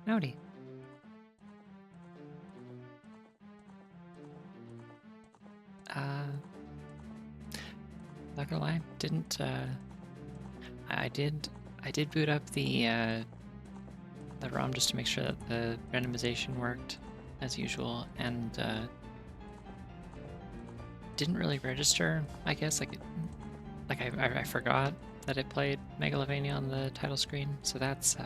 Howdy. Not gonna lie, didn't, I did boot up the ROM just to make sure that the randomization worked as usual, and didn't really register, I guess, I forgot that it played Megalovania on the title screen, so that's,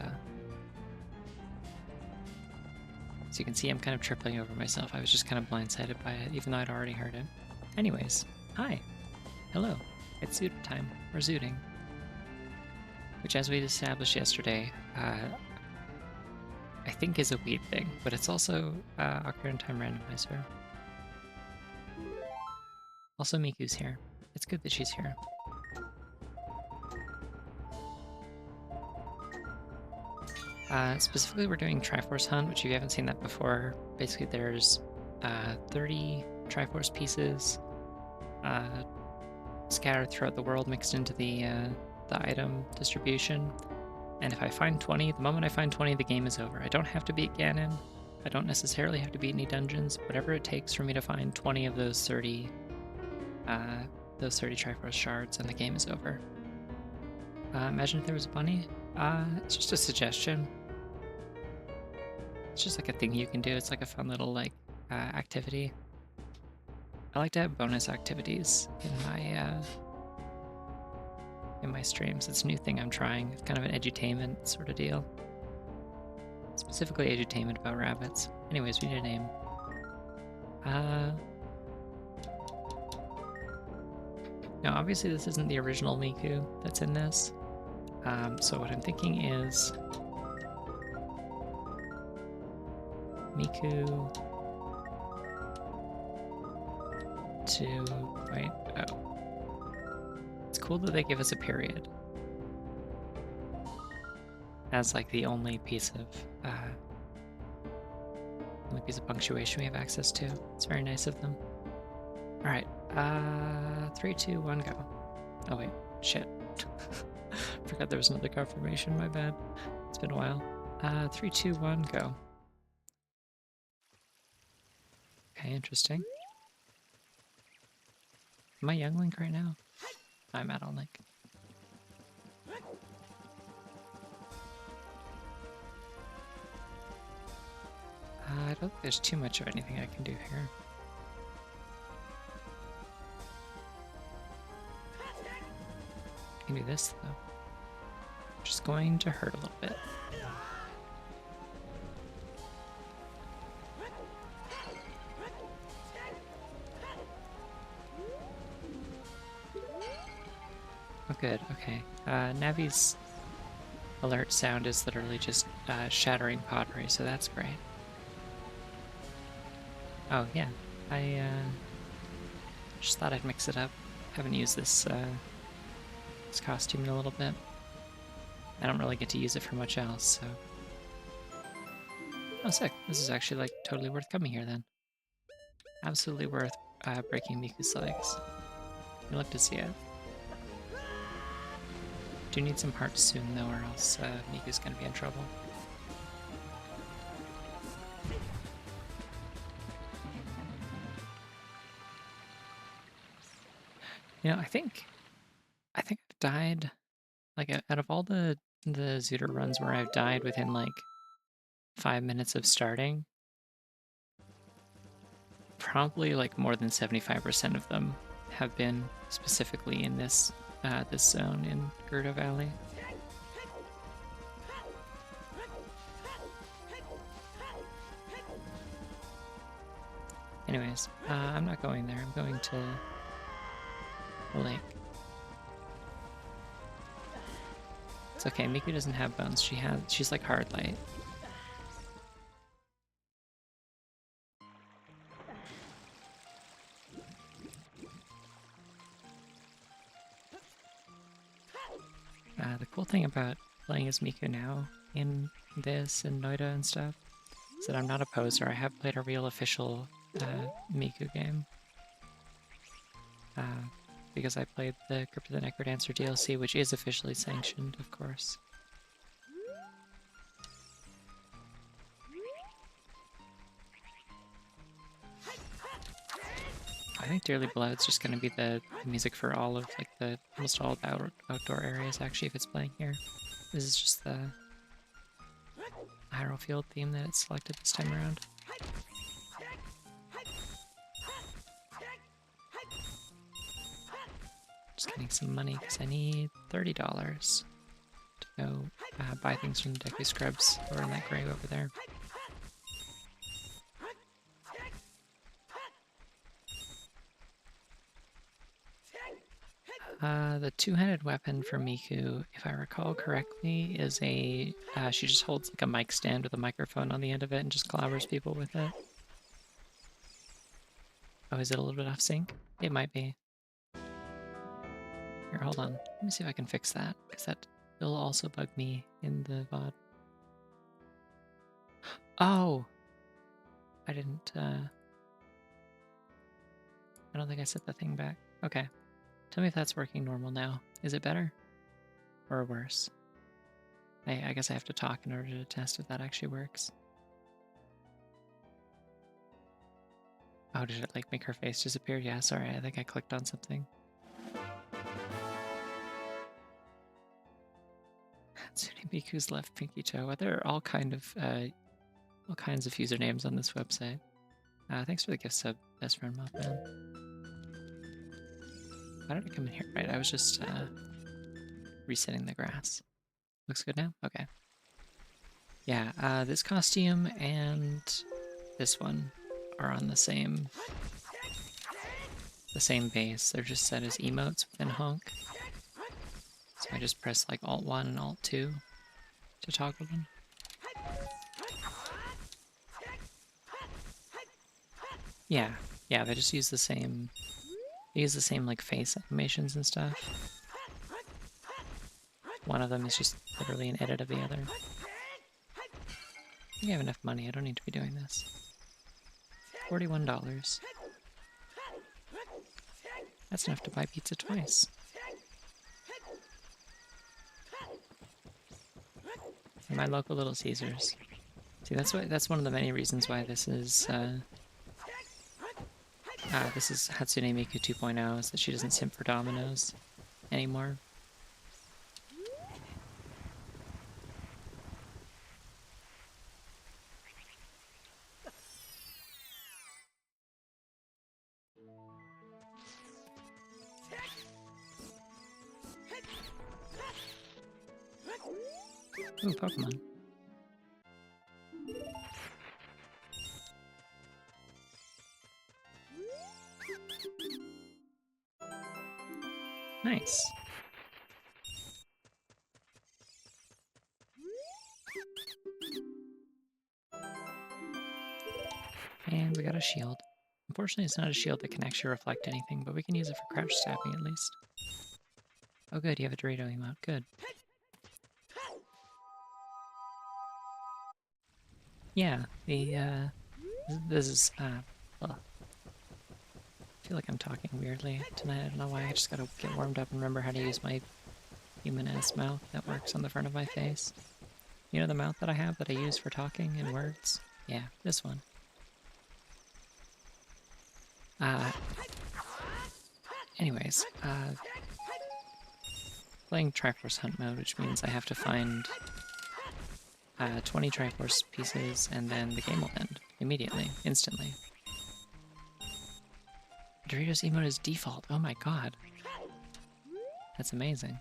so you can see I'm kind of tripling over myself. I was just kind of blindsided by it, even though I'd already heard it. Anyways, hi. Hello. It's Zoot time. We're zooting. Which, as we established yesterday, I think is a weed thing, but it's also Ocarina Time Randomizer. Also, Miku's here. It's good that she's here. Specifically, we're doing Triforce Hunt, which if you haven't seen that before, basically there's 30 Triforce pieces scattered throughout the world, mixed into the item distribution. And if I find 20, the moment I find 20, the game is over. I don't have to beat Ganon. I don't necessarily have to beat any dungeons. Whatever it takes for me to find 20 of those 30 Triforce shards, and the game is over. Imagine if there was a bunny. It's just a suggestion. It's just like a thing you can do. It's like a fun little like activity. I like to have bonus activities in my streams. It's a new thing I'm trying. It's kind of an edutainment sort of deal. Specifically edutainment about rabbits. Anyways, we need a name. Now obviously this isn't the original Miku that's in this. So what I'm thinking is Miku 2.0. It's cool that they give us a period as like the only piece of punctuation we have access to. It's very nice of them. All right, 3, 2, 1, go. Oh wait, shit. Forgot there was another confirmation, my bad. It's been a while. 3, 2, 1, go. Okay, interesting. Am I Young Link right now? I'm Adult Link. I don't think there's too much of anything I can do here. I can do this though. Which is going to hurt a little bit. Oh good, okay. Navi's alert sound is literally just shattering pottery, so that's great. Oh yeah, I just thought I'd mix it up. Haven't used this this costume in a little bit. I don't really get to use it for much else, so... Oh sick, this is actually like totally worth coming here then. Absolutely worth breaking Miku's legs. You love to see it. Do need some hearts soon though, or else Miku's gonna be in trouble. You know, I think I've died, like, out of all the ZOoTR runs where I've died within like 5 minutes of starting, probably like more than 75% of them have been specifically in this this zone in Gerda Valley. Anyways, I'm not going there. I'm going to the lake. It's okay. Miku doesn't have bones. She's like hard light. The cool thing about playing as Miku now in this and Noida and stuff is that I'm not a poser. I have played a real official Miku game. Because I played the Crypt of the Necrodancer DLC, which is officially sanctioned, of course. I think Dearly Beloved's just gonna be the music for all of like the almost all the outdoor areas actually if it's playing here. This is just the Hyrule Field theme that it's selected this time around. Just getting some money because I need $30 to go buy things from the Deku Scrubs who are in that grave over there. The two-handed weapon for Miku, if I recall correctly, is a... she just holds like a mic stand with a microphone on the end of it and just clobbers people with it. Oh, is it a little bit off sync? It might be. Here, hold on. Let me see if I can fix that, because that will also bug me in the VOD. Oh! I didn't, I don't think I set the thing back. Okay. Tell me if that's working normal now. Is it better? Or worse? I guess I have to talk in order to test if that actually works. Oh, did it like make her face disappear? Yeah, sorry, I think I clicked on something. Hatsune Miku's left pinky toe. There are all kinds of usernames on this website. Thanks for the gift sub, best friend Mothman. Why did I come in here? Right, I was just resetting the grass. Looks good now? Okay. Yeah, this costume and this one are on the same base. They're just set as emotes within Honk. So I just press like Alt-1 and Alt-2 to toggle them. Yeah, they just use the same... They use the same like face animations and stuff. One of them is just literally an edit of the other. I think I have enough money, I don't need to be doing this. $41. That's enough to buy pizza twice. And my local Little Caesars. See, that's one of the many reasons why this is Hatsune Miku 2.0, is that she doesn't simp for Domino's anymore. Ooh, Pokemon. Nice. And we got a shield. Unfortunately, it's not a shield that can actually reflect anything, but we can use it for crouch stabbing at least. Oh good, you have a Dorito emote. Good. Yeah, this is, well, I feel like I'm talking weirdly tonight. I don't know why. I just gotta get warmed up and remember how to use my human-ass mouth that works on the front of my face. You know the mouth that I have that I use for talking in words? Yeah, this one. Anyways, playing Triforce Hunt mode, which means I have to find 20 Triforce pieces and then the game will end immediately, instantly. Doritos emote is default. Oh my god. That's amazing.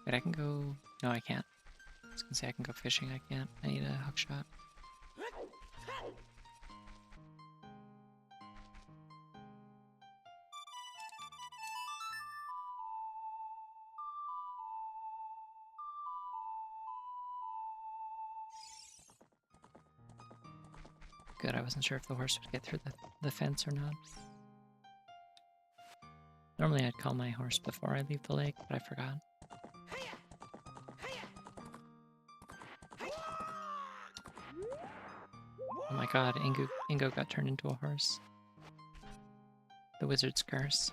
Wait, I can go... No, I can't. I was gonna say I can go fishing. I can't. I need a hook shot. Good, I wasn't sure if the horse would get through the fence or not. Normally I'd call my horse before I leave the lake, but I forgot. Oh my god, Ingo got turned into a horse. The wizard's curse.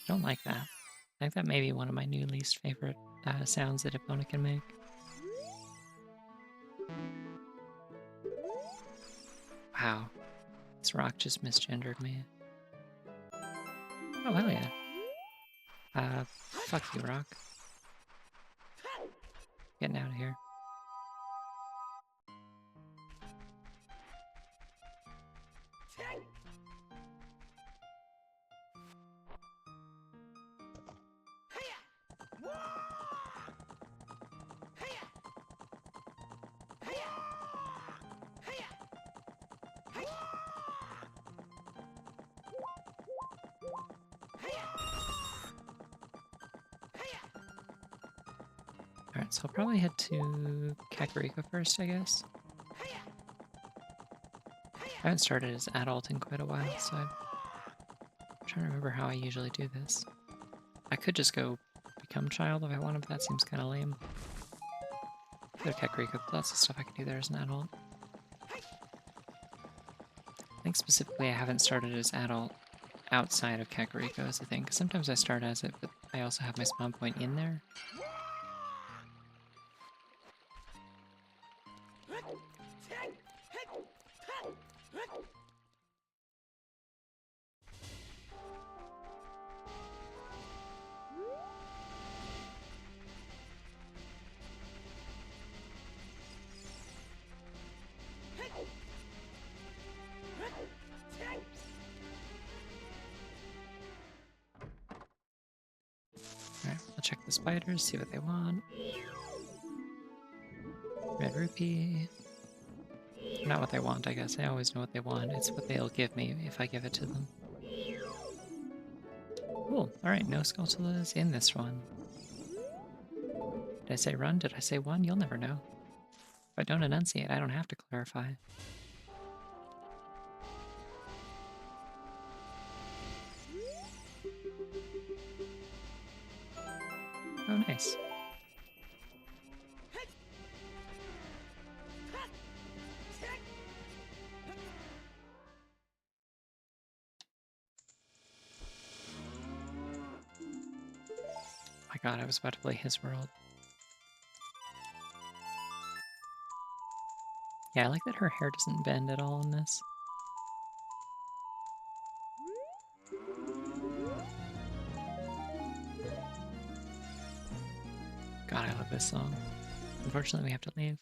Don't like that. I think that may be one of my new least favorite sounds that Epona can make. Wow. This rock just misgendered me. Oh, hell yeah. Fuck you, rock. Getting out of here. Alright, so I'll probably head to Kakariko first, I guess. I haven't started as adult in quite a while, so I'm trying to remember how I usually do this. I could just go become child if I wanted, but that seems kind of lame. Go to Kakariko, lots of stuff I can do there as an adult. I think specifically I haven't started as adult outside of Kakariko is the thing, because sometimes I start as it, but I also have my spawn point in there. Alright, I'll check the spiders, see what they want. Red rupee. Not what they want, I guess. I always know what they want. It's what they'll give me if I give it to them. Cool. Alright, no Skulltulas in this one. Did I say run? Did I say one? You'll never know. If I don't enunciate, I don't have to clarify. Oh, nice. My god, I was about to play his world. Yeah, I like that her hair doesn't bend at all in this. God, I love this song. Unfortunately, we have to leave.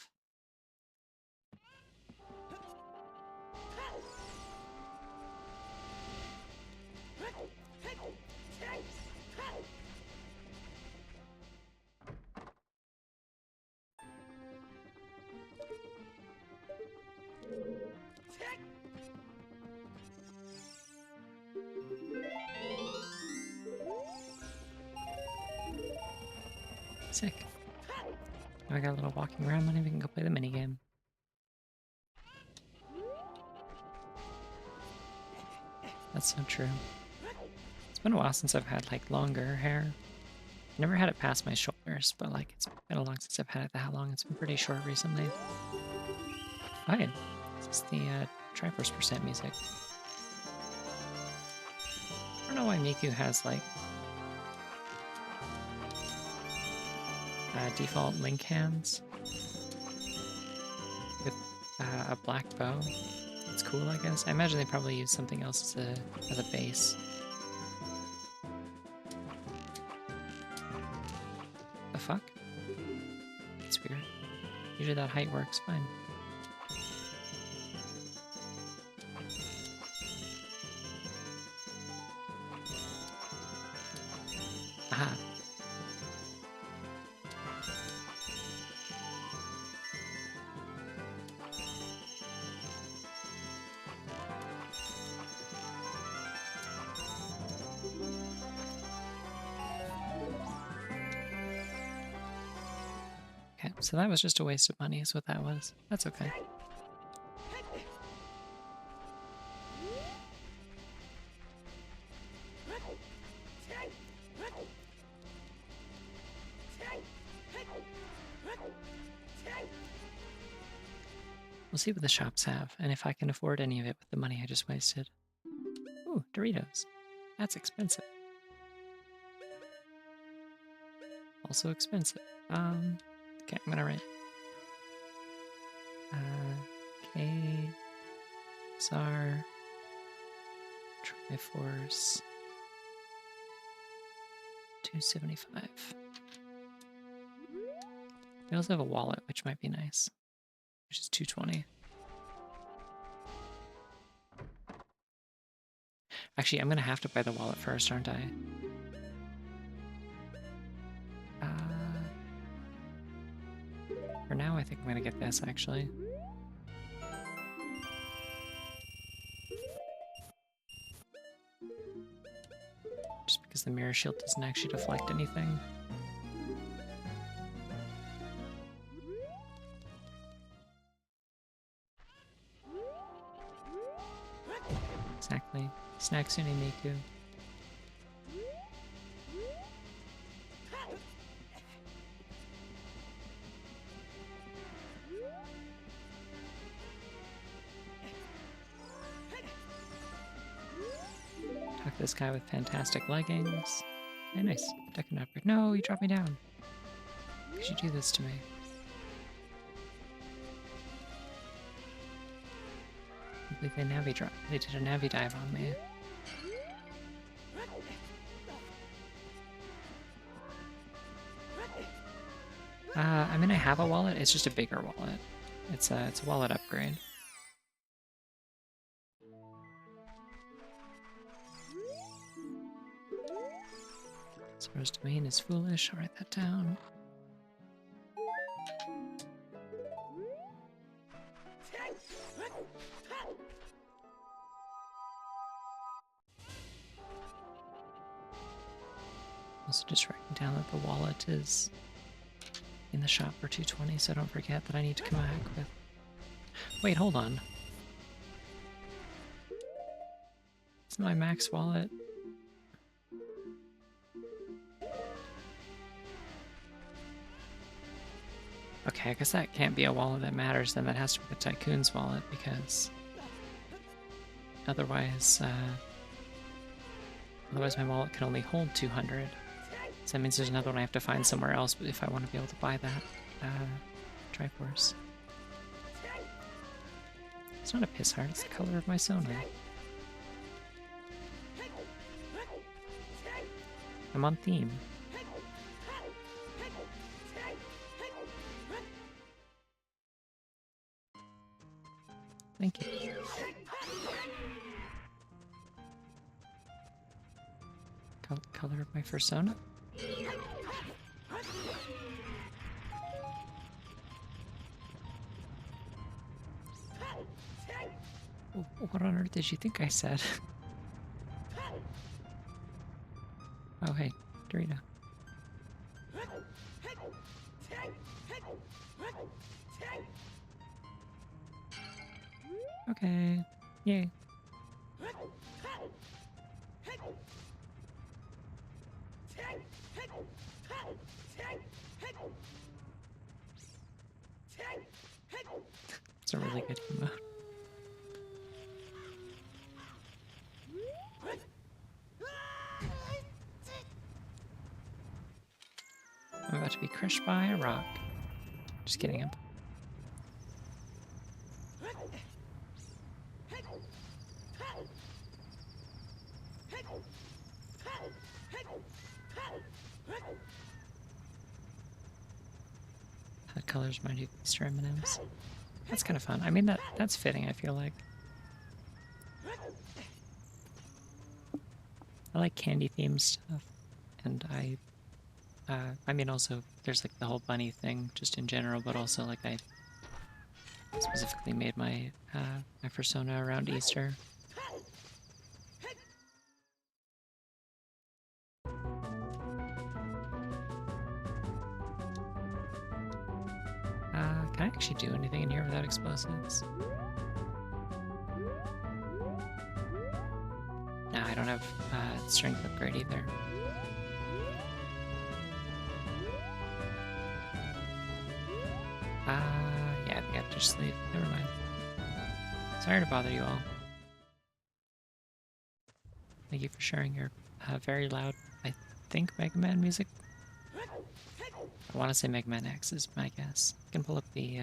Sick. Now I got a little walking around money, we can go play the minigame. That's so true. It's been a while since I've had like longer hair. I never had it past my shoulders, but like it's been a long since I've had it that long. It's been pretty short recently. Hi, this is the Triforce % music. I don't know why Miku has like default link hands with a black bow. It's cool, I guess. I imagine they probably use something else as a base. The fuck? It's weird. Usually that height works fine. Aha. Okay, so that was just a waste of money is what that was. That's okay. We'll see what the shops have, and if I can afford any of it with the money I just wasted. Ooh, Doritos. That's expensive. Also expensive. Okay, I'm gonna write. Tsar. Triforce. 275. They also have a wallet, which might be nice. Which is 220. Actually, I'm gonna have to buy the wallet first, aren't I? For now, I think I'm gonna get this, actually. Just because the mirror shield doesn't actually deflect anything. Exactly. Hatsune Miku. Talk to this guy with fantastic leggings. Hey, nice. Decking upgrade. No, you dropped me down. Why could you do this to me? I believe they did a navi dive on me. I mean, I have a wallet. It's just a bigger wallet. It's a wallet upgrade. Sora's domain is foolish. I'll write that down. Also just writing down that the wallet is in the shop for 220, so don't forget that I need to come back with... Wait, hold on. It's my max wallet. Okay, I guess that can't be a wallet that matters, then that has to be the Tycoon's wallet, because... Otherwise my wallet can only hold 200. So that means there's another one I have to find somewhere else if I want to be able to buy that Triforce. It's not a piss heart, it's the color of my sonar. I'm on theme. Thank you. Color of my persona? What on earth did you think I said? Oh, hey, Dorito. Okay, yay. It's a really good emote. I'm about to be crushed by a rock. Just kidding. The colors remind you of Easter M&Ms. That's kind of fun. I mean, that's fitting, I feel like. I like candy-themed stuff, and I mean, also, there's like the whole bunny thing, just in general, but also, like, I specifically made my, my persona around Easter. Can I actually do anything in here without explosives? No, I don't have strength upgrade either. Yeah, I think I have to just leave. Never mind. Sorry to bother you all. Thank you for sharing your very loud, I think, Mega Man music. I want to say Mega Man X is my guess. I can pull up the,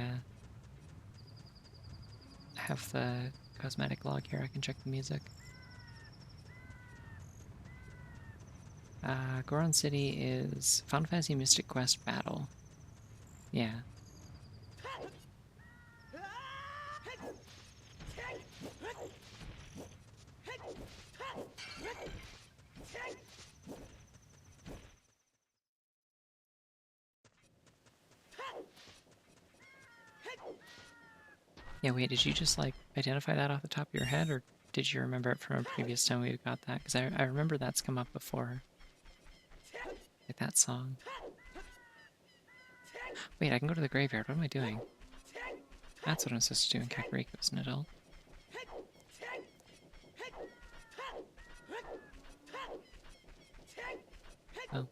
have the cosmetic log here. I can check the music. Goron City is Final Fantasy Mystic Quest Battle. Yeah. Yeah, wait, did you just, like, identify that off the top of your head, or did you remember it from a previous time we got that? Because I remember that's come up before. Like that song. Wait, I can go to the graveyard. What am I doing? That's what I'm supposed to do in Kakariko as an adult. Oh.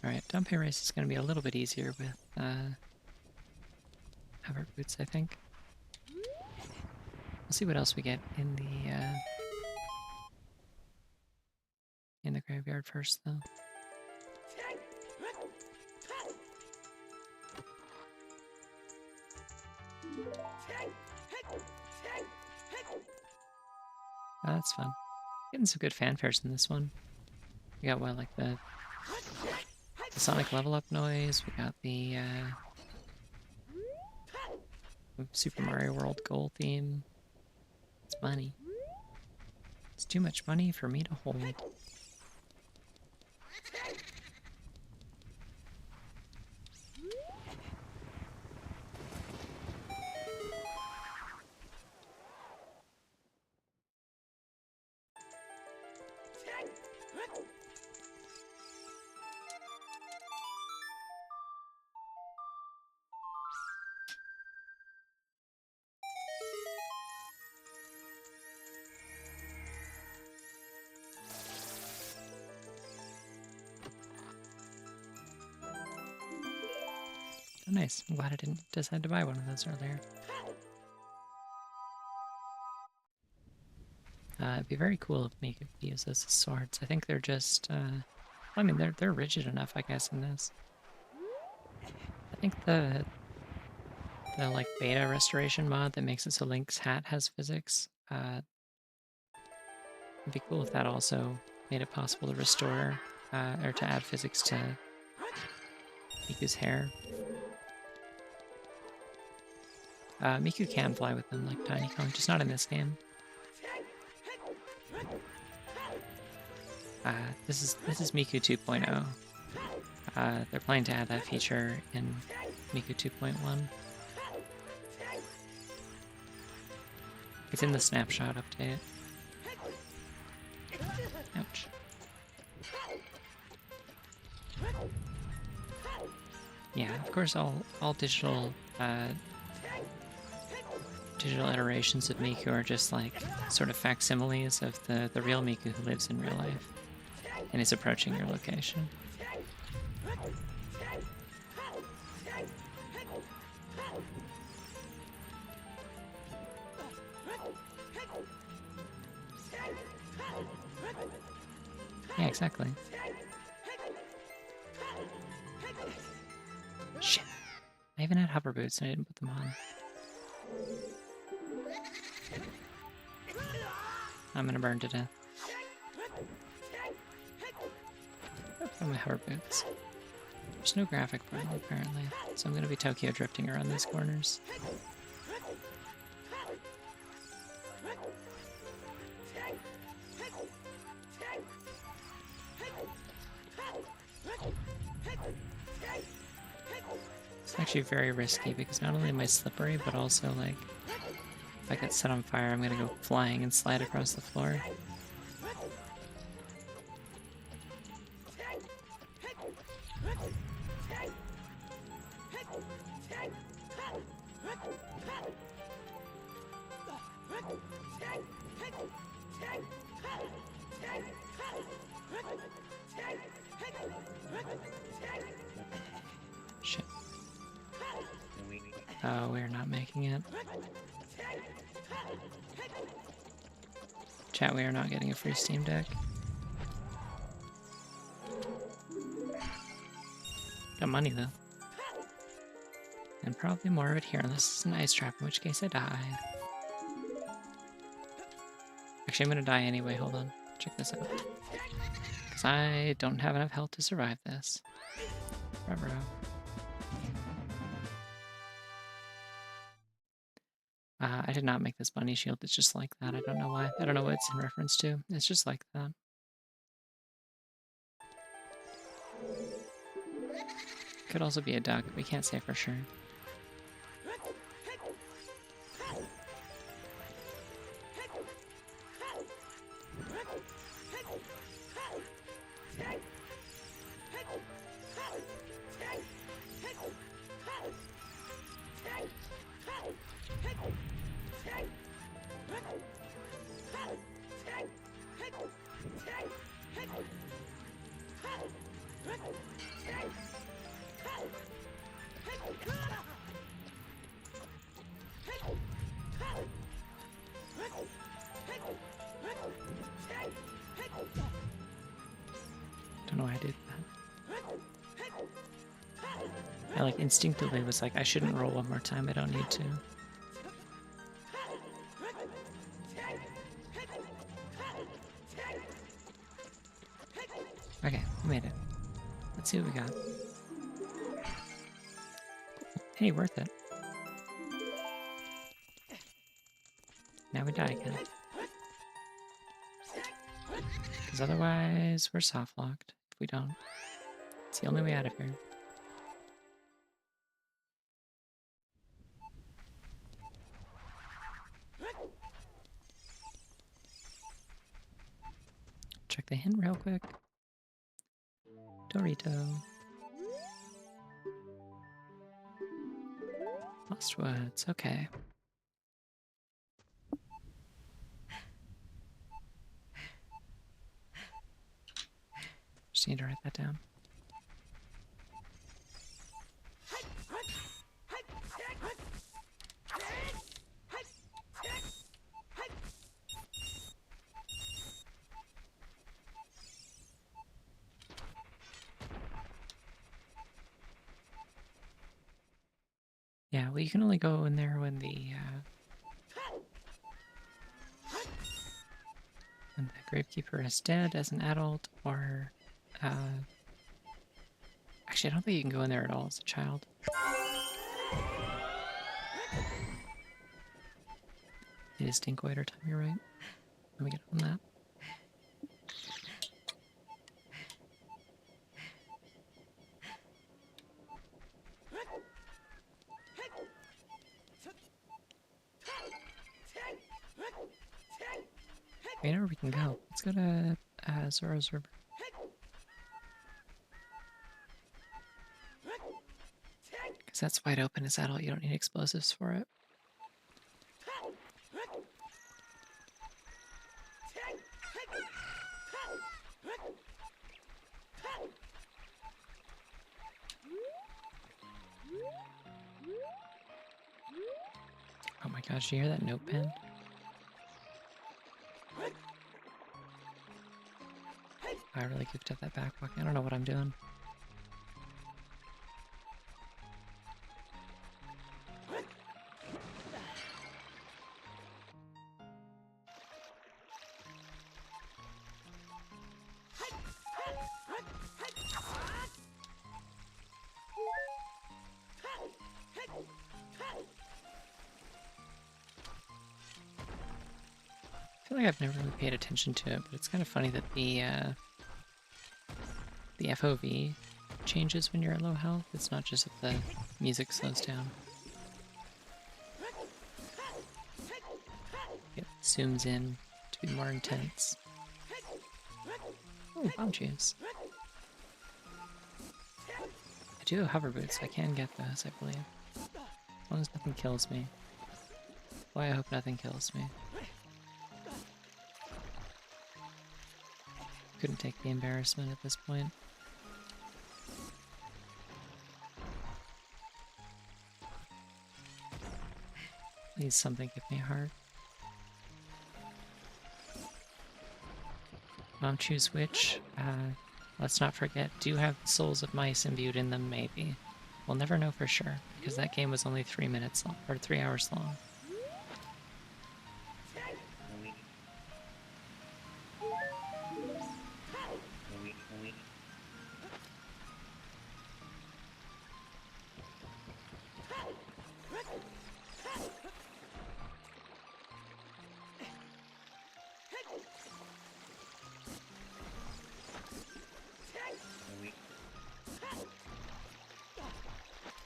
Alright, Dumpe Race is going to be a little bit easier with Hover Boots, I think. We'll see what else we get in the graveyard first, though. Oh, that's fun. Getting some good fanfares in this one. We got, what, like the Sonic level up noise, we got the Super Mario World goal theme. It's money. It's too much money for me to hold. Oh, nice. I'm glad I didn't decide to buy one of those earlier. It'd be very cool if Miku could use those as swords. I think they're just, I mean, they're rigid enough, I guess, in this. I think the like beta restoration mod that makes it so Link's hat has physics, it'd be cool if that also made it possible to restore, or to add physics to Miku's hair. Miku can fly with them like Tiny Kong, just not in this game. This is Miku 2.0. They're planning to add that feature in Miku 2.1. It's in the snapshot update. Ouch. Yeah, of course all digital digital iterations of Miku are just like sort of facsimiles of the real Miku who lives in real life and is approaching your location. Yeah, exactly. Shit. I even had hover boots and I didn't put them on. I'm gonna burn to death. Put on my hover boots. There's no graphic problem apparently, so I'm gonna be Tokyo drifting around these corners. It's actually very risky because not only am I slippery, but also like if I get set on fire, I'm gonna go flying and slide across the floor. Shit. Oh, we're not making it. Chat, we are not getting a free Steam Deck. Got money though. And probably more of it here, unless it's an ice trap, in which case I die. Actually, I'm gonna die anyway, hold on. Check this out. Because I don't have enough health to survive this. Ruh-roh. I did not make this bunny shield, it's just like that. I don't know why. I don't know what it's in reference to. It's just like that. Could also be a duck, we can't say for sure. Don't know why I did that. I like instinctively was like, I shouldn't roll one more time, I don't need to. Okay, we made it. Let's see what we got. Hey, worth it. Now we die again. Because otherwise, we're soft locked if we don't. It's the only way out of here. Check the hint real quick. Dorito. Lost Woods, okay. Just need to write that down. Yeah, well, you can only go in there when the gravekeeper is dead as an adult, or actually, I don't think you can go in there at all as a child. It is Dinkoider time, you're right. Let me get on that. You know where we can go. Let's go to Zoro's River. Because that's wide open as adult, you don't need explosives for it. Oh my gosh, you hear that note pen? I really goofed up that backwalk. I don't know what I'm doing. I feel like I've never really paid attention to it, but it's kind of funny that the FOV changes when you're at low health. It's not just that the music slows down. It zooms in to be more intense. Oh, bomb juice. I do have hover boots, so I can get those, I believe. As long as nothing kills me. Boy, I hope nothing kills me. Couldn't take the embarrassment at this point. Please, something give me a heart. Mom choose which. Let's not forget, do have the souls of mice imbued in them, maybe. We'll never know for sure, because that game was only 3 minutes long, or 3 hours long.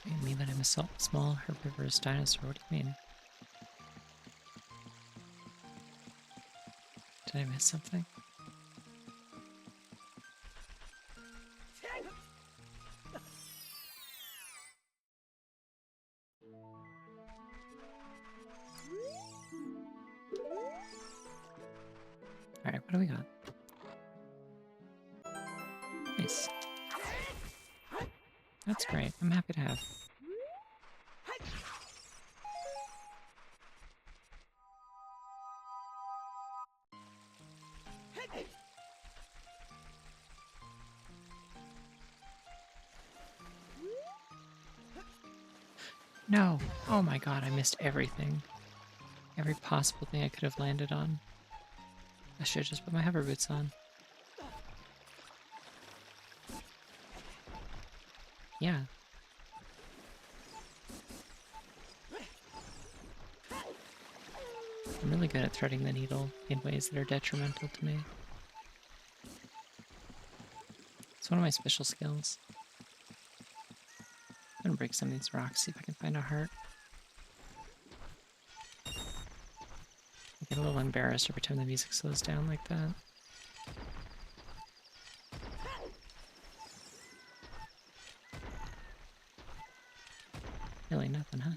You mean that I'm a small herbivorous dinosaur? What do you mean? Did I miss something? Alright, what do we got? Nice. That's great. I'm happy to have. No! Oh my god, I missed everything. Every possible thing I could have landed on. I should just put my hover boots on. Yeah. I'm really good at threading the needle in ways that are detrimental to me. It's one of my special skills. I'm gonna break some of these rocks, see if I can find a heart. I get a little embarrassed every time the music slows down like that. Really nothing, huh?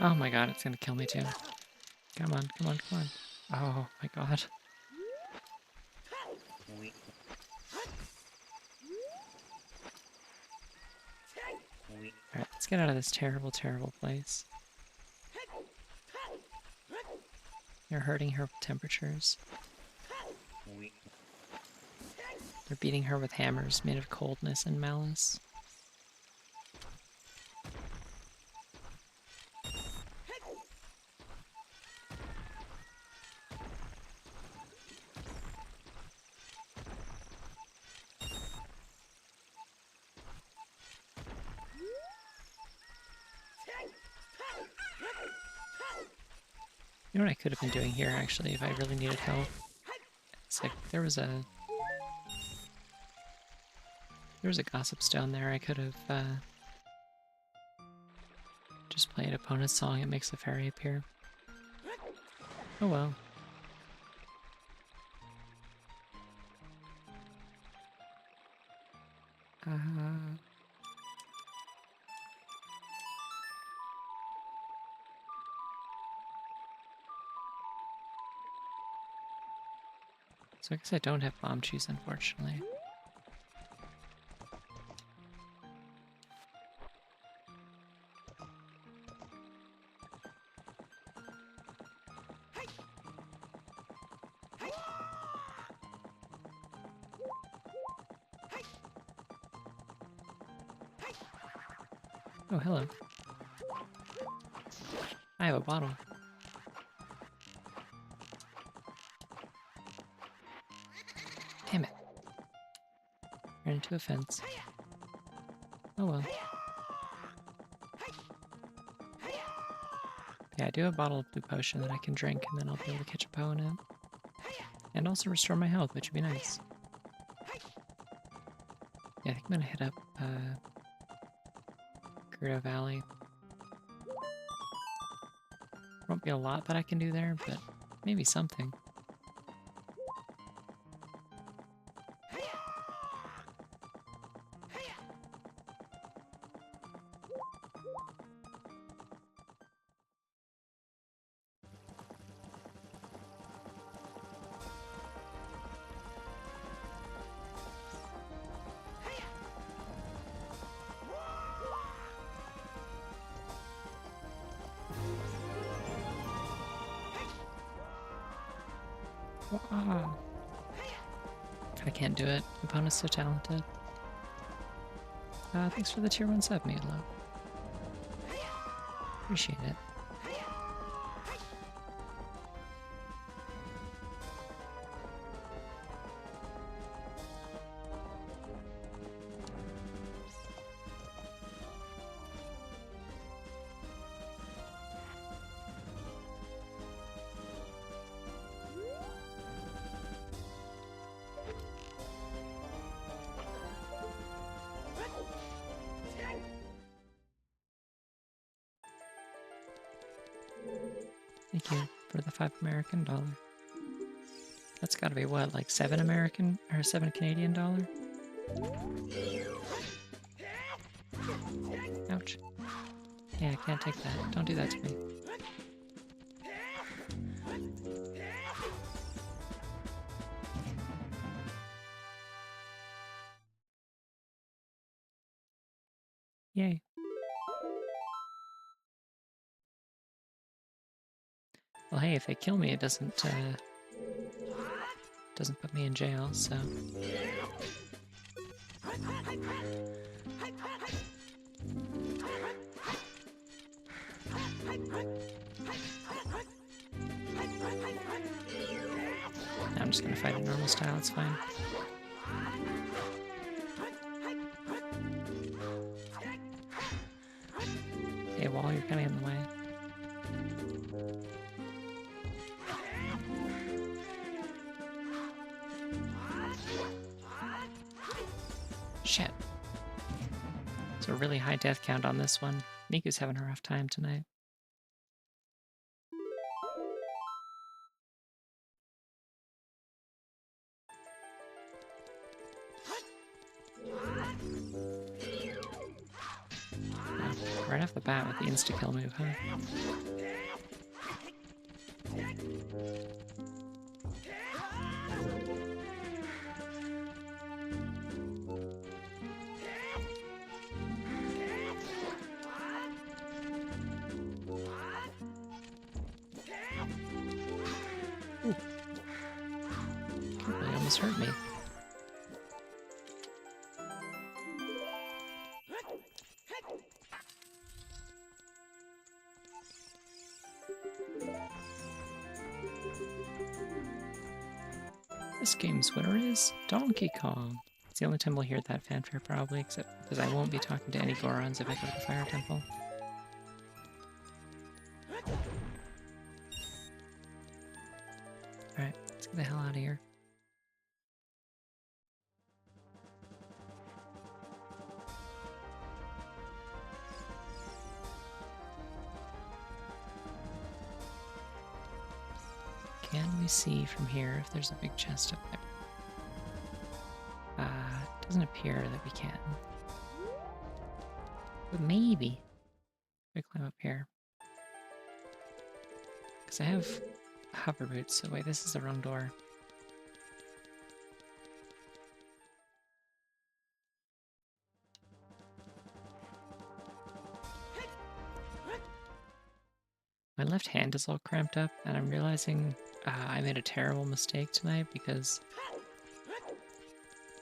Oh my god, it's gonna kill me too. Come on, come on, come on. Oh my god. Alright, let's get out of this terrible, terrible place. They're hurting her with temperatures. They're beating her with hammers made of coldness and malice. You know what I could have been doing here, actually, if I really needed help? It's like, there was a gossip stone there. I could have, just played opponent's song. It makes the fairy appear. Oh well. So I guess I don't have bomb cheese, unfortunately. Oh, hello. I have a bottle. Damn it. Ran into a fence. Oh well. Yeah, I do have a bottle of blue potion that I can drink, and then I'll be able to catch a Poe in it. And also restore my health, which would be nice. Yeah, I think I'm gonna hit up, Gerudo Valley. Won't be a lot that I can do there, but maybe something. Wow. I can't do it. Opponent's so talented. Thanks for the tier 1 sub, Milo. Appreciate it. Thank you for the $5 American. That's gotta be what, like $7 American or $7 Canadian? Ouch. Yeah, I can't take that. Don't do that to me. Yay. Well, hey, if they kill me, it doesn't put me in jail, so... I'm just gonna fight in normal style, it's fine. Hey, Wall, you're kinda in the way. Shit. It's a really high death count on this one. Miku's having a rough time tonight. Right off the bat with the insta-kill move, huh? Ooh. They almost hurt me. This game's winner is Donkey Kong. It's the only time we'll hear that fanfare probably, except because I won't be talking to any Gorons if I go to the Fire Temple. Alright, let's get the hell out of here. Can we see from here if there's a big chest up there? It doesn't appear that we can. But maybe we climb up here. Because I have hover boots, so wait, this is the wrong door. My left hand is all cramped up, and I'm realizing I made a terrible mistake tonight because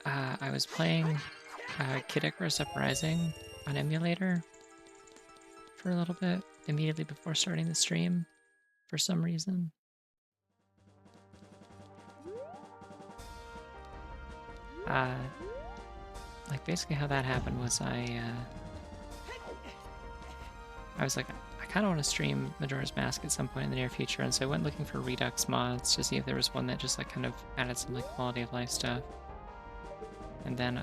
I was playing Kid Icarus Uprising on emulator for a little bit immediately before starting the stream for some reason. Like basically how that happened was I was like, I kind of want to stream Majora's Mask at some point in the near future, and so I went looking for Redux mods to see if there was one that just like kind of added some like quality of life stuff. And then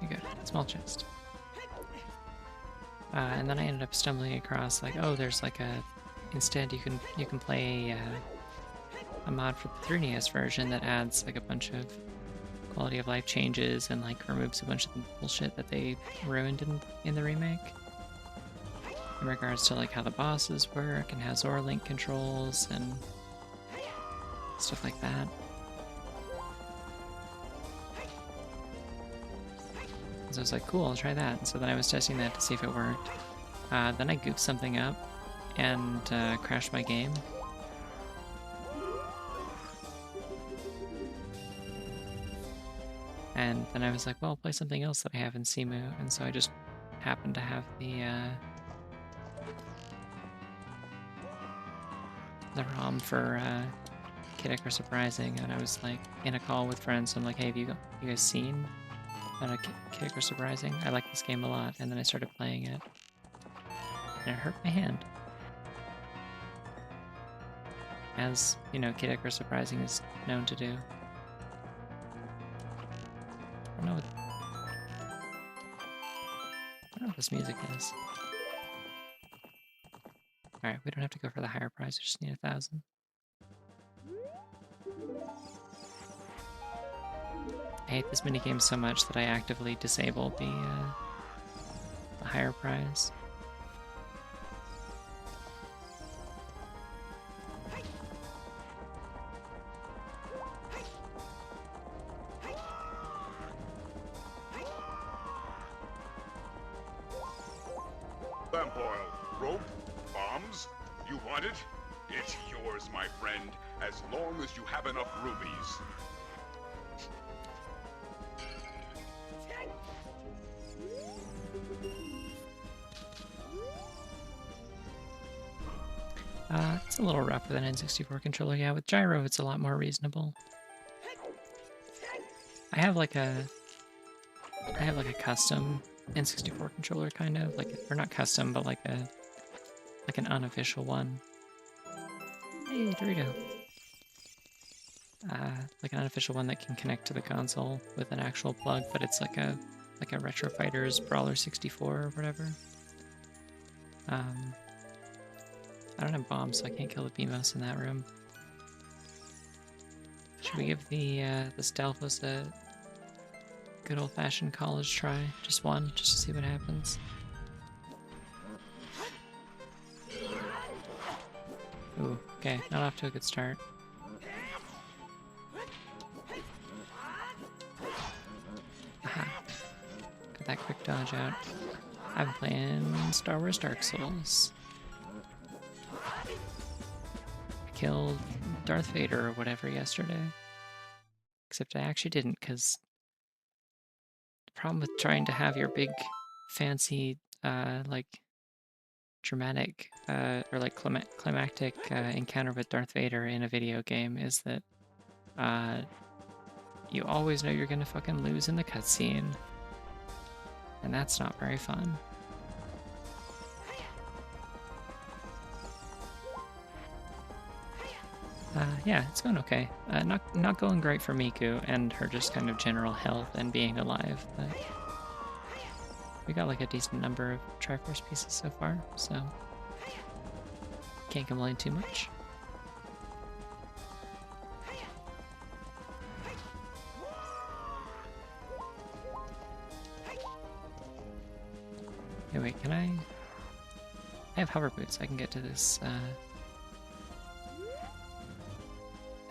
you go, small chest. And then I ended up stumbling across like, oh, there's like instead you can play a mod for the 3DS version that adds like a bunch of quality of life changes and like removes a bunch of the bullshit that they ruined in the remake. In regards to like how the bosses work and how Zora Link controls and stuff like that. So I was like, cool, I'll try that. And so then I was testing that to see if it worked. Then I goofed something up and crashed my game. And then I was like, well, I'll play something else that I have in Simu, and so I just happened to have the ROM for Kid Icarus Surprising, and I was like in a call with friends. So I'm like, hey, have you guys seen Kid Icarus Surprising? I like this game a lot, and then I started playing it, and it hurt my hand. As you know, Kid Icarus Surprising is known to do. I don't know what this music is. Alright, we don't have to go for the higher price, we just need 1,000. I hate this minigame so much that I actively disable the higher prize. Lamp oil, rope, bombs. You want it? It's yours, my friend, as long as you have enough rubies. It's a little rough with an N64 controller. Yeah, with gyro, it's a lot more reasonable. I have like a custom N64 controller, kind of like, or not custom, but like an unofficial one. Hey, Dorito. Like an unofficial one that can connect to the console with an actual plug, but it's like a Retro Fighters Brawler 64 or whatever. I don't have bombs, so I can't kill the Beamos in that room. Should we give the Stalfos a good old-fashioned college try? Just one, just to see what happens. Ooh, okay, not off to a good start. Aha. Got that quick dodge out. I've been playing Star Wars Dark Souls. I killed Darth Vader or whatever yesterday. Except I actually didn't, because the problem with trying to have your big, fancy, like, dramatic, or like climactic encounter with Darth Vader in a video game is that you always know you're gonna fucking lose in the cutscene. And that's not very fun. Yeah, it's going okay. Not going great for Miku and her just kind of general health and being alive, but we got like a decent number of Triforce pieces so far, so can't complain too much. Hey, wait, can I have hover boots. I can get to this, I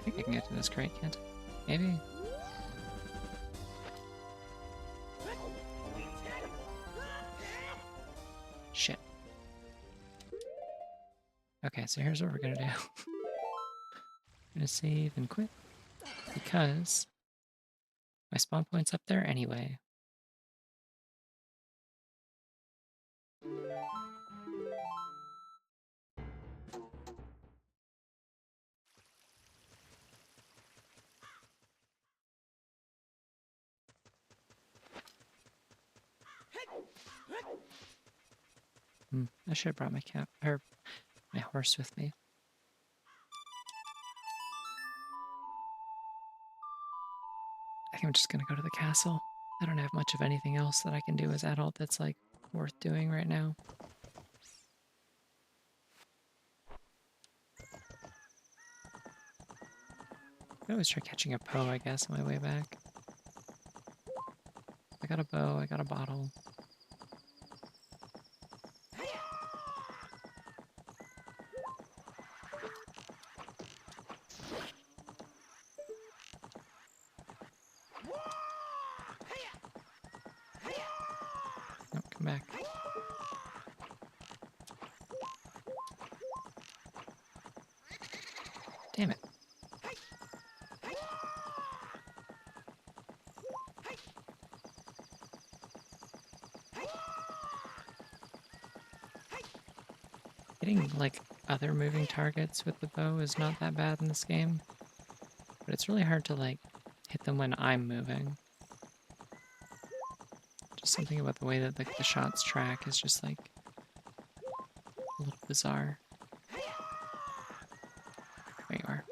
think I can get to this crate, can't I? Maybe? Shit. Okay, so here's what we're gonna do. I'm gonna save and quit, because my spawn point's up there anyway. I should have brought my cat, or my horse with me. I think I'm just gonna go to the castle. I don't have much of anything else that I can do as adult that's like worth doing right now. I always try catching a Poe, I guess, on my way back. I got a bow, I got a bottle. No, come back. Damn it. Hitting, like, other moving targets with the bow is not that bad in this game. But it's really hard to, like, hit them when I'm moving. Just something about the way that the shots track is just, like, a little bizarre. There you are.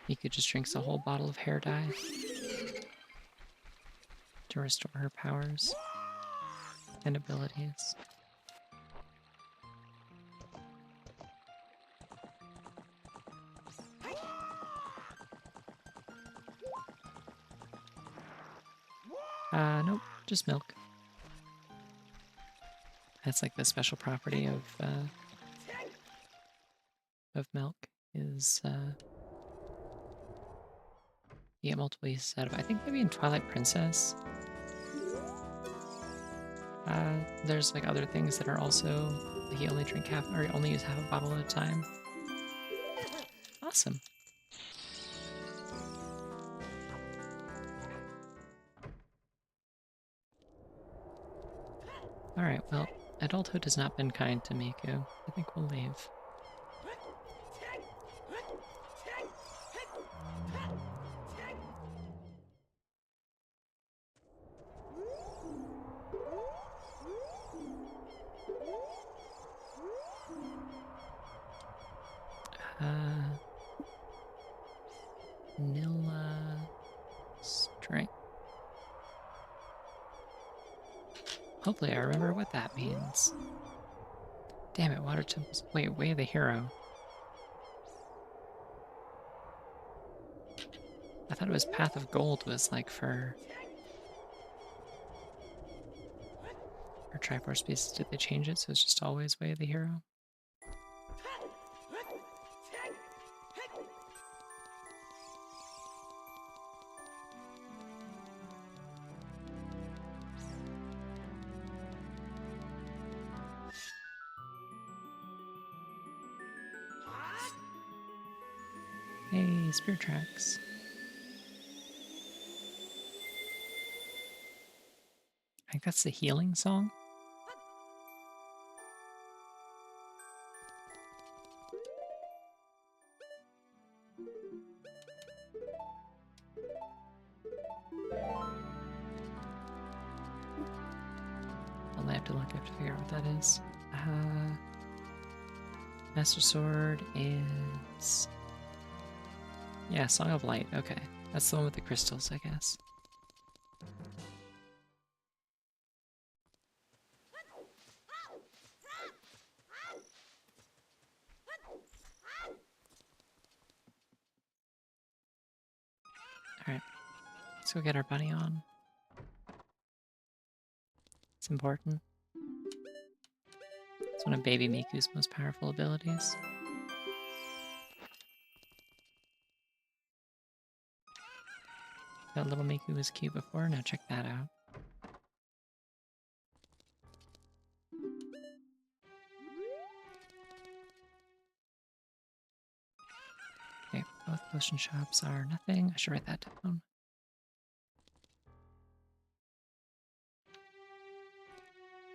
Miku just drinks a whole bottle of hair dye to restore her powers and abilities. Nope, just milk. That's like the special property of milk is you get multiple uses out of it. I think maybe in Twilight Princess, there's like other things that are also like you only drink half or you only use half a bottle at a time. Awesome. Alright, well, adulthood has not been kind to Miku. I think we'll leave. Nilla strength. Hopefully I remember what that means. Damn it, water temples. Wait, Way of the Hero. I thought it was Path of Gold was like for Triforce pieces. Did they change it so it's just always Way of the Hero? Hey, Spirit Tracks. I think that's the healing song. I'll have to look. I have to figure out what that is. Master Sword is... Yeah, Song of Light. Okay. That's the one with the crystals, I guess. Alright. Let's go get our bunny on. It's important. It's one of Baby Miku's most powerful abilities. That little Miku was cute before, now check that out. Okay, both potion shops are nothing. I should write that down.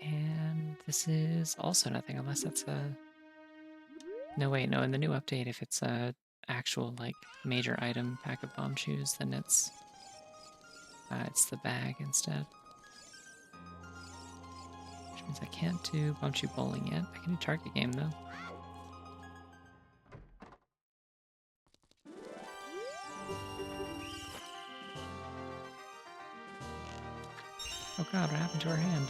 And this is also nothing, unless that's a... No, wait, no, in the new update, if it's a actual, like, major item pack of bomb shoes, then it's the bag instead. Which means I can't do bomb shoe bowling yet. I can do target game, though. Oh god, what happened to her hand?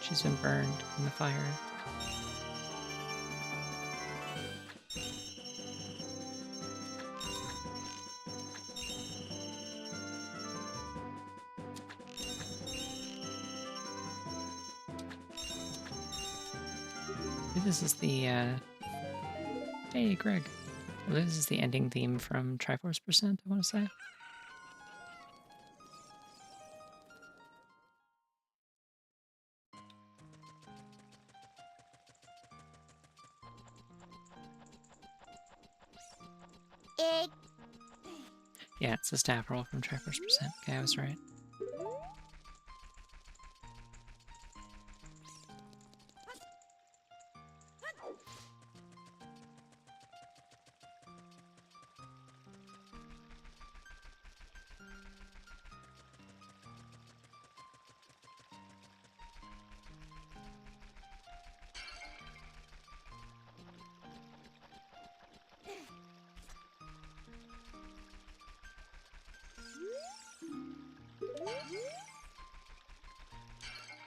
She's been burned in the fire. this is the, hey, Greg. I believe this is the ending theme from Triforce Percent, I want to say. Yeah, it's a staff roll from Triforce Percent. Okay, I was right.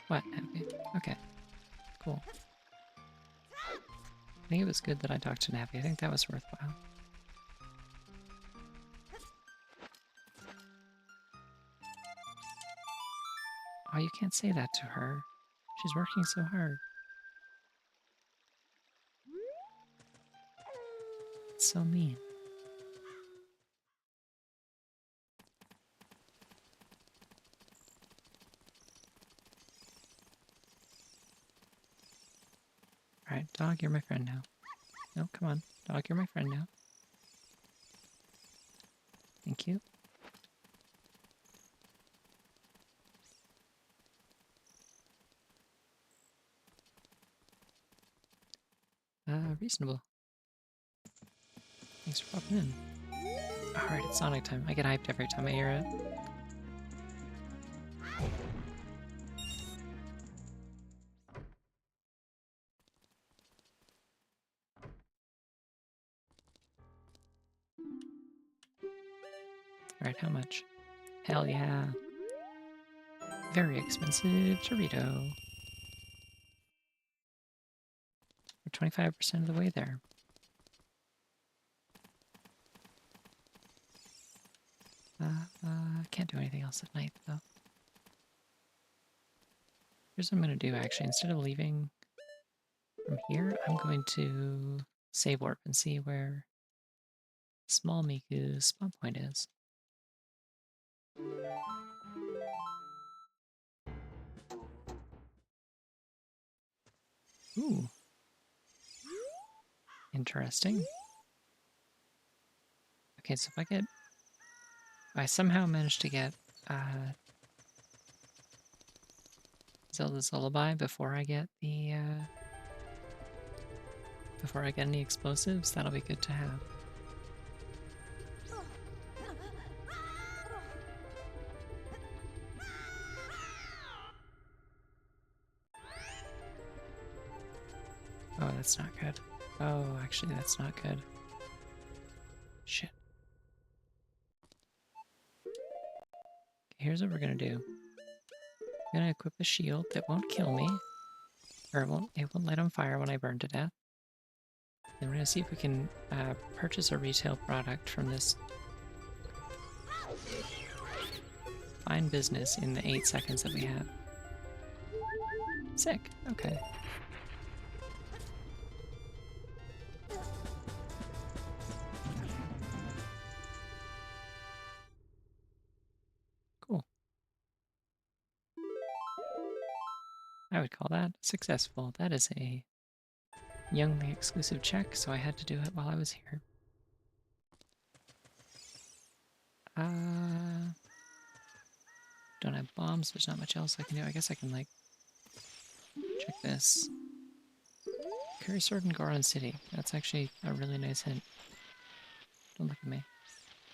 What? Happy? Okay. Cool. I think it was good that I talked to Nappy. I think that was worthwhile. Oh, you can't say that to her. She's working so hard. It's so mean. Alright, dog, you're my friend now. No, come on. Dog, you're my friend now. Thank you. Reasonable. Thanks for popping in. Alright, it's Sonic time. I get hyped every time I hear it. Alright, how much? Hell yeah. Very expensive Dorito. We're 25% of the way there. Can't do anything else at night, though. Here's what I'm going to do, actually. Instead of leaving from here, I'm going to save warp and see where small Miku's spawn point is. Ooh. Interesting. Okay, so if I somehow manage to get Zelda's Lullaby before I get the before I get any explosives, that'll be good to have. Oh, that's not good. Oh, actually, that's not good. Shit. Okay, here's what we're gonna do. I'm gonna equip a shield that won't kill me, or it won't light on fire when I burn to death. And we're gonna see if we can purchase a retail product from this fine business in the 8 seconds that we have. Sick. Okay. Cool. I would call that successful. That is a Youngly exclusive check, so I had to do it while I was here. Don't have bombs, there's not much else I can do. I guess I can, like, check this. Carry sword in Goron City. That's actually a really nice hint. Don't look at me.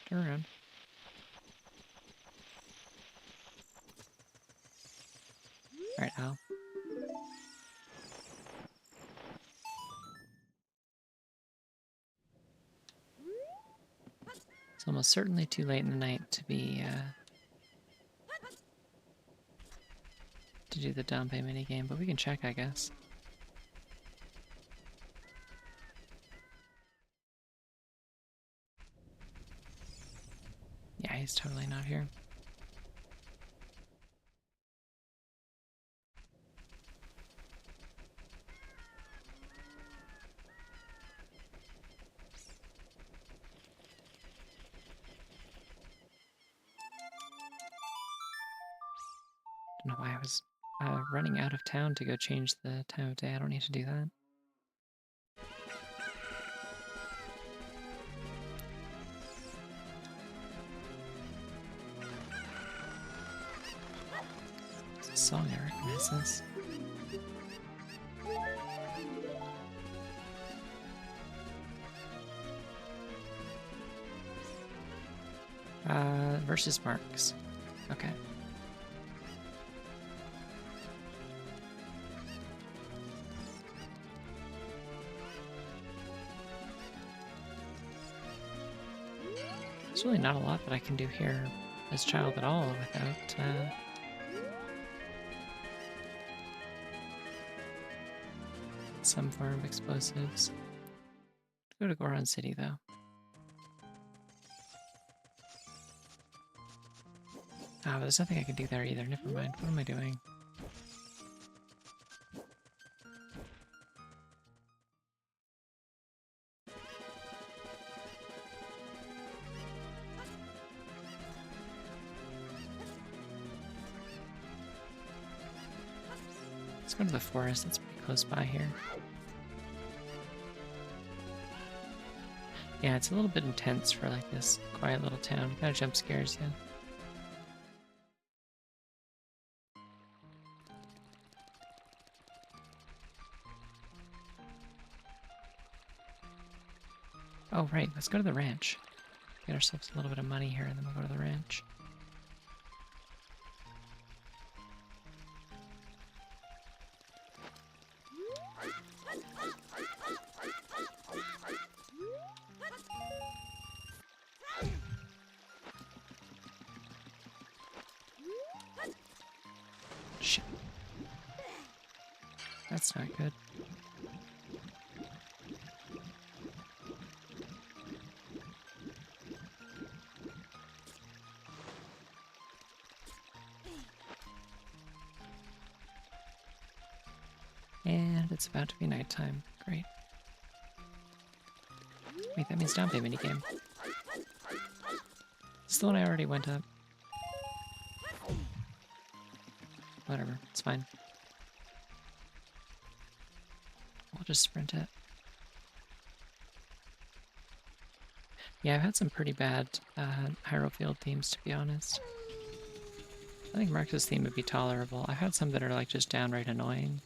Turn around. Alright, Al. It's almost certainly too late in the night to be, to do the Dompe minigame, but we can check, I guess. Yeah, he's totally not here. don't know why I was running out of town to go change the time of day. I don't need to do that. It's a song I recognize this. Versus marks. Okay. There's really not a lot that I can do here as child at all without some form of explosives. Go to Goron City though. Ah, but there's nothing I can do there either. Never mind. What am I doing? Let's go to the forest. That's pretty close by here. Yeah, it's a little bit intense for like this quiet little town. Kind of jump scares you. Oh, right. Let's go to the ranch. Get ourselves a little bit of money here, and then we'll go to the ranch. Shit. That's not good. And it's about to be nighttime. Great. Wait, that means Dompe minigame. This is the one I already went up. Whatever, it's fine. We'll just sprint it. Yeah, I've had some pretty bad Hyrule Field themes, to be honest. I think Marx's theme would be tolerable. I've had some that are like just downright annoying.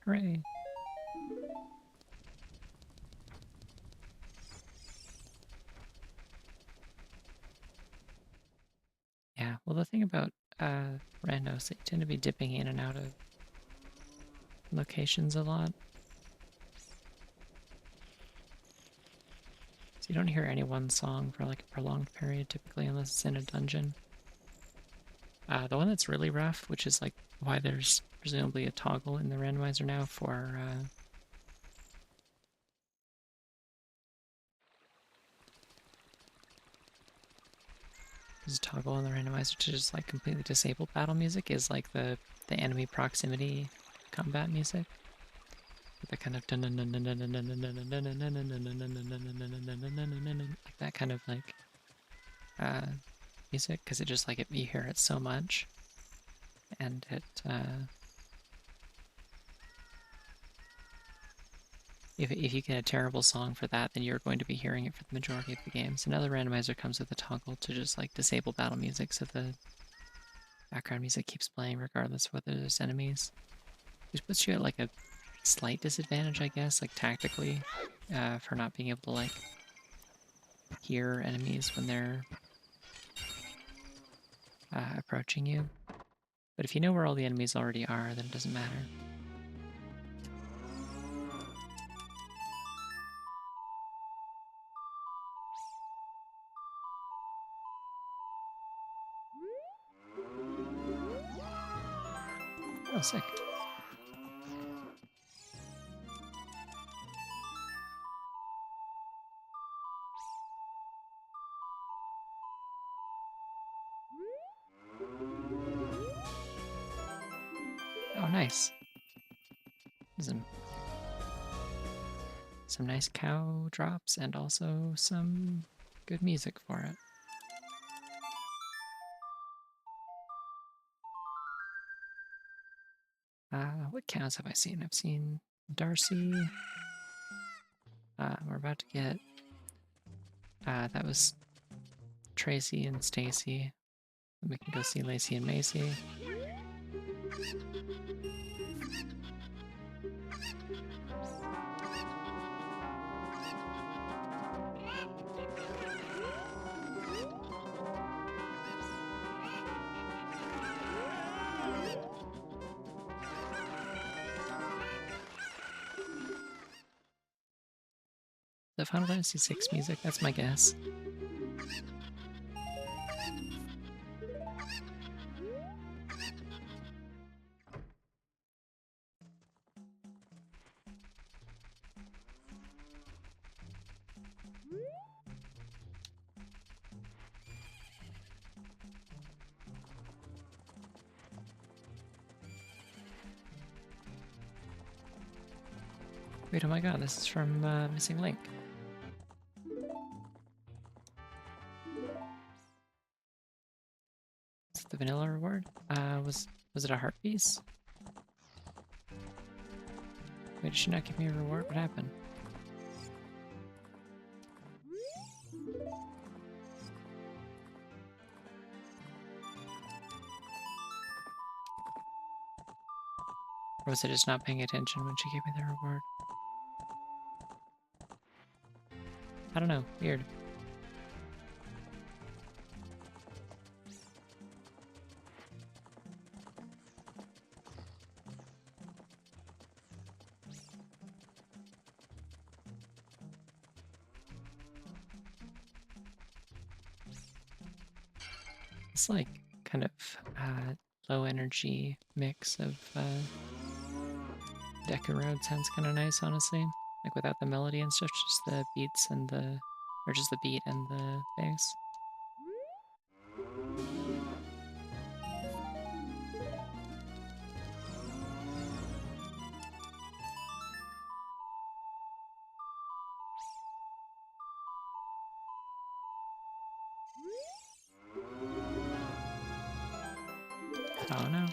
Hooray. Yeah, well the thing about randos, they tend to be dipping in and out of locations a lot. So you don't hear any one song for like a prolonged period typically unless it's in a dungeon. The one that's really rough, which is like why there's presumably a toggle in the randomizer now for there's a toggle in the randomizer to just like completely disable battle music, is like the enemy proximity combat music. The kind of like that kind of like music, because it just like you hear it so much, and it if you get a terrible song for that, then you're going to be hearing it for the majority of the game. So now the randomizer comes with a toggle to just like disable battle music, so the background music keeps playing regardless of whether there's enemies. Which puts you at like a slight disadvantage, I guess, like tactically, for not being able to like hear enemies when they're approaching you. But if you know where all the enemies already are, then it doesn't matter. Oh, sick. Oh, nice. Some nice cow drops and also some good music for it. What cows have I seen? I've seen Darcy. We're about to get... that was Tracy and Stacy. We can go see Lacey and Macy. The Final Fantasy VI music, that's my guess. Wait, oh my god, this is from Missing Link. Is it the vanilla reward? Was it a heart piece? Wait, did she not give me a reward? What happened? Or was I just not paying attention when she gave me the reward? I don't know. Weird. It's like kind of low energy mix of Deku Road sounds kind of nice, honestly. Like without the melody and stuff, just the beats and the, or just the beat and the bass. Oh no.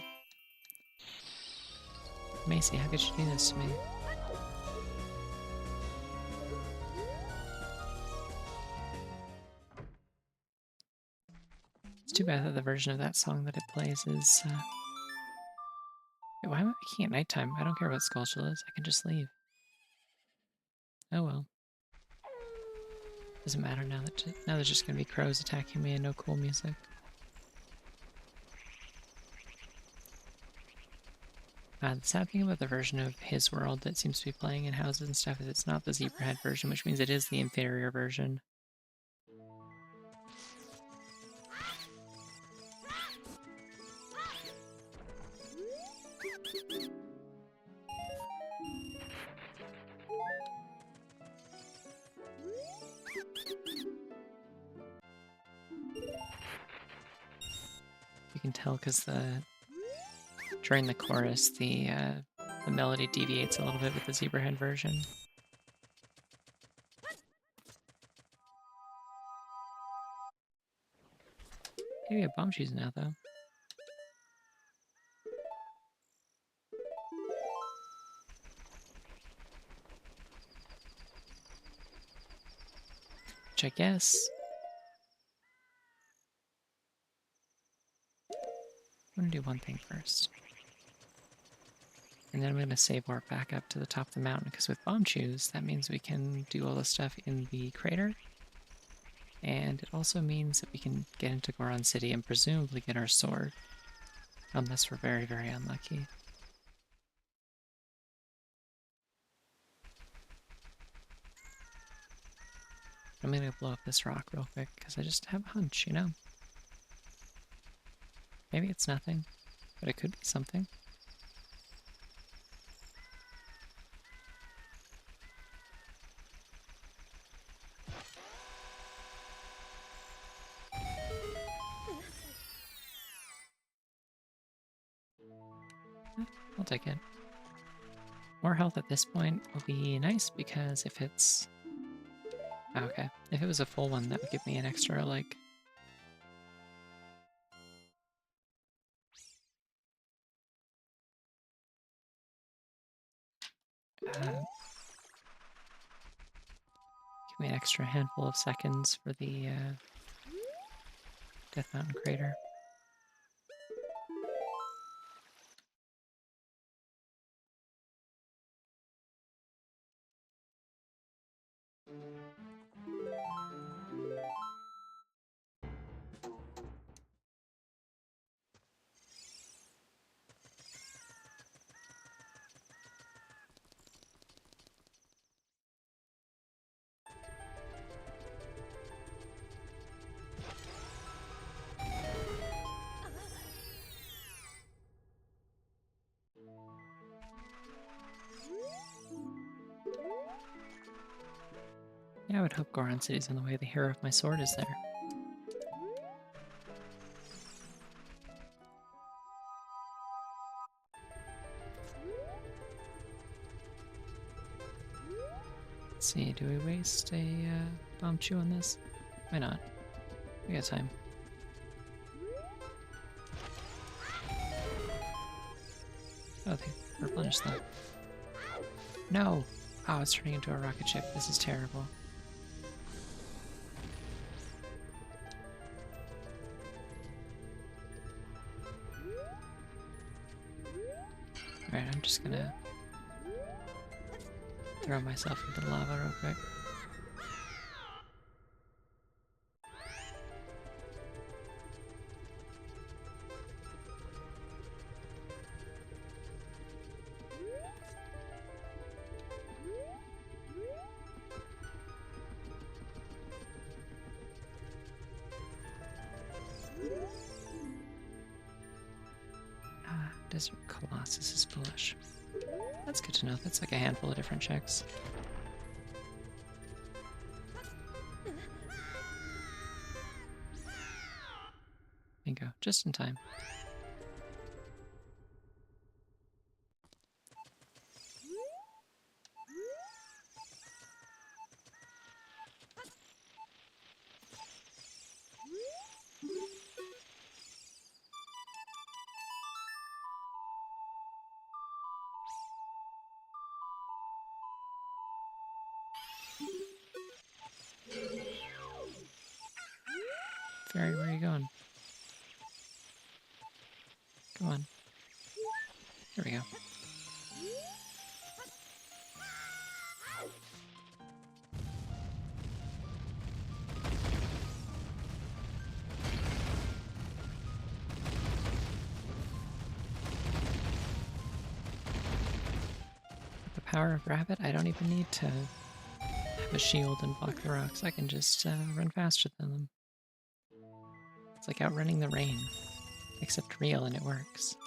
Macy, how could you do this to me? It's too bad that the version of that song that it plays is... Wait, why am I making it nighttime? I don't care what Skulltula is. I can just leave. Oh well. Doesn't matter now that now there's just gonna be crows attacking me and no cool music. The sad thing about the version of his world that seems to be playing in houses and stuff is it's not the Zebrahead version, which means it is the inferior version. You can tell because during the chorus the melody deviates a little bit with the Zebrahead version. Maybe we have bomb shoes now though. Which I guess... I'm gonna do one thing first. And then I'm gonna save warp back up to the top of the mountain, because with bomb shoes, that means we can do all the stuff in the crater. And it also means that we can get into Goron City and presumably get our sword. Unless we're very, very unlucky. I'm gonna blow up this rock real quick, because I just have a hunch, you know? Maybe it's nothing, but it could be something. take it. More health at this point will be nice because if it's... Okay, if it was a full one, that would give me an extra, like... give me an extra handful of seconds for the Death Mountain Crater. Yeah, I would hope Goron City's in the way the hero of my sword is there. Let's see, do we waste a bomb chew on this? Why not? We got time. Oh, they replenished that. No! Oh, it's turning into a rocket ship. This is terrible. Alright, I'm just gonna throw myself into the lava real quick. Desert Colossus is bullish. That's good to know. That's like a handful of different checks. Bingo. Just in time. Fairy, where are you going? Come on. There we go. With the power of Rabbit, I don't even need to have a shield and block the rocks. I can just run faster than them. It's like outrunning the rain, except real, and it works.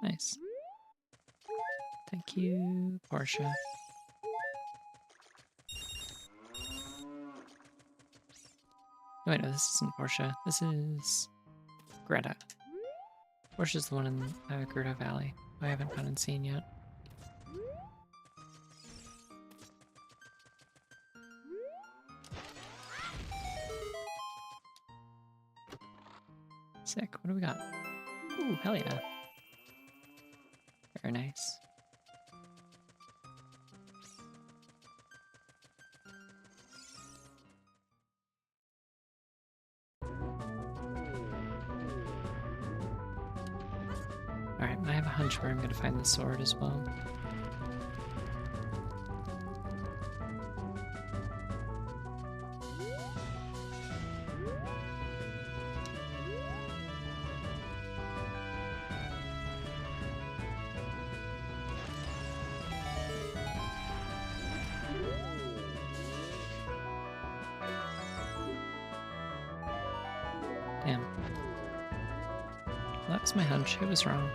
Nice. Thank you, Portia. Oh, wait, no, this isn't Portia. This is Greta. Portia's the one in Gerudo Valley, who I haven't gone and seen yet. Sick. What do we got? Ooh, hell yeah. Very nice. Alright, I have a hunch where I'm going to find the sword as well. Damn. Well, that was my hunch. It was wrong.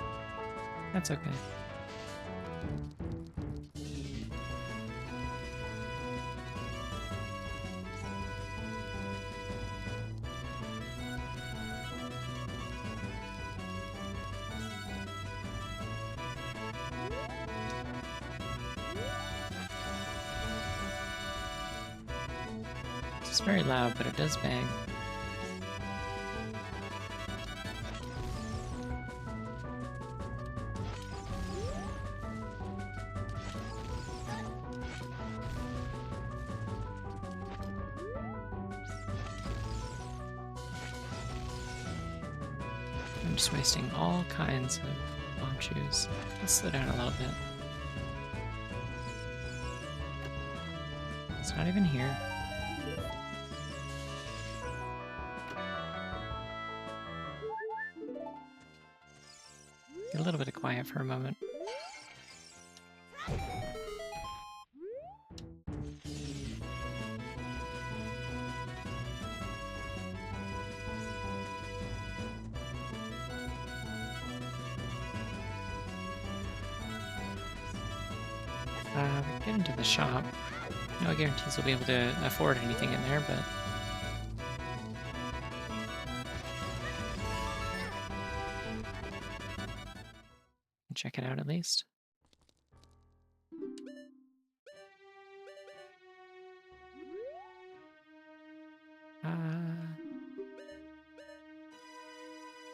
That's okay. It's very loud, but it does bang. I'm just wasting all kinds of bomb shoes. Let's slow down a little bit. It's not even here. Get a little bit of quiet for a moment. Get into the shop. No guarantees we'll be able to afford anything in there, but check it out at least.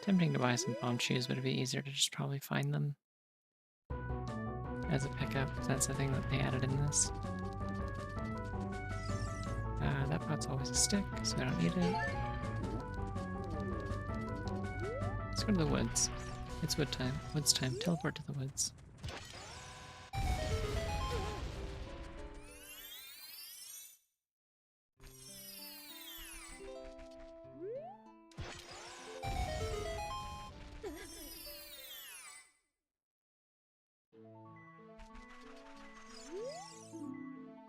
Tempting to buy some bomb shoes, but it'd be easier to just probably find them as a pickup. That's the thing that they added in this. That pot's always a stick, so I don't need it. Let's go to the woods. It's wood time. Woods time. Teleport to the woods.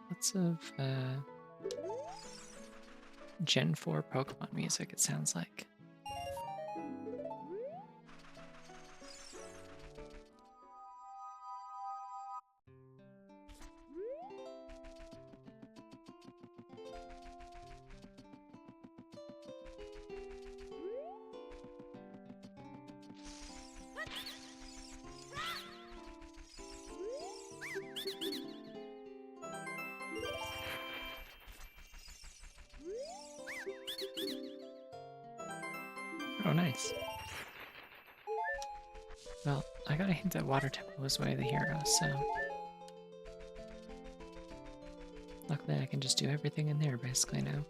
Lots of Gen 4 Pokemon music, it sounds like. Oh, nice. Well, I got a hint that Water Temple was way the hero, so... Luckily I can just do everything in there, basically, now.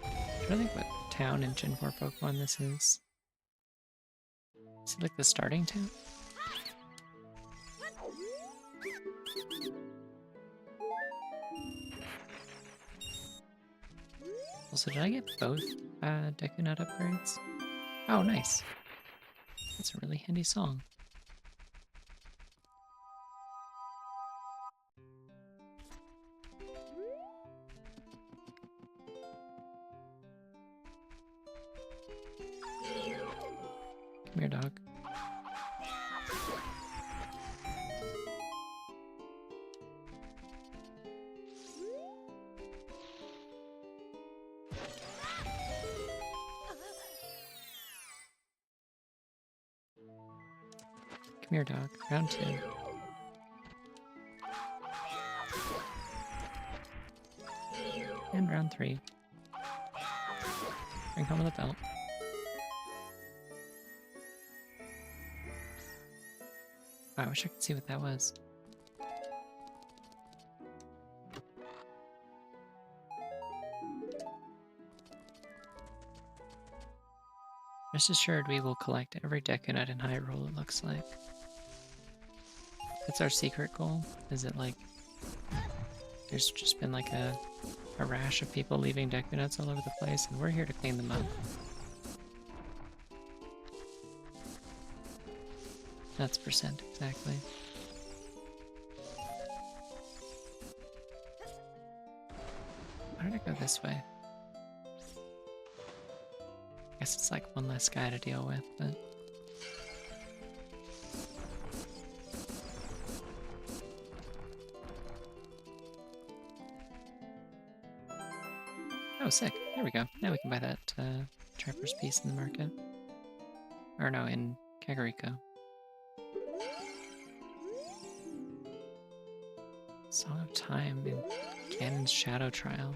I'm trying to think what town in Gen 4 Pokemon this is. Is it like the starting town? Also, did I get both Deku Nut upgrades? Oh, nice. That's a really handy song. Come here, dog. Come here, dog. Round 2. And round 3. Bring home the belt. Oh, I wish I could see what that was. Rest assured we will collect every Deku Nut in Hyrule, it looks like. That's our secret goal. Is it like... There's just been like a rash of people leaving Deku Nuts all over the place, and we're here to clean them up. That's percent, exactly. Why did I go this way? I guess it's like one less guy to deal with, but... Oh, sick. There we go. Now we can buy that Triforce piece in the market. Or no, in Kakariko. Song of Time in Ganon's Shadow Trial.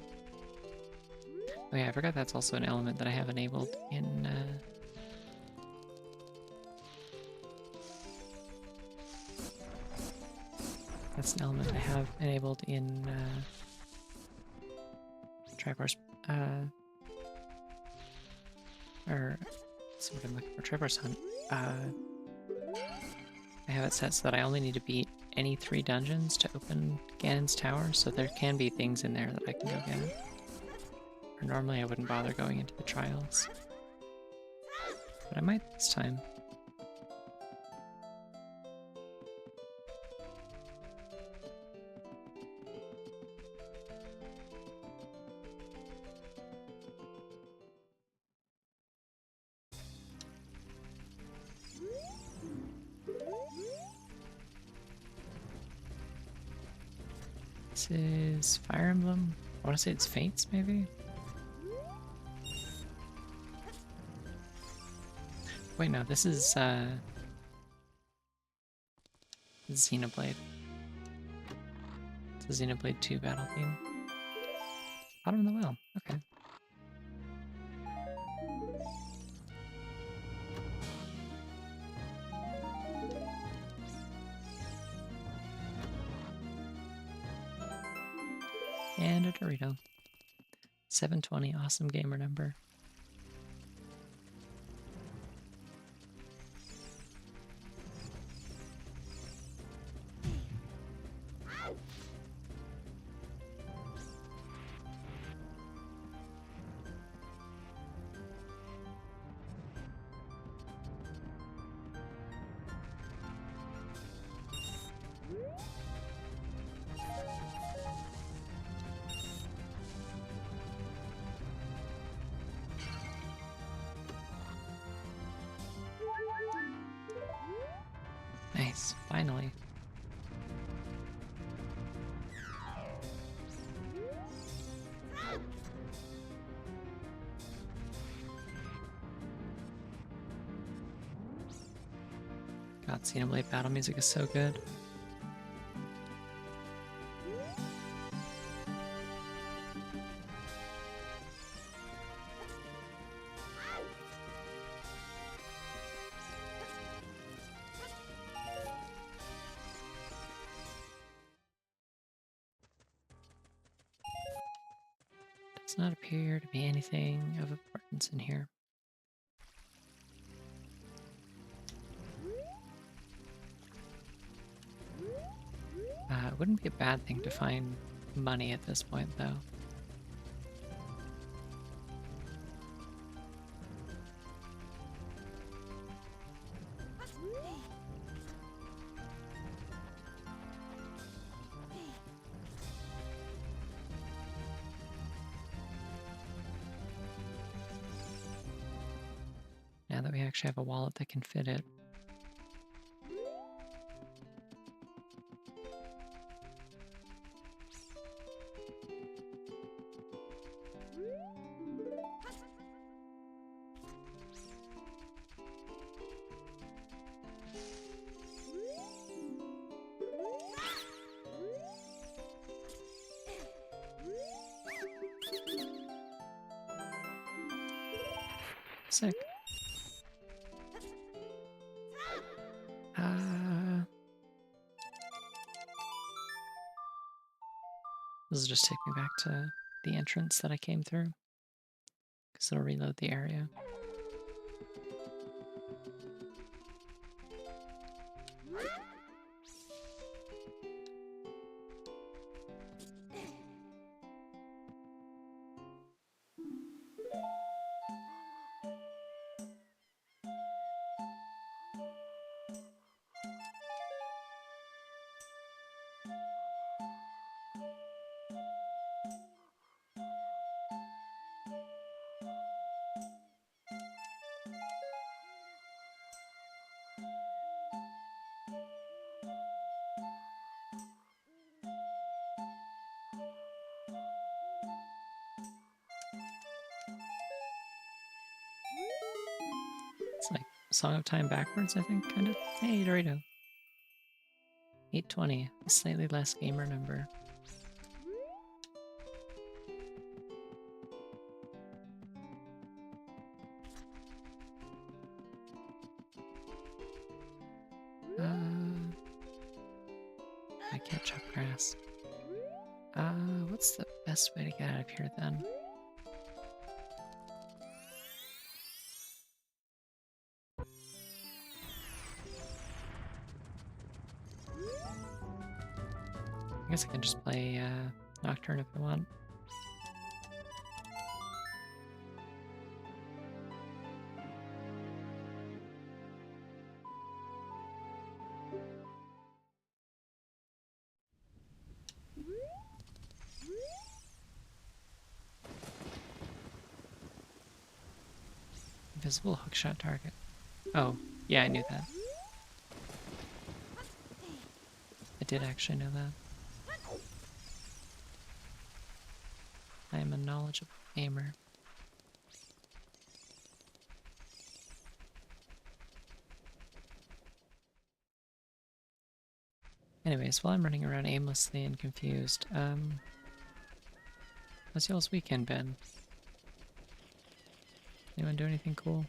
Oh yeah, I forgot that's also an element that I have enabled in that's an element I have enabled in Triforce or that's what I'm looking for, Triforce Hunt. I have it set so that I only need to beat any 3 dungeons to open Ganon's Tower, so there can be things in there that I can go get. Or normally I wouldn't bother going into the trials. But I might this time. This is Fire Emblem. I want to say it's Fates, maybe? Wait, no, this is Xenoblade. It's a Xenoblade 2 battle theme. Bottom of the well, okay. And a Dorito. 720, awesome gamer number. Nice, finally. God, Xenoblade battle music is so good. Does not appear to be anything of importance in here. It wouldn't be a bad thing to find money at this point, though. Now that we actually have a wallet that can fit it. Sick. This will just take me back to the entrance that I came through, because it'll reload the area. It's like Song of Time backwards, I think, kind of. Hey, Dorito. 820, a slightly less gamer number. I can't chop grass. What's the best way to get out of here then? I guess I can just play Nocturne if I want. Invisible hookshot target. Oh, yeah, I knew that. I did actually know that. I am a knowledgeable gamer. Anyways, while I'm running around aimlessly and confused, how's y'all's weekend been? Anyone do anything cool?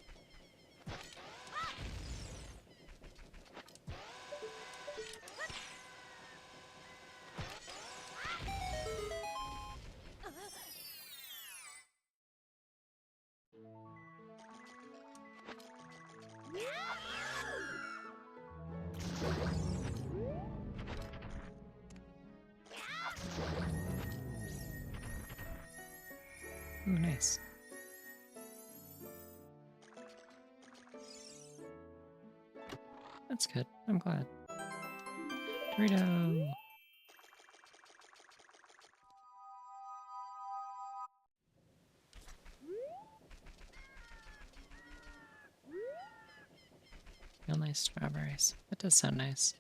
Ooh, nice. That's good. I'm glad. Dorito! Real nice strawberries. That does sound nice.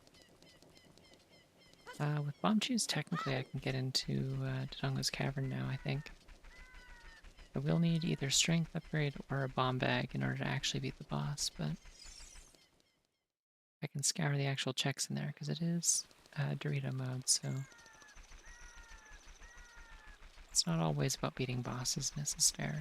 With bomb chews, technically I can get into Dodongo's Cavern now, I think. I will need either strength upgrade or a bomb bag in order to actually beat the boss, but I can scour the actual checks in there because it is Dorito mode, so it's not always about beating bosses necessarily.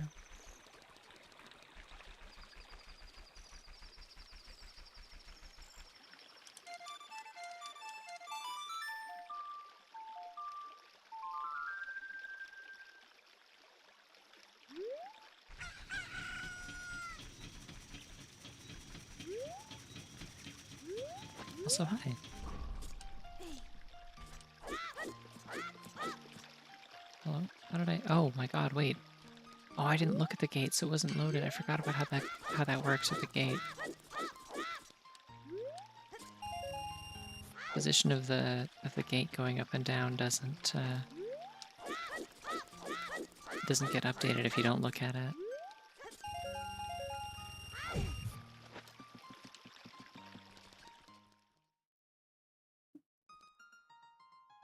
Also, hi. Hello? How did I... Oh my god, wait. Oh, I didn't look at the gate, so it wasn't loaded. I forgot about how that works with the gate. Position of the gate going up and down doesn't get updated if you don't look at it.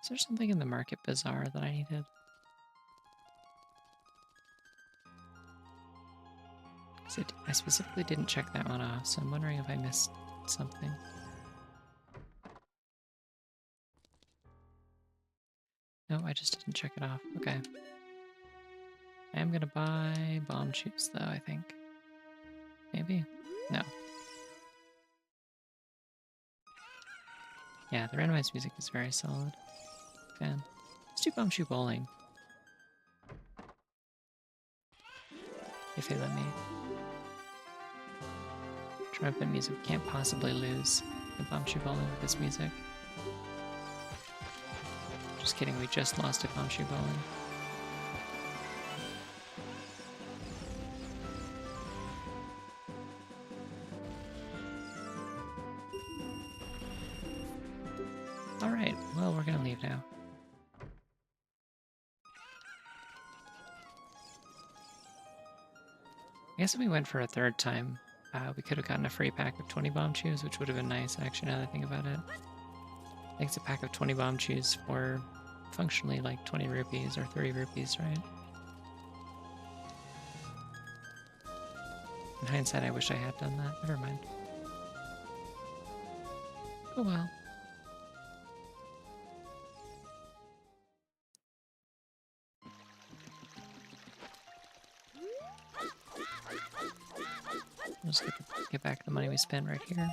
Is there something in the Market Bazaar that I needed? I specifically didn't check that one off, so I'm wondering if I missed something. No, I just didn't check it off. Okay. I am gonna buy bomb chews, though, I think. Maybe? No. Yeah, the randomized music is very solid. Fan. Let's do bomb shoe bowling. If they let me. Triumphant music can't possibly lose the bomb shoe bowling with this music. Just kidding, we just lost a bomb shoe bowling. Alright, well, we're gonna leave now. I guess if we went for a third time, we could have gotten a free pack of 20 bomb chews, which would have been nice, actually, now that I think about it. I think it's a pack of 20 bomb chews for functionally like 20 rupees or 30 rupees, right? In hindsight, I wish I had done that. Never mind. Oh well. Let's get back the money we spent right here.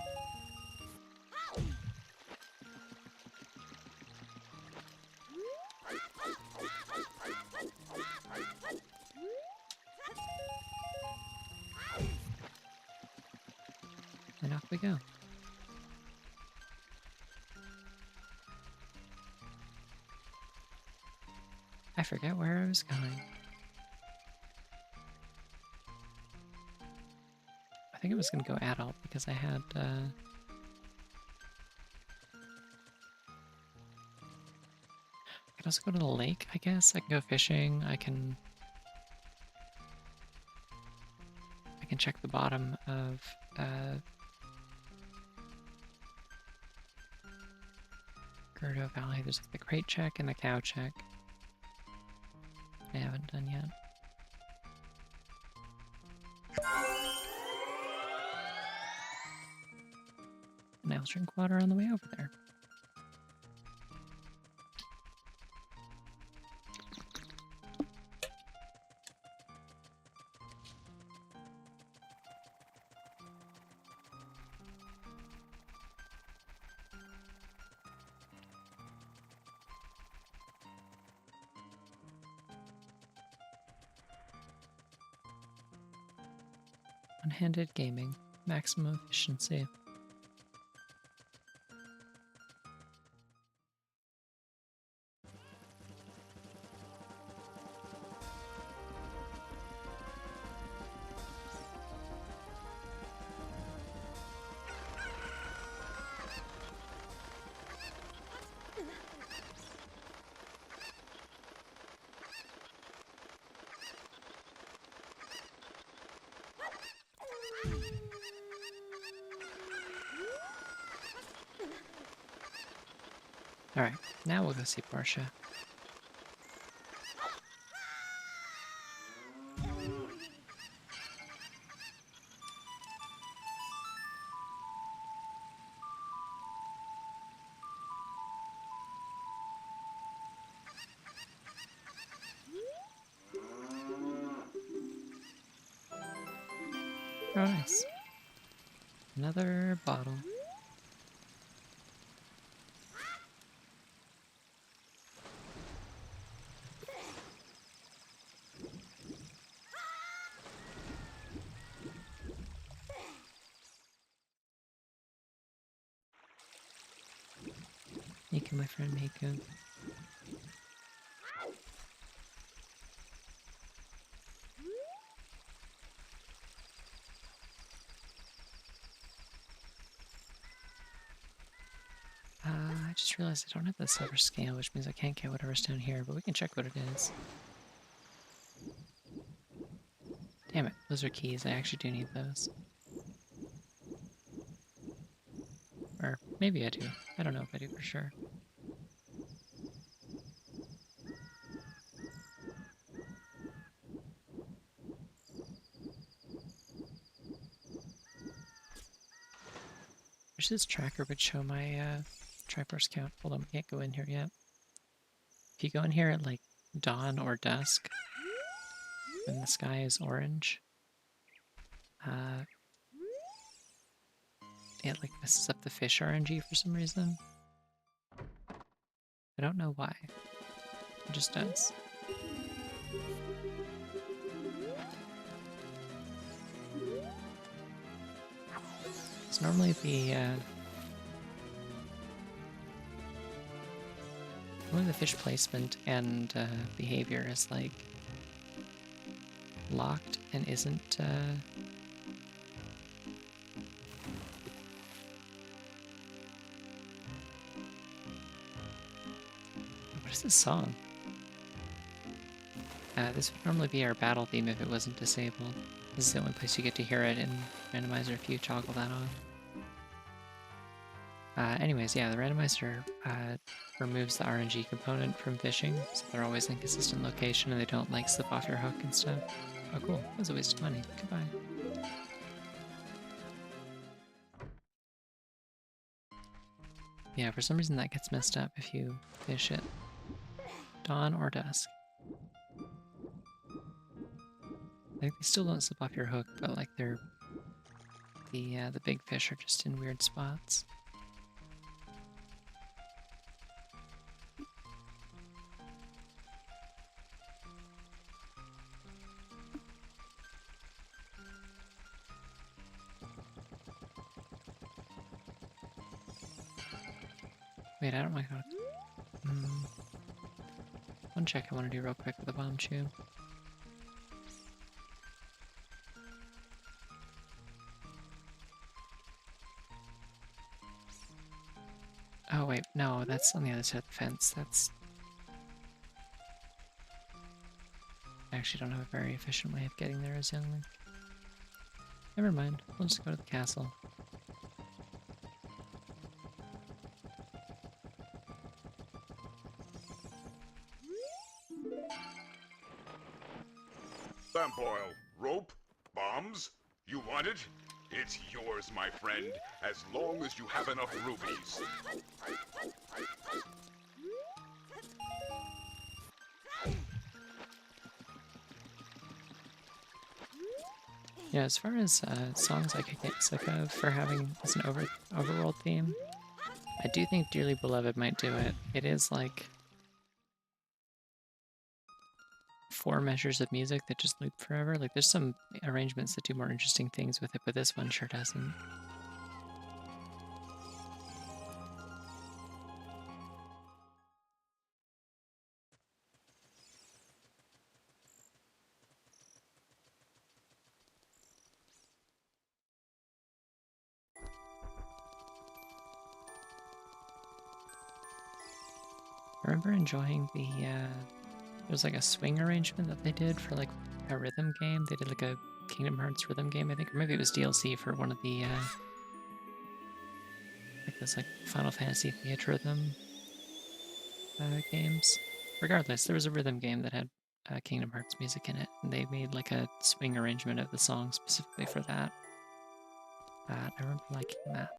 And off we go. I forget where I was going. I think I was gonna go adult because I had I could also go to the lake, I guess. I can go fishing. I can check the bottom of Gerdo Valley. There's like the crate check and the cow check. I haven't done yet. And I'll drink water on the way over there. One-handed gaming, maximum efficiency. Alright, now we'll go see Portia. Oh, nice. Another bottle. Miku, my friend Miku. I just realized I don't have the silver scale, which means I can't get whatever's down here, but we can check what it is. Damn it, those are keys. I actually do need those. Or maybe I do. I don't know if I do for sure. Wish this tracker would show my Triforce count. Hold on, we can't go in here yet. If you go in here at like dawn or dusk, when the sky is orange, it like messes up the fish RNG for some reason. I don't know why. It just does. It's normally the fish placement and behavior is like locked and isn't what is this song? This would normally be our battle theme if it wasn't disabled. This is the only place you get to hear it in Randomizer if you toggle that on. Anyways, yeah, the Randomizer removes the RNG component from fishing, so they're always in consistent location and they don't like slip off your hook and stuff. Oh cool, that was a waste of money. Goodbye. Yeah, for some reason that gets messed up if you fish at dawn or dusk. Like, they still don't slip off your hook, but like they're the big fish are just in weird spots. Wait, I don't like how. One check I want to do real quick with the bomb chew. Oh wait, no, that's on the other side of the fence. That's... I actually don't have a very efficient way of getting there as young Link. Never mind, we'll just go to the castle. Lamp oil, rope, bombs. You want it? It's yours, my friend, as long as you have enough rubies. Yeah, as far as songs I could get sick of for having as an overworld theme, I do think Dearly Beloved might do it. It is like 4 measures of music that just loop forever. Like, there's some arrangements that do more interesting things with it, but this one sure doesn't. I remember enjoying the, there was like a swing arrangement that they did for like a rhythm game. They did like a Kingdom Hearts rhythm game, I think, or maybe it was DLC for one of the, like this like Final Fantasy Theatre rhythm games. Regardless, there was a rhythm game that had Kingdom Hearts music in it, and they made like a swing arrangement of the song specifically for that. I remember liking that.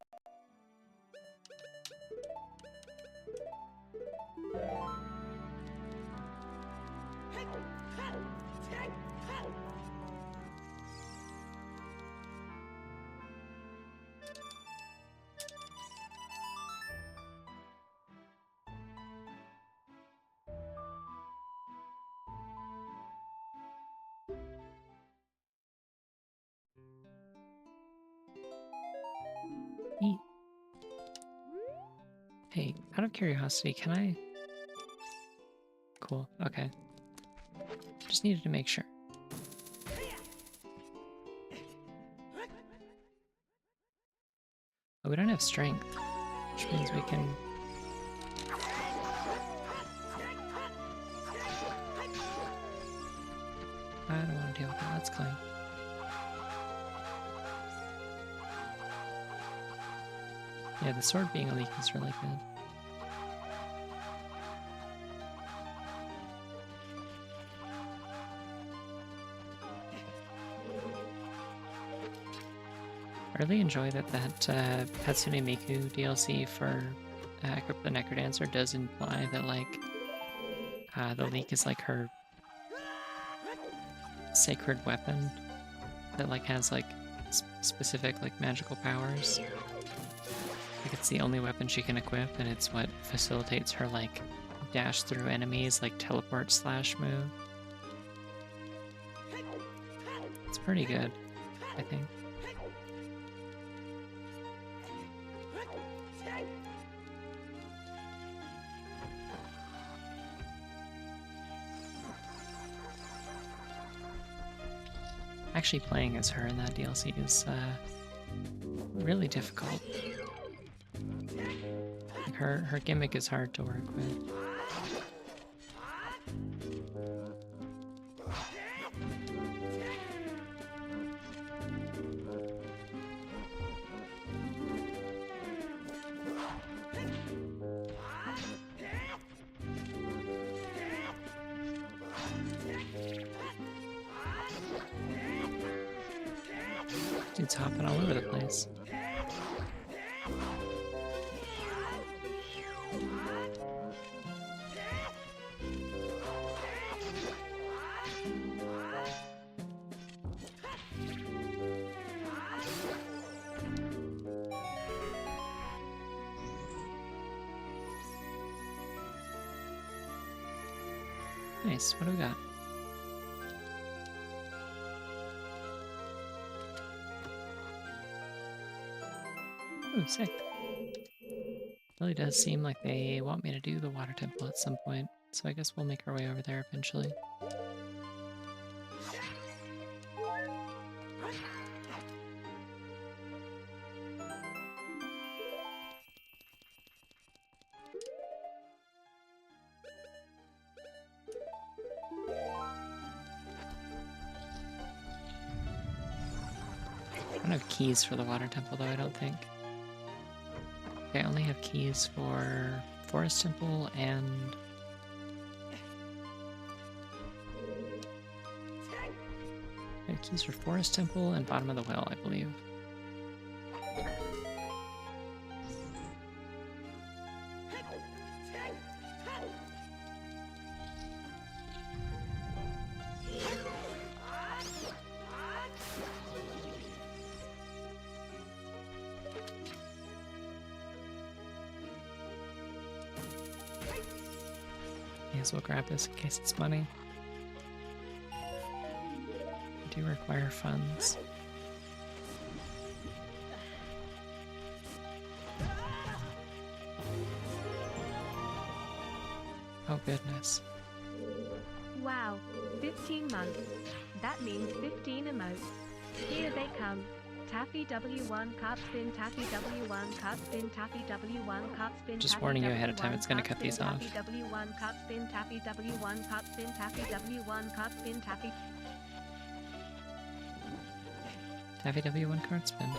Neat. Hey, out of curiosity, can I... Cool, okay. Just needed to make sure. Oh, we don't have strength, which means we can... I don't want to deal with that, let's climb. Yeah, the sword being a leak is really good. I really enjoy that Hatsune Miku DLC for Equip the Necrodancer does imply that, like, the leak is like her sacred weapon that, like, has, like, specific, like, magical powers. Like, it's the only weapon she can equip, and it's what facilitates her, like, dash through enemies, like, teleport slash move. It's pretty good, I think. Actually playing as her in that DLC is really difficult. Like her gimmick is hard to work with. Dude's hopping all over the place. Nice. What do we got? Ooh, sick. Really does seem like they want me to do the water temple at some point, so I guess we'll make our way over there eventually. I don't have keys for the water temple though, I don't think. Okay, I only have keys for Forest Temple and... I have keys for Forest Temple and Bottom of the Well, I believe. May as well grab this in case it's money. I do require funds. Oh goodness. Wow, 15 months. That means 15 emotes. Here they come. Taffy W1 card spin, Taffy W1 card spin, Taffy W1 card spin. Just warning you ahead of time, it's gonna cut these off. Taffy W1 card spin, Taffy W1 card spin, Taffy W1 card spin, Taffy. Taffy W1 card spin.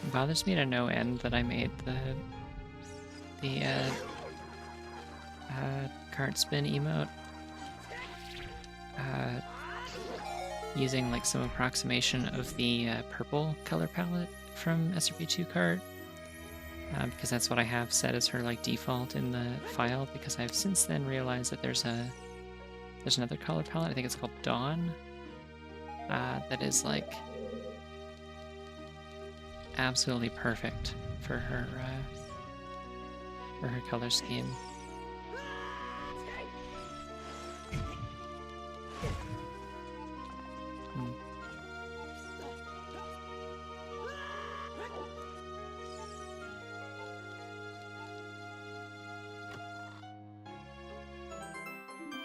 It bothers me to no end that I made the cart spin emote using like some approximation of the purple color palette from SRP2 cart, because that's what I have set as her like default in the file, because I've since then realized that there's another color palette, I think it's called Dawn, that is like absolutely perfect for her color scheme.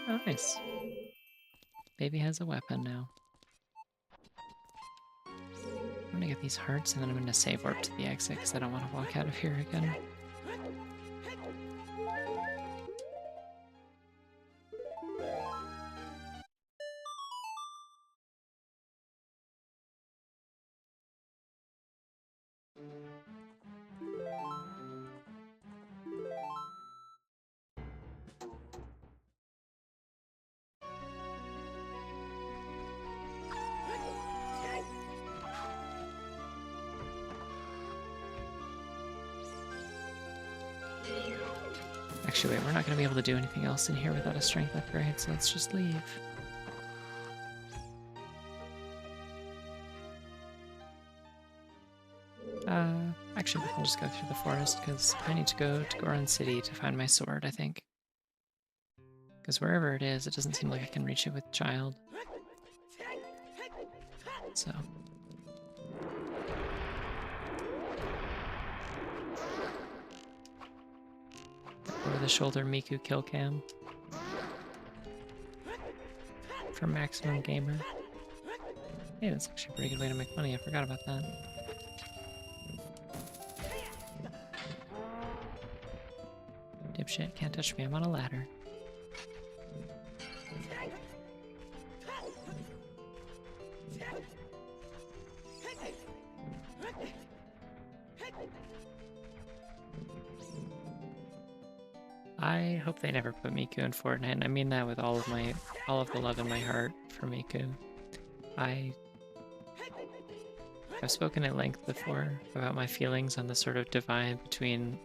Oh, nice. Baby has a weapon now. I'm gonna get these hearts and then I'm gonna save warp to the exit because I don't want to walk out of here again. Actually, wait, we're not going to be able to do anything else in here without a strength upgrade, so let's just leave. Actually, we can just go through the forest, because I need to go to Goron City to find my sword, I think. Because wherever it is, it doesn't seem like I can reach it with Child. So... over the shoulder Miku kill cam for maximum gamer. Hey, that's actually a pretty good way to make money. I forgot about that. Dipshit, can't touch me. I'm on a ladder. I hope they never put Miku in Fortnite, and I mean that with all of the love in my heart for Miku. I've spoken at length before about my feelings on the sort of divide between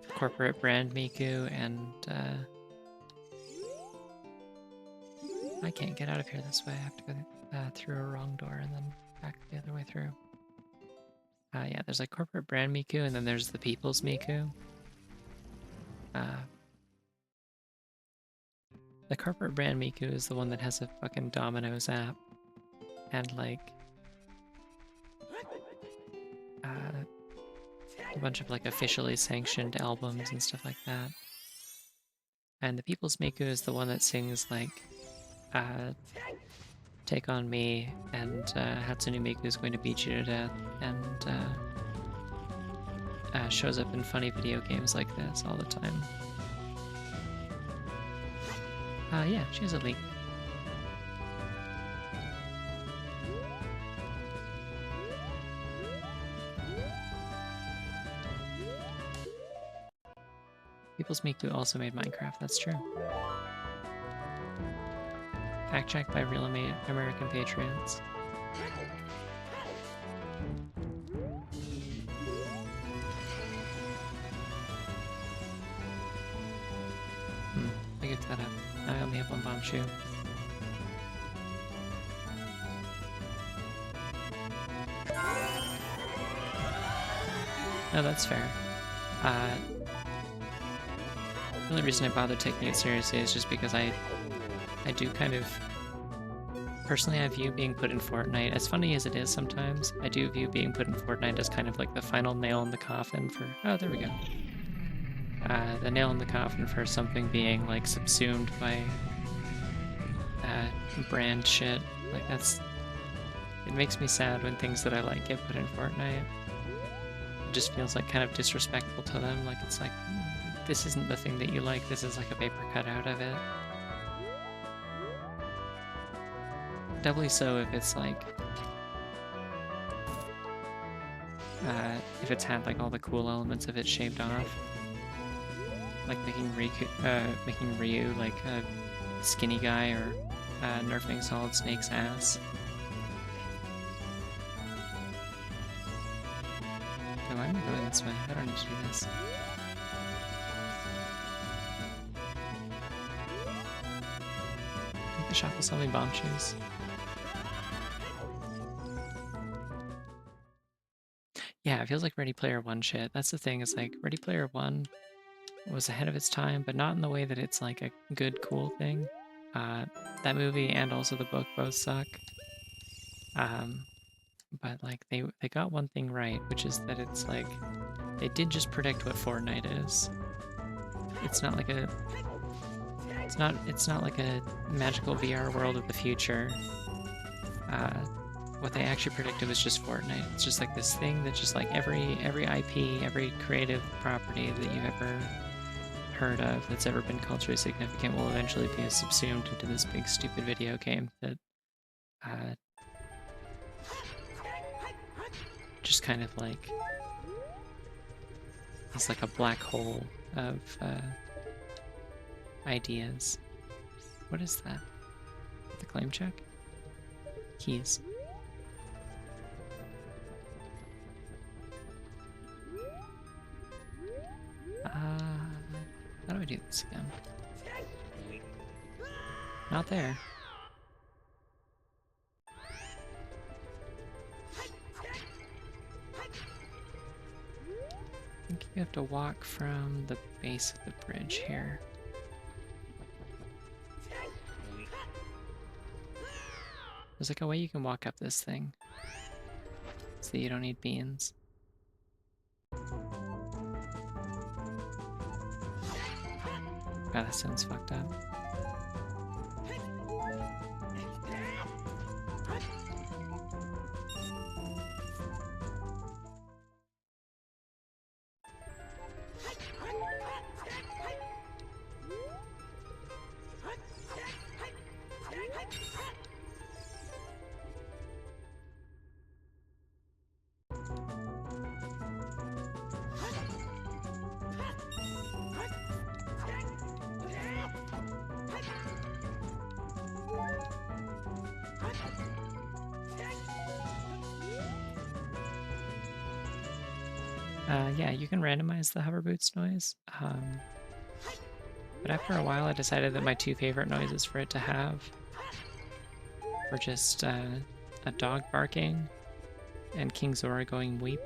corporate brand Miku and I can't get out of here this way. I have to go through a wrong door and then back the other way through. Yeah, there's like corporate brand Miku, and then there's the people's Miku. The corporate brand Miku is the one that has a fucking Domino's app and like a bunch of like officially sanctioned albums and stuff like that. And the people's Miku is the one that sings like Take on Me and Hatsune Miku is going to beat you to death, and shows up in funny video games like this all the time. Yeah, she has a leak. People's Miku also made Minecraft, that's true. Fact check by real American patriots. I get that up. I only have one bomb shoe. No, that's fair. The only reason I bother taking it seriously is just because I do kind of... Personally, I view being put in Fortnite, as funny as it is sometimes, I do view being put in Fortnite as kind of like the final nail in the coffin for... Oh, there we go. The nail in the coffin for something being like subsumed by brand shit. Like that's... It makes me sad when things that I like get put in Fortnite. It just feels like kind of disrespectful to them, like it's like, this isn't the thing that you like, this is like a paper cutout of it. Doubly so if it's like, if it's had like all the cool elements of it shaved off. Like making Ryu like a skinny guy, or nerfing Solid Snake's ass. No, why am I going this way? I don't need to do this. The shop will sell me bomb shoes. Yeah, it feels like Ready Player One shit. That's the thing, is like Ready Player One was ahead of its time, but not in the way that it's like a good, cool thing. That movie and also the book both suck. But like they got one thing right, which is that it's like they did just predict what Fortnite is. It's not like a magical VR world of the future. What they actually predicted was just Fortnite. It's just like this thing that just like every IP, every creative property that you've ever heard of that's ever been culturally significant will eventually be subsumed into this big stupid video game that just kind of like is like a black hole of ideas. What is that? The claim check? Keys. How do I do this again? Not there. I think you have to walk from the base of the bridge here. There's like a way you can walk up this thing, so that you don't need beans. God, that sounds fucked up. Yeah, you can randomize the hover boots noise, but after a while I decided that my two favorite noises for it to have or just a dog barking and King Zora going weep.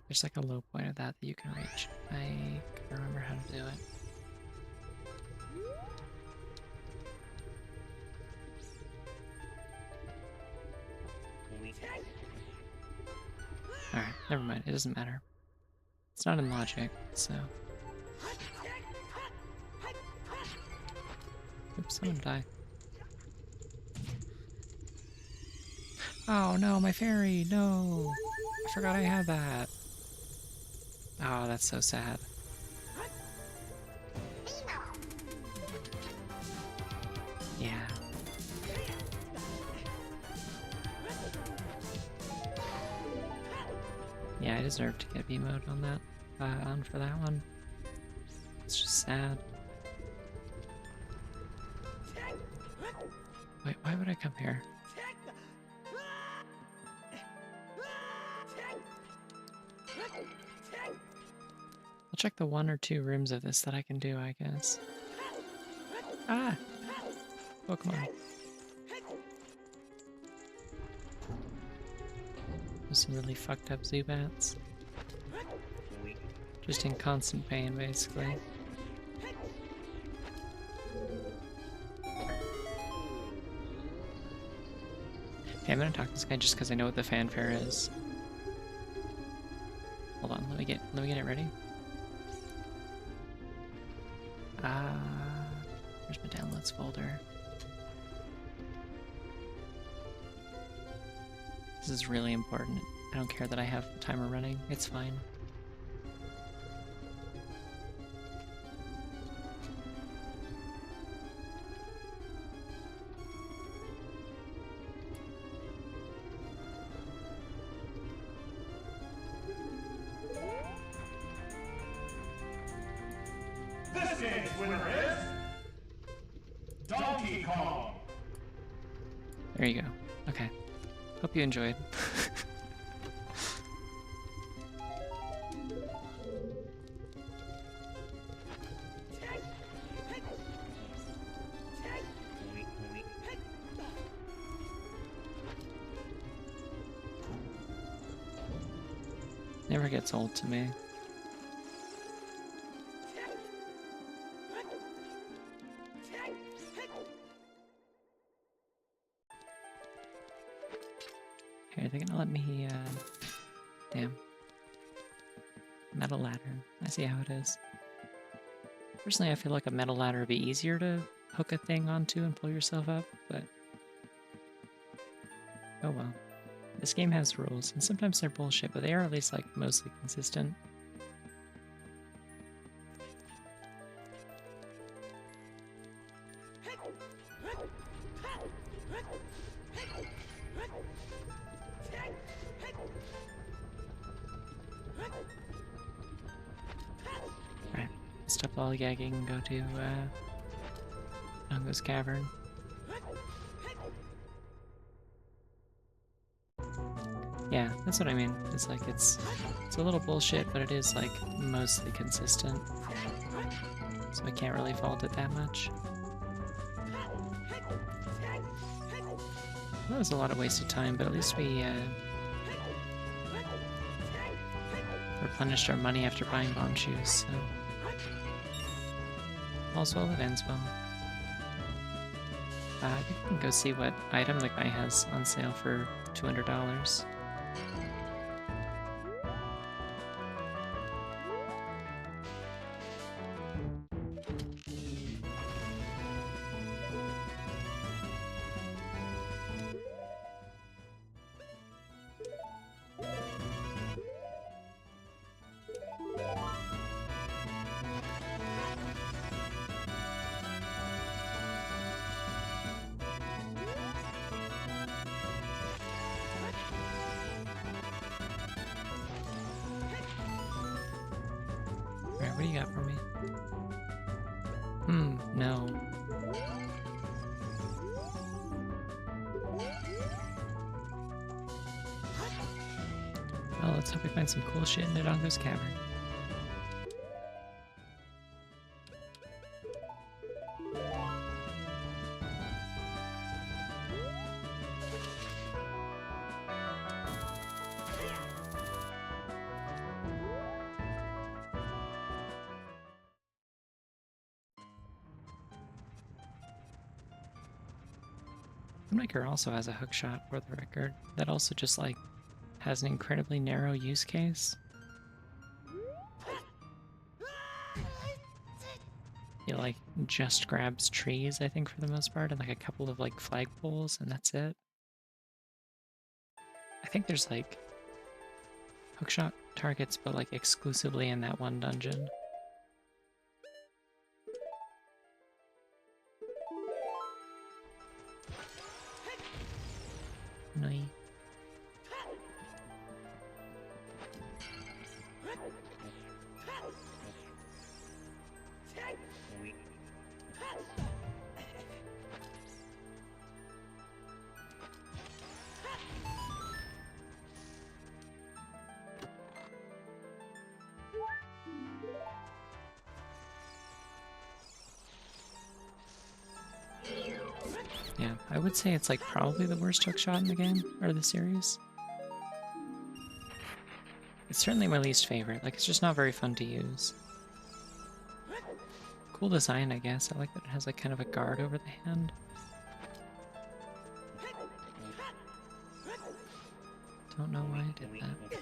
There's like a low point of that you can reach. I can't remember how to do it. Alright, never mind. It doesn't matter. It's not in logic, so... Oops, I'm gonna die. Oh no, my fairy! No! I forgot I had that. Oh, that's so sad. Yeah. Yeah, I deserve to get B-mode on that, on for that one. It's just sad. Wait, why would I come here? I'll check the 1 or 2 rooms of this that I can do, I guess. Ah! Pokemon. There's some really fucked up Zubats. Just in constant pain, basically. Okay, I'm gonna talk to this guy just because I know what the fanfare is. Hold on, let me get it ready. Where's my downloads folder? This is really important. I don't care that I have the timer running, it's fine. This game's winner is Donkey Kong. There you go. Okay. Hope you enjoyed. Never gets old to me. Okay, they're gonna let me, damn. Metal ladder. I see how it is. Personally, I feel like a metal ladder would be easier to hook a thing onto and pull yourself up, but... oh well. This game has rules, and sometimes they're bullshit, but they are at least, like, mostly consistent. Alright, stop lollygagging and go to, Nongo's Cavern. Yeah, that's what I mean. It's like, it's a little bullshit, but it is, like, mostly consistent. So I can't really fault it that much. That was a lot of wasted time, but at least we, replenished our money after buying bomb shoes, so... all's well that ends well. I think we can go see what item the guy has on sale for $200. Alright, what do you got for me? No. Well, let's hope we find some cool shit in Nidongo's Cavern. Maker also has a hookshot for the record that also just like has an incredibly narrow use case. It like just grabs trees, I think, for the most part, and like a couple of like flagpoles, and that's it. I think there's like hookshot targets, but like exclusively in that one dungeon. Nice. Yeah, I would say it's like probably the worst hookshot in the game, or the series. It's certainly my least favorite, like it's just not very fun to use. Cool design, I guess. I like that it has like kind of a guard over the hand. Don't know why I did that.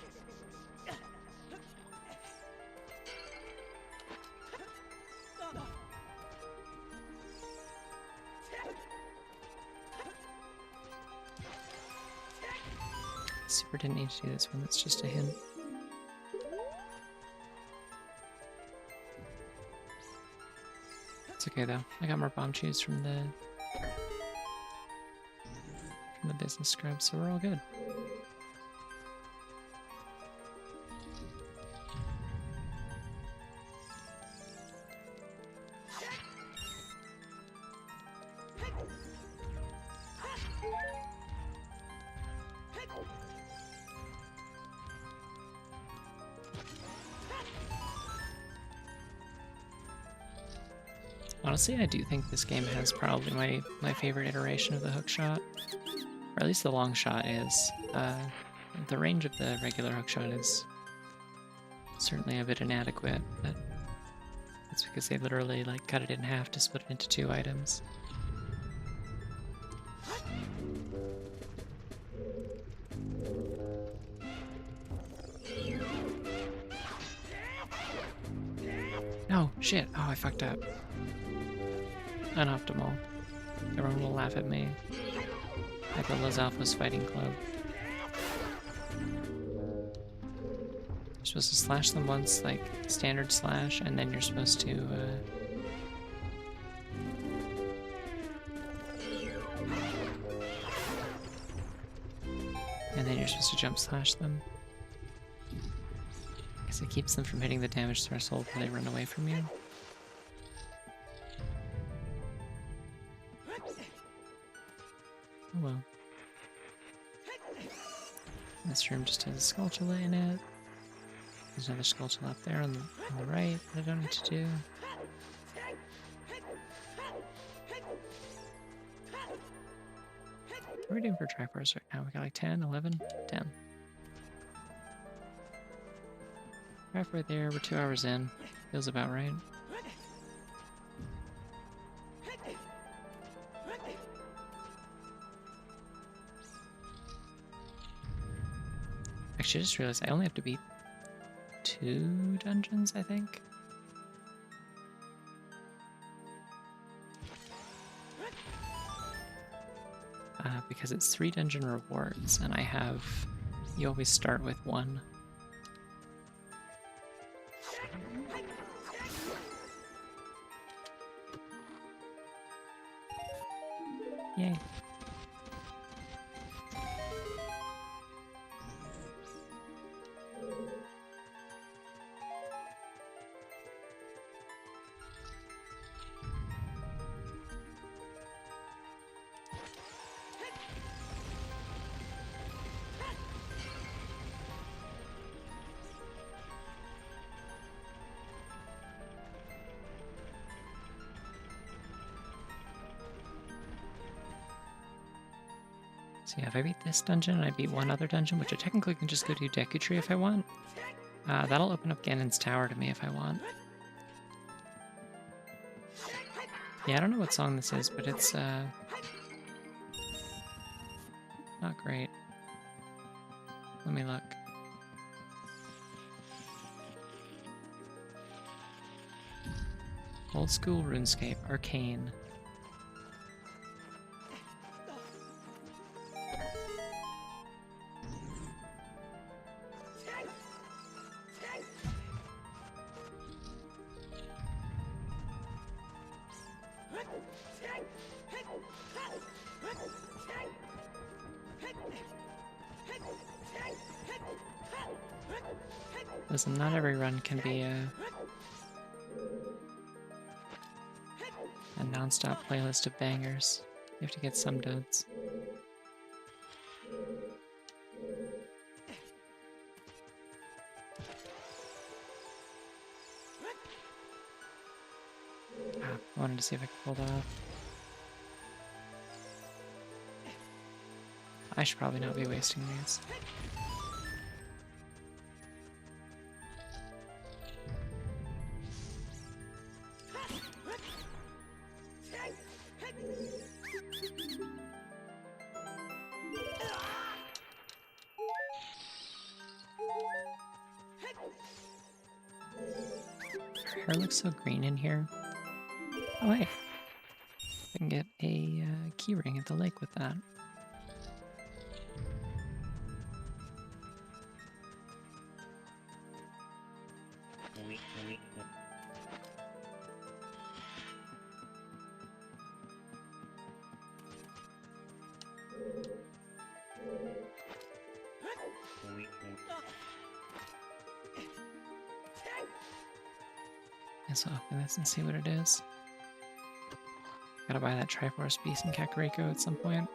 Super didn't need to do this one, that's just a hint. It's okay though, I got more bomb chews from the business scrub, so we're all good. Honestly, I do think this game has probably my favorite iteration of the hookshot. Or at least the long shot is. The range of the regular hookshot is certainly a bit inadequate, but that's because they literally like cut it in half to split it into 2 items. Oh, shit. Oh, I fucked up. Unoptimal. Everyone will laugh at me. Hyper Los Alphas Fighting Club. You're supposed to slash them once, like standard slash, and then you're supposed to jump slash them. Because it keeps them from hitting the damage threshold when they run away from you. Oh well. This room just has a Skulltula in it. There's another Skulltula up there on the right that I don't need to do. What are we doing for Triforce right now? We got like 10, 11, 10. Halfway there, we're 2 hours in. Feels about right. Actually, I just realized I only have to beat 2 dungeons, I think. Because it's 3 dungeon rewards, and I have... You always start with 1. Yay. So yeah, if I beat this dungeon and I beat 1 other dungeon, which I technically can just go do Deku Tree if I want, that'll open up Ganon's Tower to me if I want. Yeah, I don't know what song this is, but it's Not great. Let me look. Old school RuneScape, arcane. Listen, not every run can be a non-stop playlist of bangers. You have to get some duds. I wanted to see if I could pull that off. I should probably not be wasting these. Her hair looks so green in here. Oh wait, I can get a key ring at the lake with that. Let's open this and see what it is. Gotta buy that Triforce Beast in Kakariko at some point.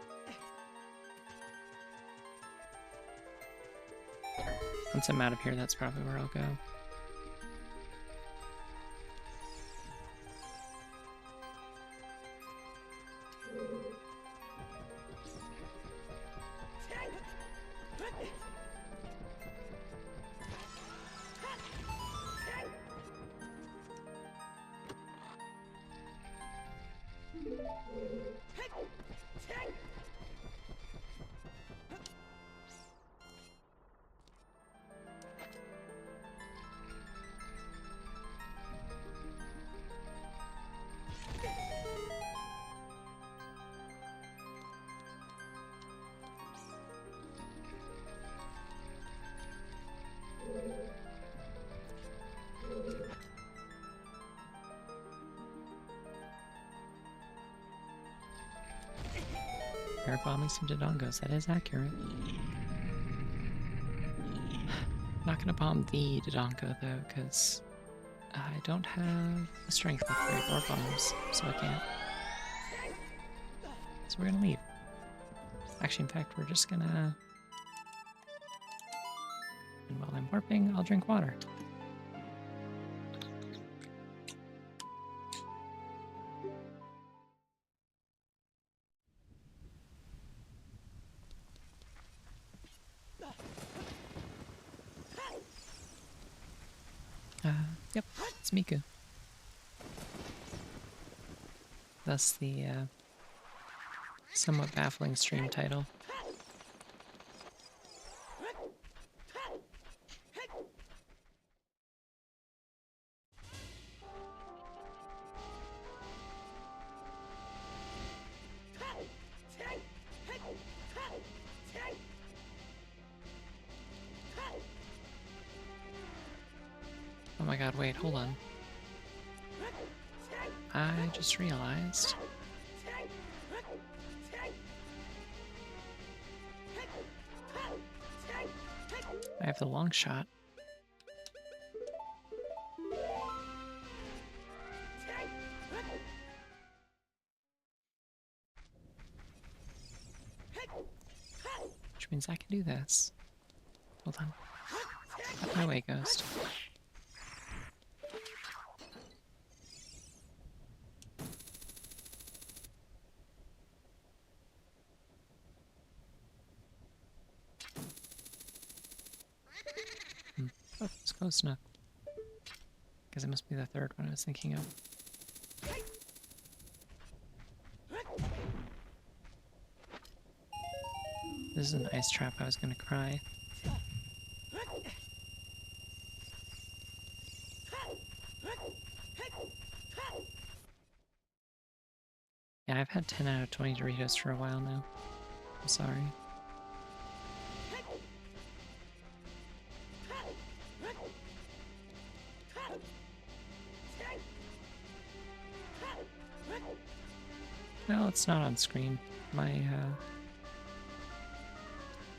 Once I'm out of here, that's probably where I'll go. Air bombing some Dodongos, that is accurate. Not gonna bomb the Dodongo though, because I don't have the strength upgrade or bombs, so I can't. So we're gonna leave. Actually, in fact, we're just gonna... And while I'm warping, I'll drink water. Yep, it's Miku. Thus the somewhat baffling stream title. Oh my god, wait, hold on. I just realized. I have the long shot. Which means I can do this. Hold on. Out my way, Ghost. Oh, it's close enough. Because it must be the third one I was thinking of. This is an ice trap. I was gonna cry. Yeah, I've had 10 out of 20 Doritos for a while now. I'm sorry. No, it's not on screen. My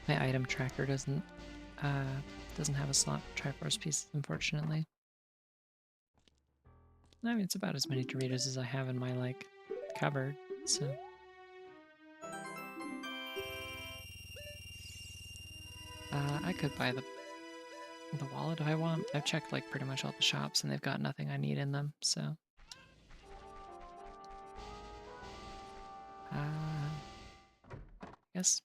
item tracker doesn't have a slot for Triforce pieces, unfortunately. I mean, it's about as many Doritos as I have in my, like, cupboard, so... I could buy the wallet if I want. I've checked, like, pretty much all the shops, and they've got nothing I need in them, so... I guess...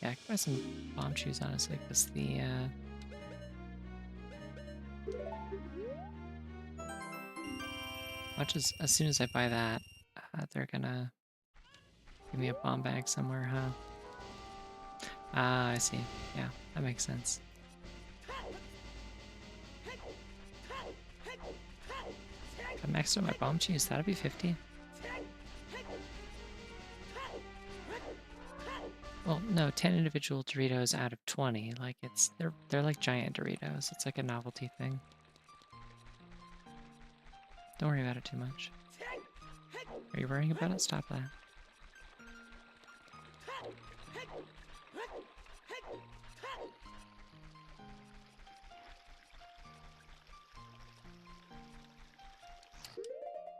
Yeah, I could buy some bomb shoes, honestly, because the, as soon as I buy that, they're gonna give me a bomb bag somewhere, huh? Ah, I see. Yeah, that makes sense. If I maxed out my bomb cheese, that'd be 50. Well, no, 10 individual Doritos out of 20. Like, they're like giant Doritos. It's like a novelty thing. Don't worry about it too much. Are you worrying about it? Stop that.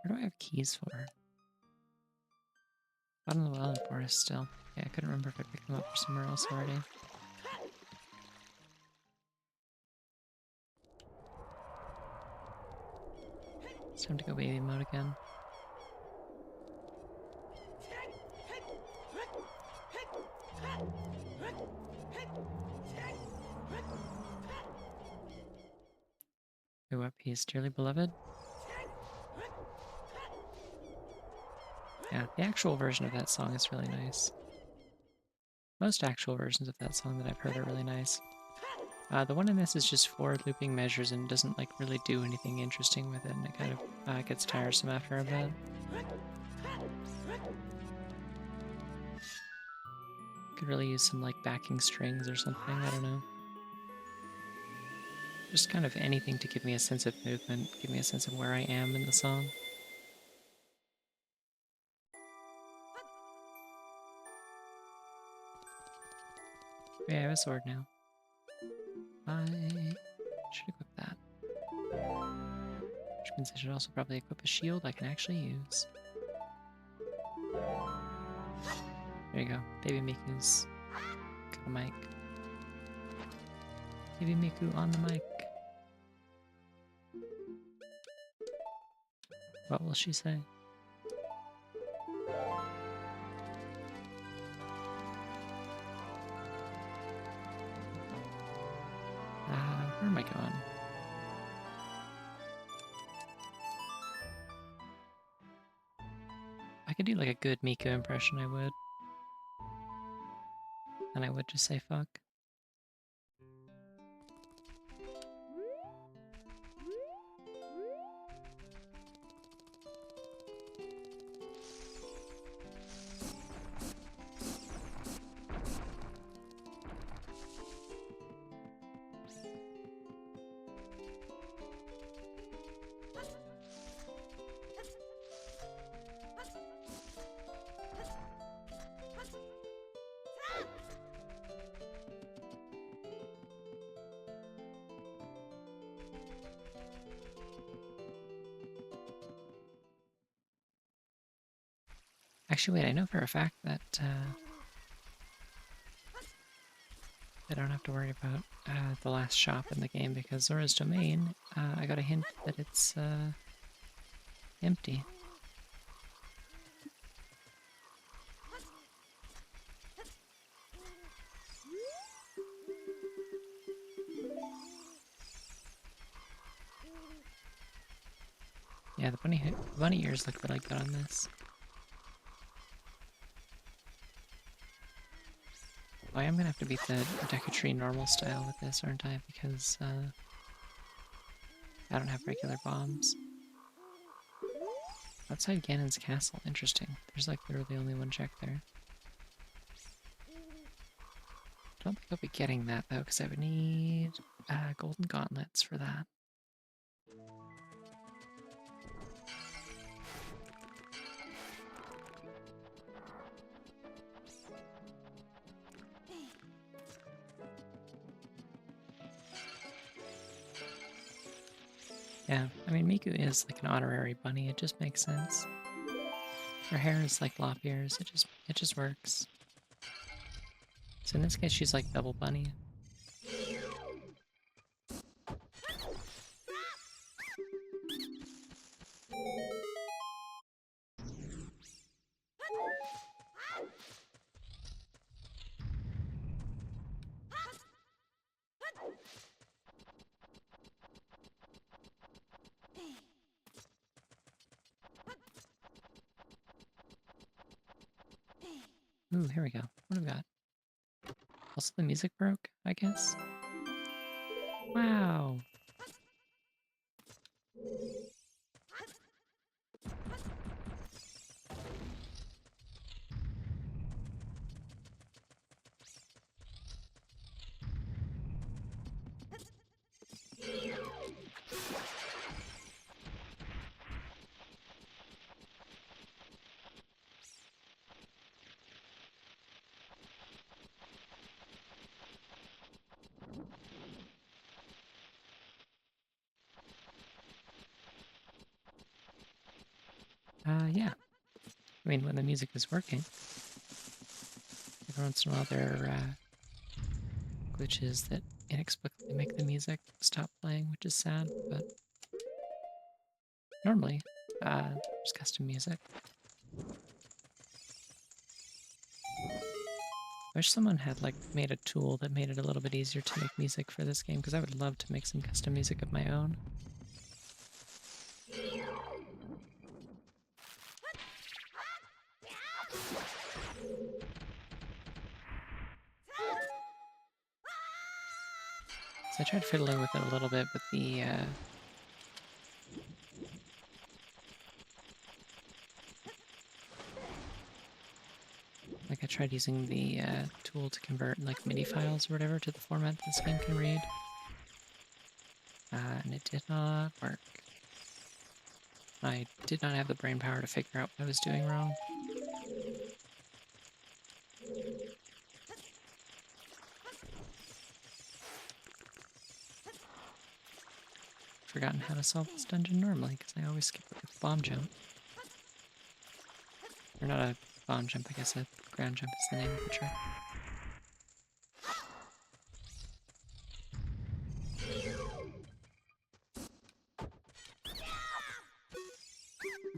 Where do I have keys for? Bottom of the Wildland Forest still. Yeah, I couldn't remember if I picked them up for somewhere else already. It's time to go baby mode again. Who up? He is dearly beloved. Yeah, the actual version of that song is really nice. Most actual versions of that song that I've heard are really nice. The one in this is just forward looping measures and doesn't like really do anything interesting with it, and it kind of gets tiresome after a bit. Could really use some like backing strings or something, I don't know. Just kind of anything to give me a sense of movement, give me a sense of where I am in the song. Okay, I have a sword now. I should equip that. Which means I should also probably equip a shield I can actually use. There you go. Baby Miku's got a mic. Baby Miku on the mic. What will she say? Where am I going? If I could do like a good Miku impression, I would. And I would just say fuck. Actually, wait, I know for a fact that I don't have to worry about the last shop in the game because Zora's Domain, I got a hint that it's empty. Yeah, the bunny ears look really good on this. Oh, I am gonna have to beat the Deku normal style with this, aren't I? Because I don't have regular bombs. Outside Ganon's castle, interesting. There's like literally only one check there. Don't think I'll be getting that though, because I would need golden gauntlets for that. Yeah, I mean, Miku is like an honorary bunny. It just makes sense. Her hair is like lop ears. It just works. So in this case, she's like double bunny. Ooh, here we go. What do we got? Also, the music broke, I guess. Wow. Yeah. I mean, when the music is working. Every once in a while there are glitches that inexplicably make the music stop playing, which is sad, but normally there's custom music. I wish someone had like made a tool that made it a little bit easier to make music for this game, because I would love to make some custom music of my own. So I tried fiddling with it a little bit, but the like I tried using the tool to convert like MIDI files or whatever to the format this game can read, and it did not work. I did not have the brain power to figure out what I was doing wrong. Forgotten how to solve this dungeon normally, because I always skip the bomb jump. Or not a bomb jump, I guess a ground jump is the name of the trick.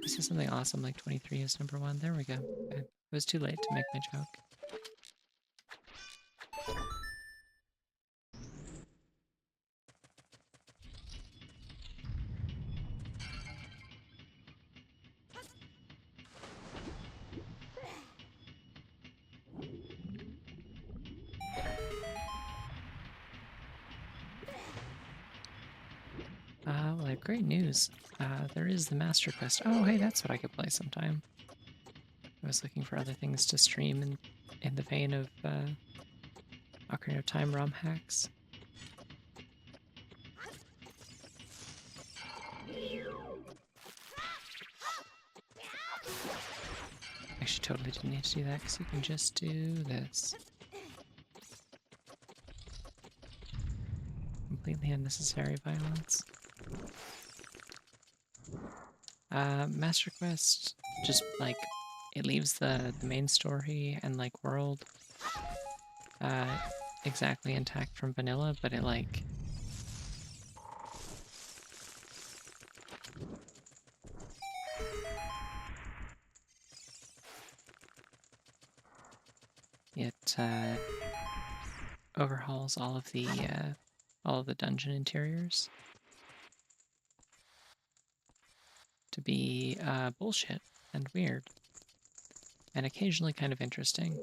This is something awesome like 23 is number 1. There we go. Okay. It was too late to make my joke. Well, I have great news. There is the Master Quest. Oh, hey, that's what I could play sometime. I was looking for other things to stream in the vein of Ocarina of Time ROM hacks. Actually, totally didn't need to do that, because you can just do this. Completely unnecessary violence. Master Quest, just like, it leaves the main story and like world exactly intact from vanilla, but it like overhauls all of the dungeon interiors to be bullshit and weird and occasionally kind of interesting.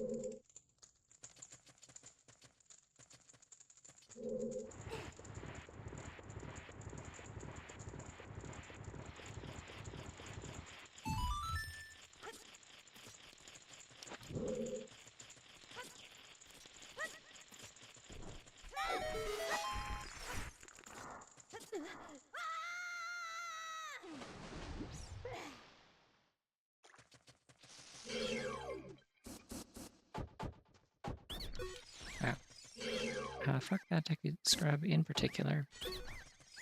Fuck that Deku Scrub in particular.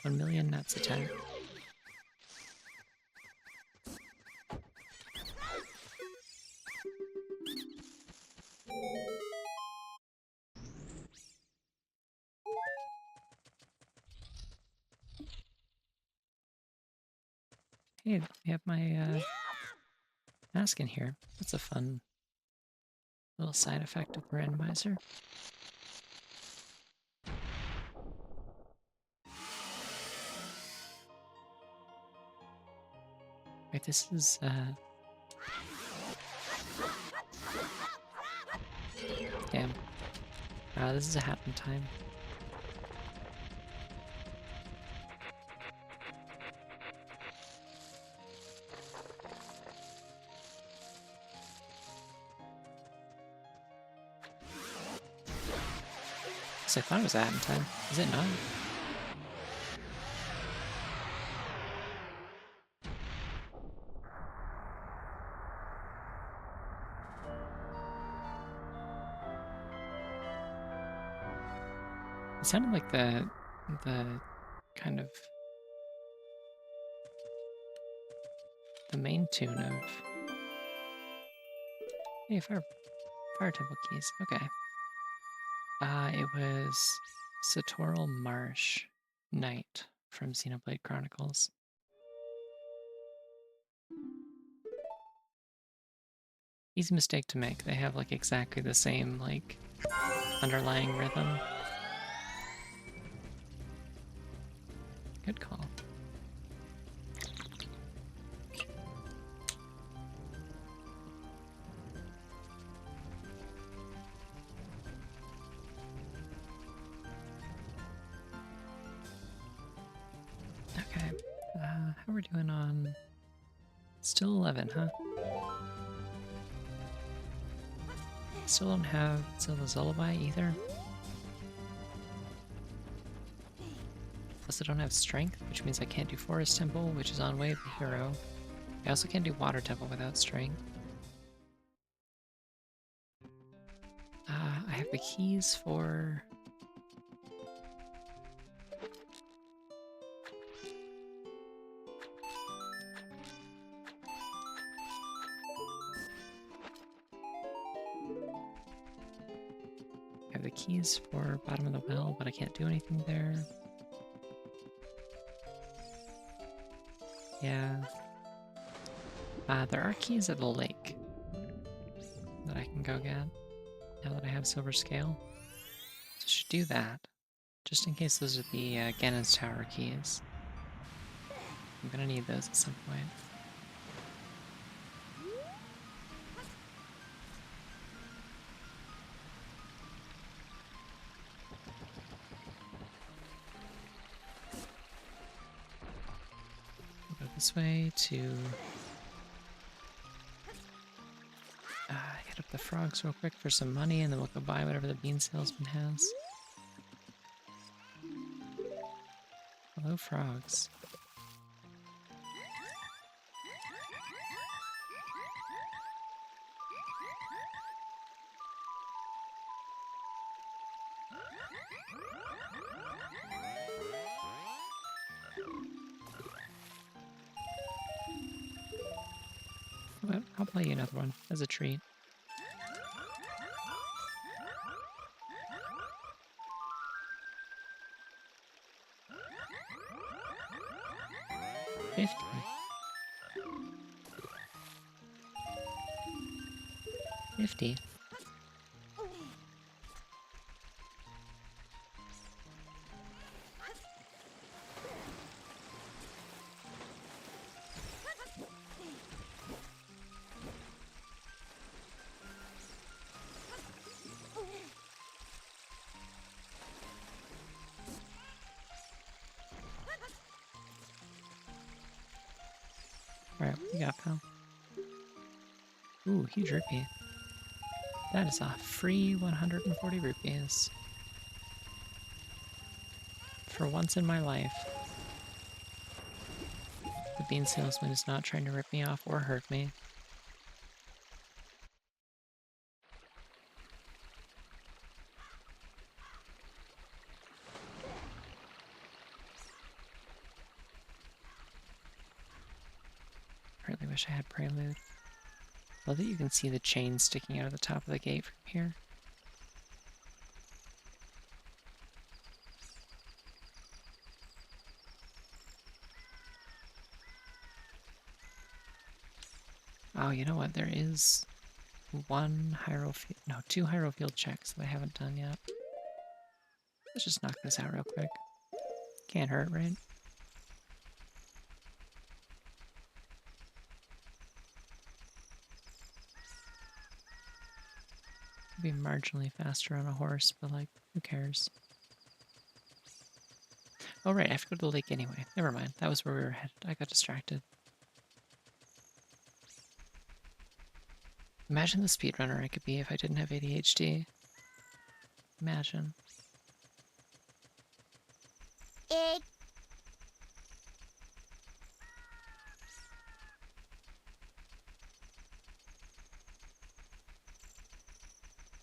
1 million nuts attack. Hey, we have my mask in here. That's a fun little side effect of the randomizer. Wait, this is damn. This is a happen time. So I thought it was a happen time. Is it not? It sounded like the kind of the main tune of hey, fire temple keys. Okay. It was Satoral Marsh Knight from Xenoblade Chronicles. Easy mistake to make. They have like exactly the same like underlying rhythm. Good call. Okay. How are we doing on... Still 11, huh? Still don't have Zelda's Lullaby either. Plus I don't have Strength, which means I can't do Forest Temple, which is on Way of the Hero. I also can't do Water Temple without Strength. I have the keys for... I have the keys for Bottom of the Well, but I can't do anything there. Yeah. There are keys at the lake that I can go get now that I have Silver Scale. So I should do that, just in case those are the Ganon's Tower keys. I'm gonna need those at some point. Go this way to hit up the frogs real quick for some money, and then we'll go buy whatever the bean salesman has. Hello, frogs. But I'll play you another one as a treat. $50. Alright, what you got, pal? Ooh, huge rupee. That is a free 140 rupees. For once in my life, the bean salesman is not trying to rip me off or hurt me. Really wish I had Prelude. Love that you can see the chain sticking out of the top of the gate from here. Oh, you know what? There is one Hyrule Field, no, 2 Hyrule Field checks that I haven't done yet. Let's just knock this out real quick. Can't hurt, right? Be marginally faster on a horse, but like, who cares? Oh right, I have to go to the lake anyway. Never mind, that was where we were headed. I got distracted. Imagine the speedrunner I could be if I didn't have ADHD. Imagine.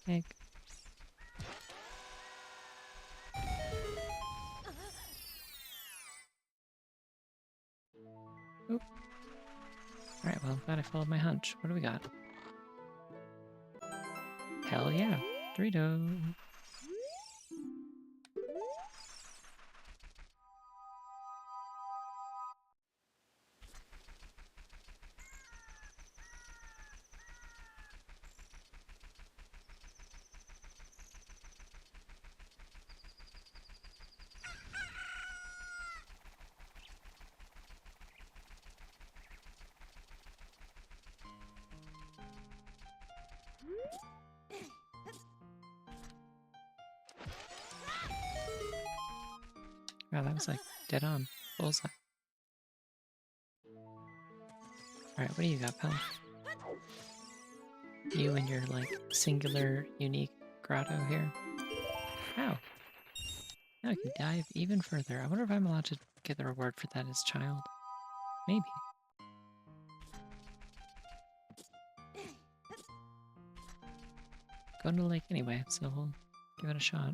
Egg. Oop. Alright, well, I'm glad I followed my hunch. What do we got? Hell yeah, Dorito. Wow, that was like dead on. Bullseye. Alright, what do you got, pal? You and your, like, singular, unique grotto here. Wow. Now I can dive even further. I wonder if I'm allowed to get the reward for that as child. Maybe. Going to the lake anyway, so we'll give it a shot.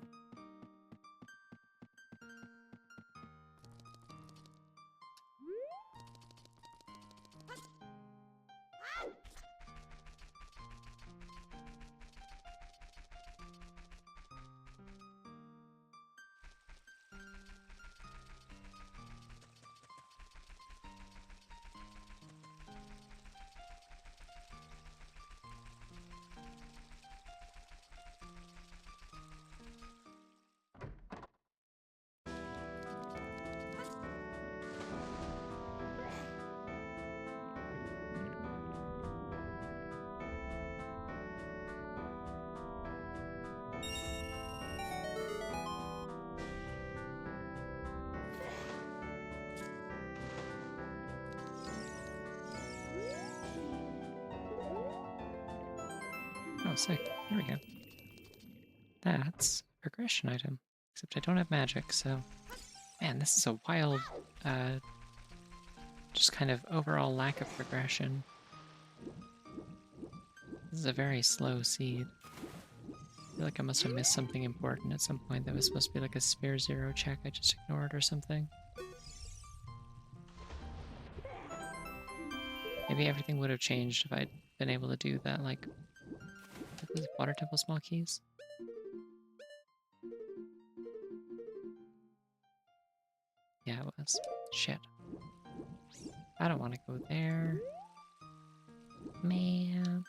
Oh, sick. There we go. That's a progression item. Except I don't have magic, so... Man, this is a wild, just kind of overall lack of progression. This is a very slow seed. I feel like I must have missed something important at some point that was supposed to be like a Sphere Zero check I just ignored or something. Maybe everything would have changed if I'd been able to do that, like... Was it Water Temple Small Keys? Yeah, it was. Shit. I don't want to go there. Man.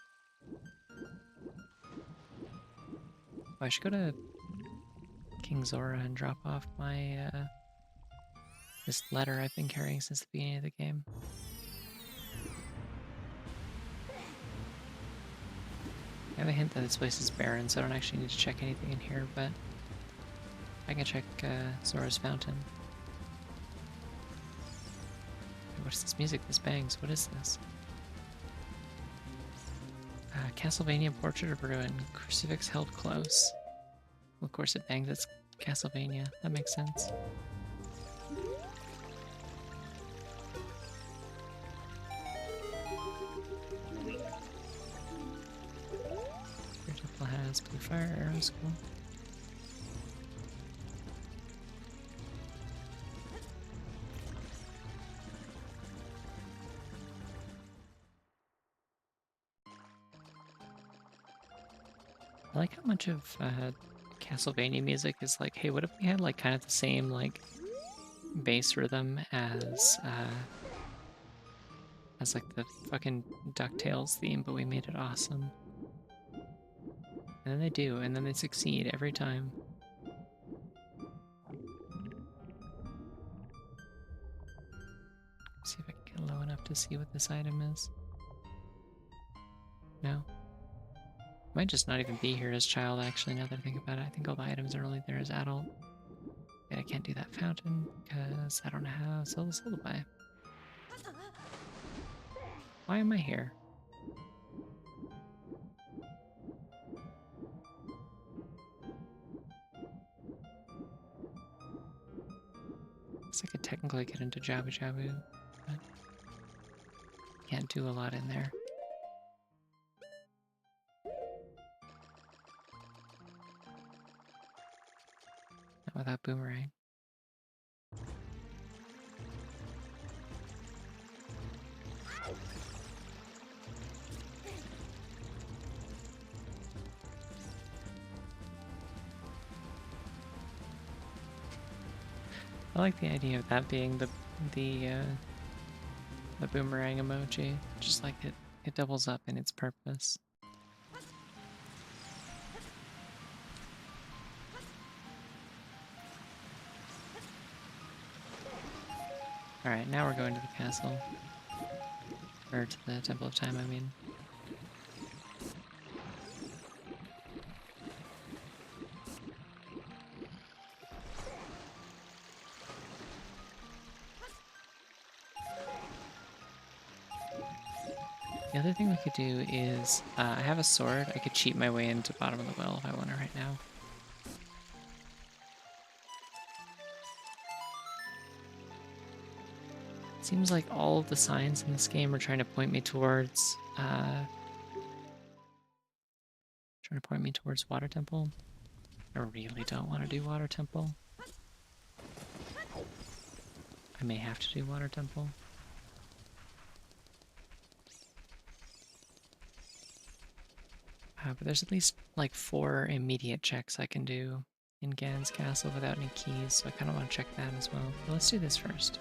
Oh, I should go to King Zora and drop off my, this letter I've been carrying since the beginning of the game. I have a hint that this place is barren, so I don't actually need to check anything in here, but I can check Zora's Fountain. What is this music? This bangs. What is this? Castlevania Portrait of Ruin. Crucifix held close. Well, of course it bangs. It's Castlevania. That makes sense. Your temple has blue fire arrows. Cool. I like how much of Castlevania music is like, hey, what if we had like kind of the same like bass rhythm as like the fucking DuckTales theme, but we made it awesome. And then they do, and then they succeed every time. See if I can get low enough to see what this item is. No. Might just not even be here as child, actually, now that I think about it. I think all the items are only there as adult. Yeah, I can't do that fountain, because I don't know how Zelda's lullaby. Why am I here? Guess I could technically get into Jabu Jabu, but can't do a lot in there. Not without Boomerang. I like the idea of that being the boomerang emoji. Just like it doubles up in its purpose. Alright, now we're going to the castle. Or to the Temple of Time, I mean. The other thing we could do is, I have a sword. I could cheat my way into bottom of the well if I want to right now. Seems like all of the signs in this game are trying to point me towards, Water Temple. I really don't want to do Water Temple. I may have to do Water Temple. But there's at least like 4 immediate checks I can do in Ganon's castle without any keys, so I kind of want to check that as well. But let's do this first.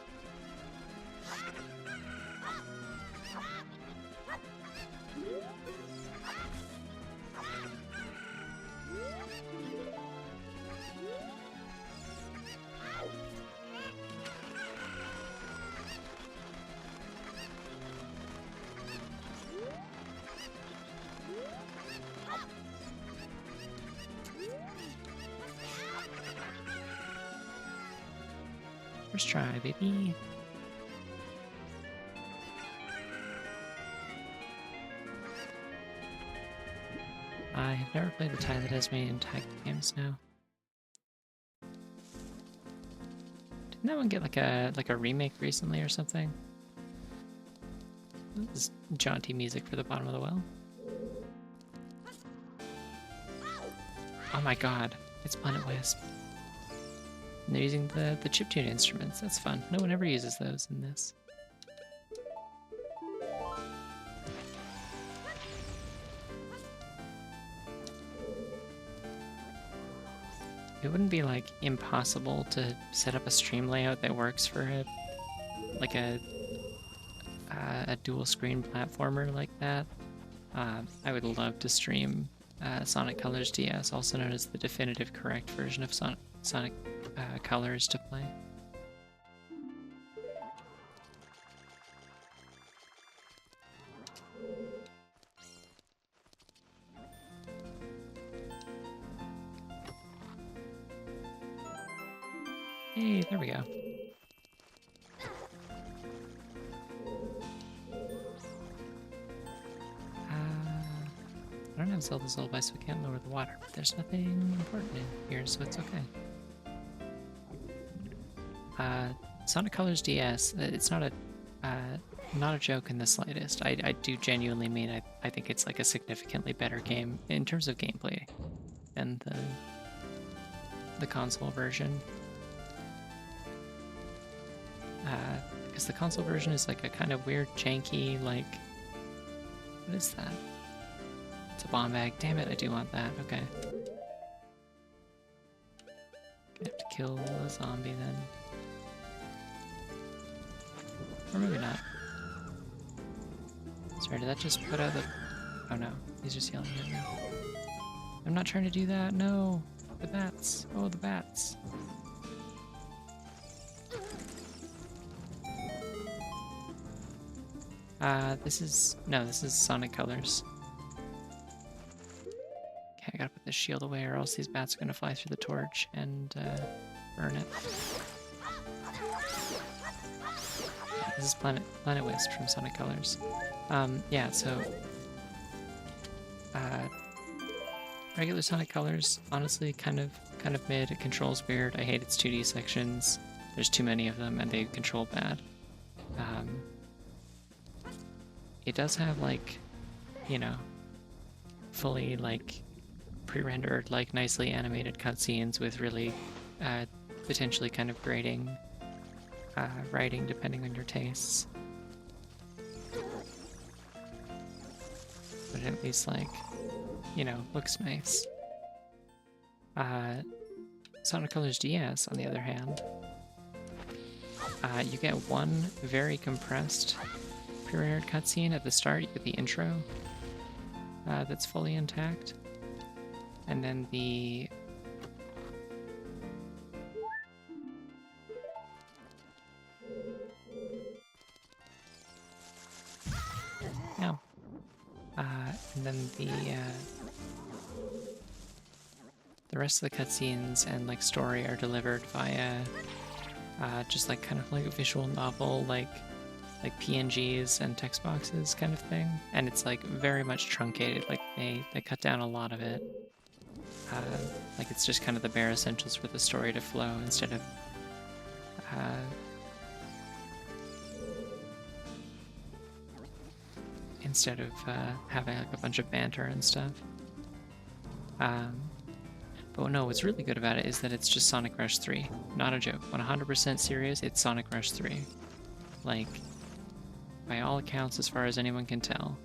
First try, baby. I have never played the tie that has me in tag games now. Didn't that one get like a remake recently or something? This is jaunty music for the bottom of the well. Oh my god, it's Planet Wisp. And they're using the chiptune instruments. That's fun. No one ever uses those in this. It wouldn't be like impossible to set up a stream layout that works for a dual screen platformer like that. I would love to stream Sonic Colors DS, also known as the definitive correct version of Sonic Colors to play. Hey, there we go. Zelda's lullaby, so we can't lower the water. But there's nothing important in here, so it's okay. Sonic Colors DS, it's not a joke in the slightest. I do genuinely mean I think it's like a significantly better game in terms of gameplay than the console version. Because the console version is like a kind of weird, janky, like... What is that? It's a bomb bag. Damn it, I do want that. Okay. Gonna have to kill a zombie then. Or maybe not. Sorry, did that just put out the... Oh no, he's just yelling at me. I'm not trying to do that, no! The bats! Oh, the bats! This is Sonic Colors. Okay, I gotta put this shield away or else these bats are gonna fly through the torch and burn it. This is Planet Wisp from Sonic Colors. Yeah, so regular Sonic Colors, honestly, kind of mid. It controls weird. I hate its 2D sections. There's too many of them, and they control bad. It does have like, you know, fully like pre-rendered, like nicely animated cutscenes with really potentially kind of grating writing depending on your tastes. But at least like, you know, looks nice. Sonic Colors DS, on the other hand, you get one very compressed pre-rendered cutscene at the start. You get the intro that's fully intact, and then the and then the rest of the cutscenes and like story are delivered via just like kind of like a visual novel, like PNGs and text boxes kind of thing, and it's like very much truncated. Like they cut down a lot of it. Like it's just kind of the bare essentials for the story to flow instead of having like a bunch of banter and stuff. But no, what's really good about it is that it's just Sonic Rush 3. Not a joke. 100% serious, it's Sonic Rush 3. Like, by all accounts, as far as anyone can tell.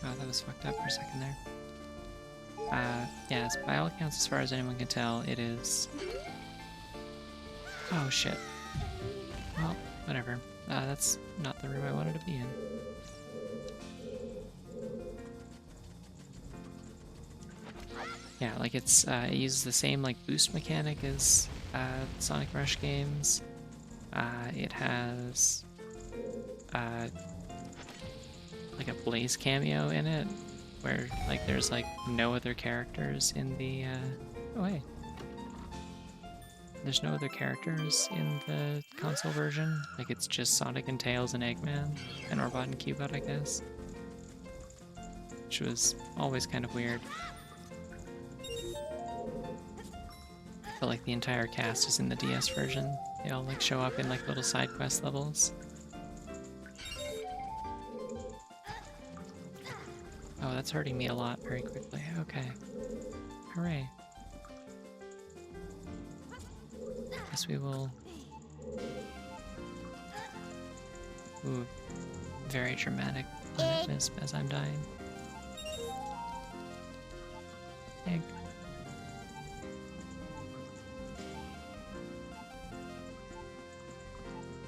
Oh, that was fucked up for a second there. Yes, by all accounts, as far as anyone can tell, it is... Oh shit. Well, whatever. That's not the room I wanted to be in. Yeah, like it uses the same like boost mechanic as Sonic Rush games. It has like a Blaze cameo in it, where like there's like no other characters in the oh wait. There's no other characters in the console version. Like it's just Sonic and Tails and Eggman and Orbot and Cubot, I guess. Which was always kind of weird. But like the entire cast is in the DS version. They all like show up in like little side quest levels. Oh, that's hurting me a lot very quickly. Okay. Hooray. Guess we will... Ooh, very dramatic planet wisp as I'm dying. Egg.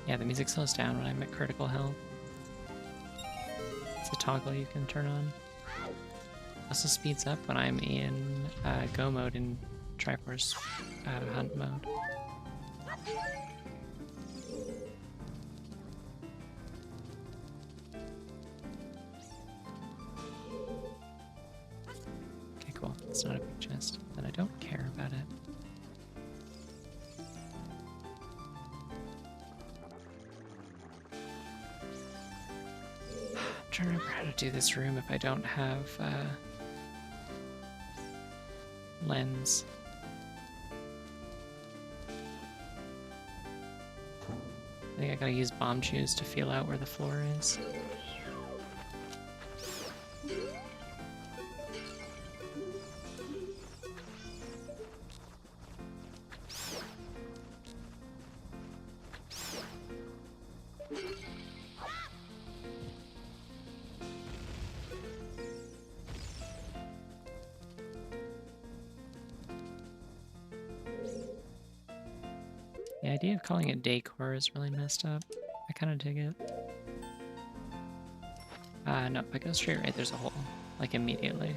Yeah, the music slows down when I'm at critical health. It's a toggle you can turn on. Also speeds up when I'm in Go mode in Triforce Hunt mode. Okay, cool. It's not a big chest. Then I don't care about it. I'm trying to remember how to do this room if I don't have lens. I think I gotta use bomb shoes to feel out where the floor is. The idea of calling it decor is really messed up. I kind of dig it. No, if I go straight right, there's a hole. Like, immediately.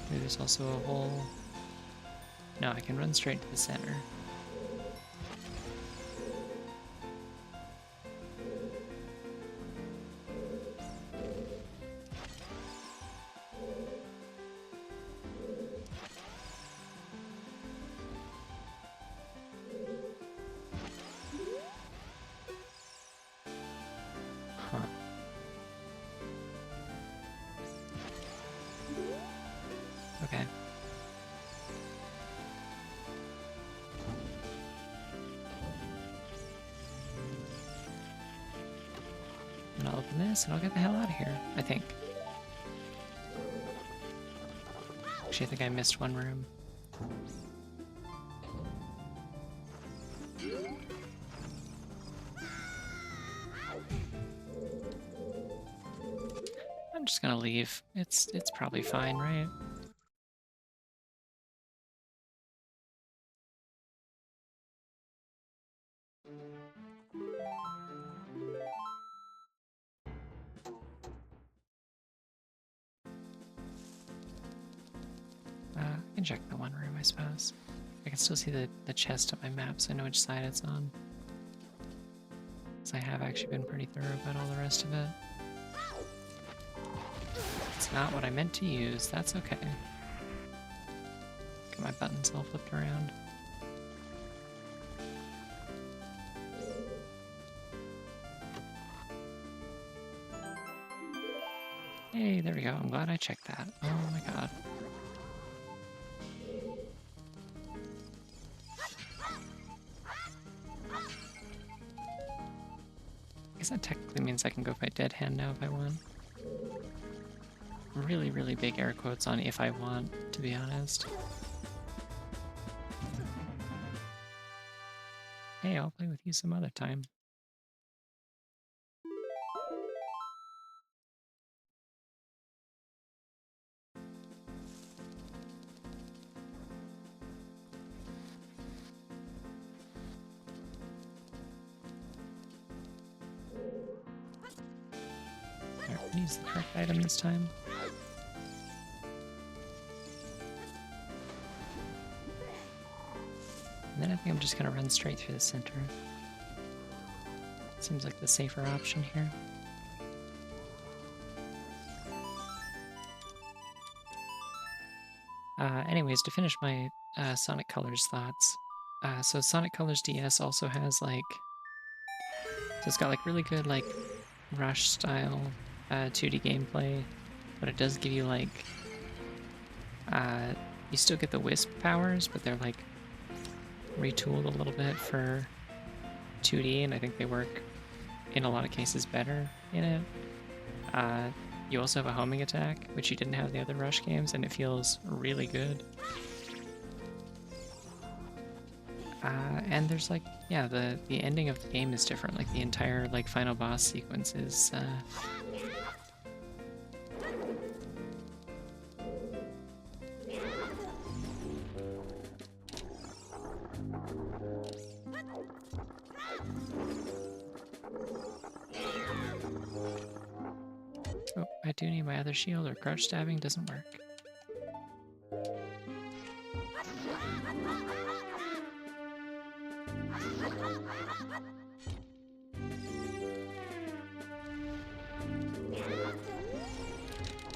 Maybe there's also a hole. No, I can run straight to the center. Okay. And I'll open this and I'll get the hell out of here, I think. Actually, I think I missed one room. I'm just gonna leave. It's probably fine, right? I can check the one room, I suppose. I can still see the chest on my map, so I know which side it's on. So I have actually been pretty thorough about all the rest of it. It's not what I meant to use, that's okay. Got my buttons all flipped around. Hey, there we go. I'm glad I checked that. Oh my god. I guess that technically means I can go by dead hand now if I want. Really, really big air quotes on if I want, to be honest. Hey, I'll play with you some other time. Alright, we'll use the correct item this time. And then I think I'm just gonna run straight through the center. Seems like the safer option here. Anyways, to finish my Sonic Colors thoughts. So Sonic Colors DS also has like... So it's got like really good like Rush style 2D gameplay, but it does give you like... you still get the Wisp powers, but they're like retooled a little bit for 2D, and I think they work in a lot of cases better in it. You also have a homing attack, which you didn't have in the other Rush games, and it feels really good. And there's like, yeah, the ending of the game is different. Like the entire like final boss sequence is Oh, I do need my other shield, or crouch stabbing doesn't work.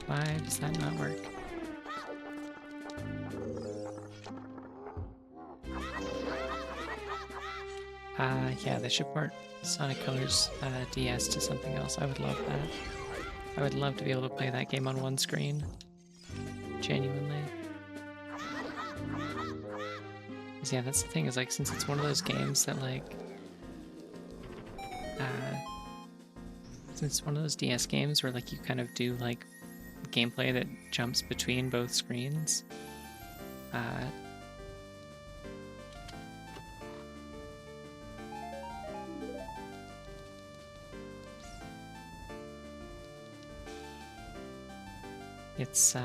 Why does that not work? Yeah, they should port Sonic Colors DS to something else. I would love that. I would love to be able to play that game on one screen. Genuinely. 'Cause yeah, that's the thing, is like, since it's one of those games that like... since it's one of those DS games where like you kind of do like gameplay that jumps between both screens, it's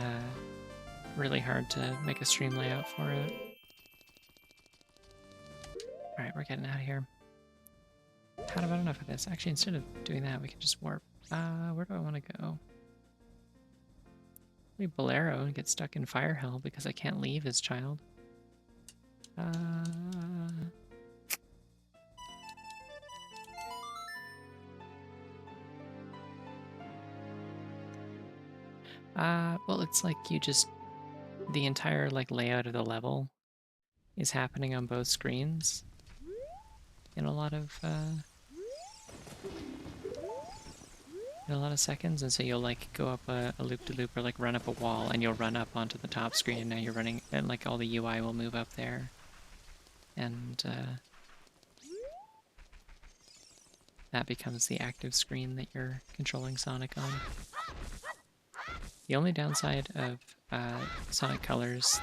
really hard to make a stream layout for it. Alright, we're getting out of here. Had about enough of this. Actually, instead of doing that, we can just warp. Where do I want to go? Leave Bolero and get stuck in Fire Hell because I can't leave his child. Well, it's like you just... the entire like layout of the level is happening on both screens in a lot of seconds, and so you'll like go up a loop-de-loop or like run up a wall, and you'll run up onto the top screen, and now you're running, and like all the UI will move up there, and that becomes the active screen that you're controlling Sonic on. The only downside of Sonic Colors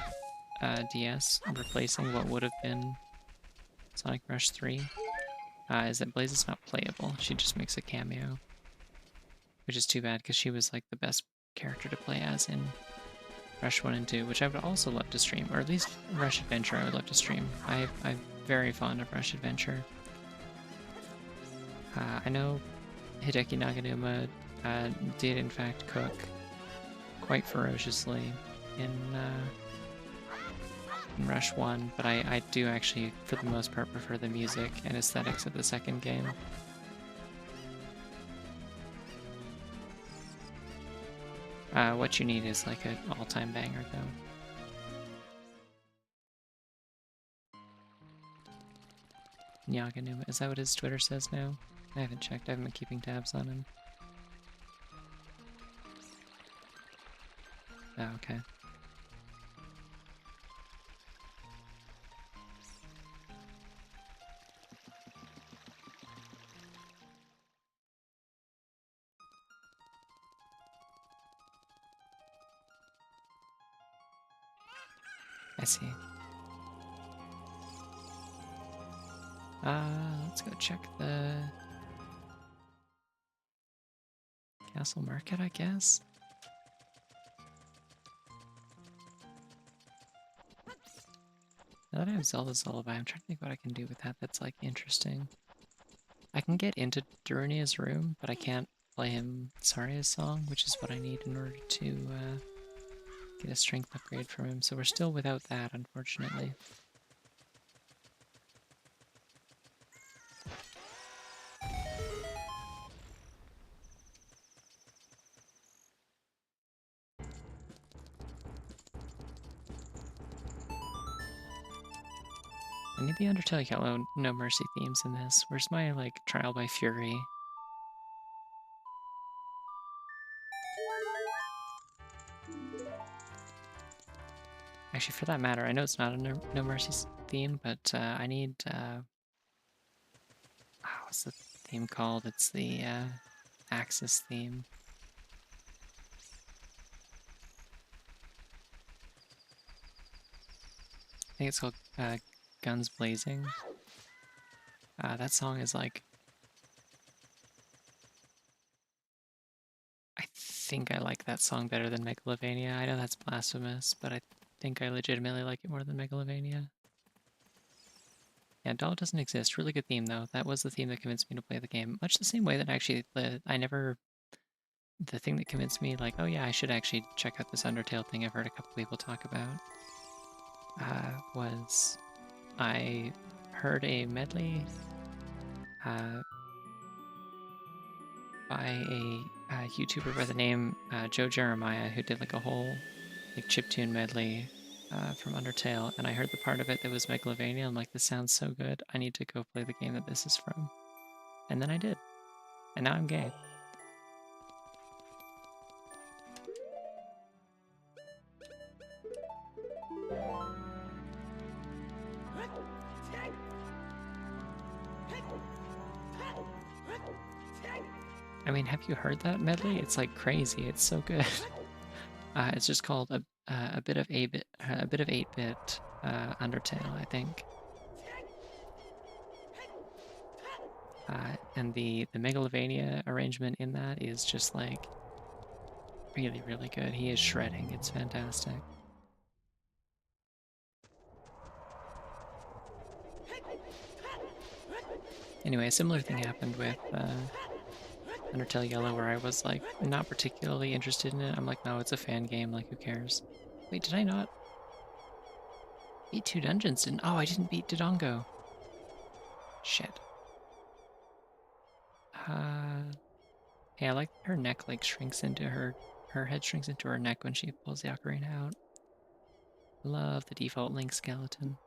DS replacing what would have been Sonic Rush 3 is that Blaze is not playable. She just makes a cameo, which is too bad because she was like the best character to play as in Rush 1 and 2, which I would also love to stream, or at least Rush Adventure I would love to stream. I'm very fond of Rush Adventure. I know Hideki Naganuma did in fact cook quite ferociously in Rush 1, but I do actually, for the most part, prefer the music and aesthetics of the second game. What you need is like an all-time banger, though. Naganuma, is that what his Twitter says now? I haven't checked, I haven't been keeping tabs on him. Oh, okay. I see. Let's go check the Castle Market, I guess. Now that I have Zelda's Lullaby, I'm trying to think what I can do with that that's like interesting. I can get into Darunia's room, but I can't play him Saria's song, which is what I need in order to get a strength upgrade from him. So we're still without that, unfortunately. I need the Undertale Yellow No Mercy themes in this. Where's my, like, Trial by Fury? Actually, for that matter, I know it's not a No Mercy theme, but I need, what's the theme called? It's the Axis theme. I think it's called Guns Blazing. That song is like... I think I like that song better than Megalovania. I know that's blasphemous, but I think I legitimately like it more than Megalovania. Yeah, Doll doesn't exist. Really good theme, though. That was the theme that convinced me to play the game. Much the same way that actually I never... The thing that convinced me, like, oh yeah, I should actually check out this Undertale thing I've heard a couple people talk about, was I heard a medley by a YouTuber by the name Joe Jeremiah, who did like a whole like chiptune medley from Undertale, and I heard the part of it that was Megalovania. I'm like, this sounds so good. I need to go play the game that this is from. And then I did. And now I'm gay. I mean, have you heard that medley? It's like crazy. It's so good. It's just called a bit of 8-bit Undertale, I think. And the Megalovania arrangement in that is just like really, really good. He is shredding. It's fantastic. Anyway, a similar thing happened with Undertale Yellow, where I was like not particularly interested in it. I'm like, no, it's a fan game. Like, who cares? Wait, did I not beat 2 dungeons? Oh, I didn't beat Dodongo. Shit. Hey, I like her neck like shrinks into her head shrinks into her neck when she pulls the ocarina out. Love the default Link skeleton.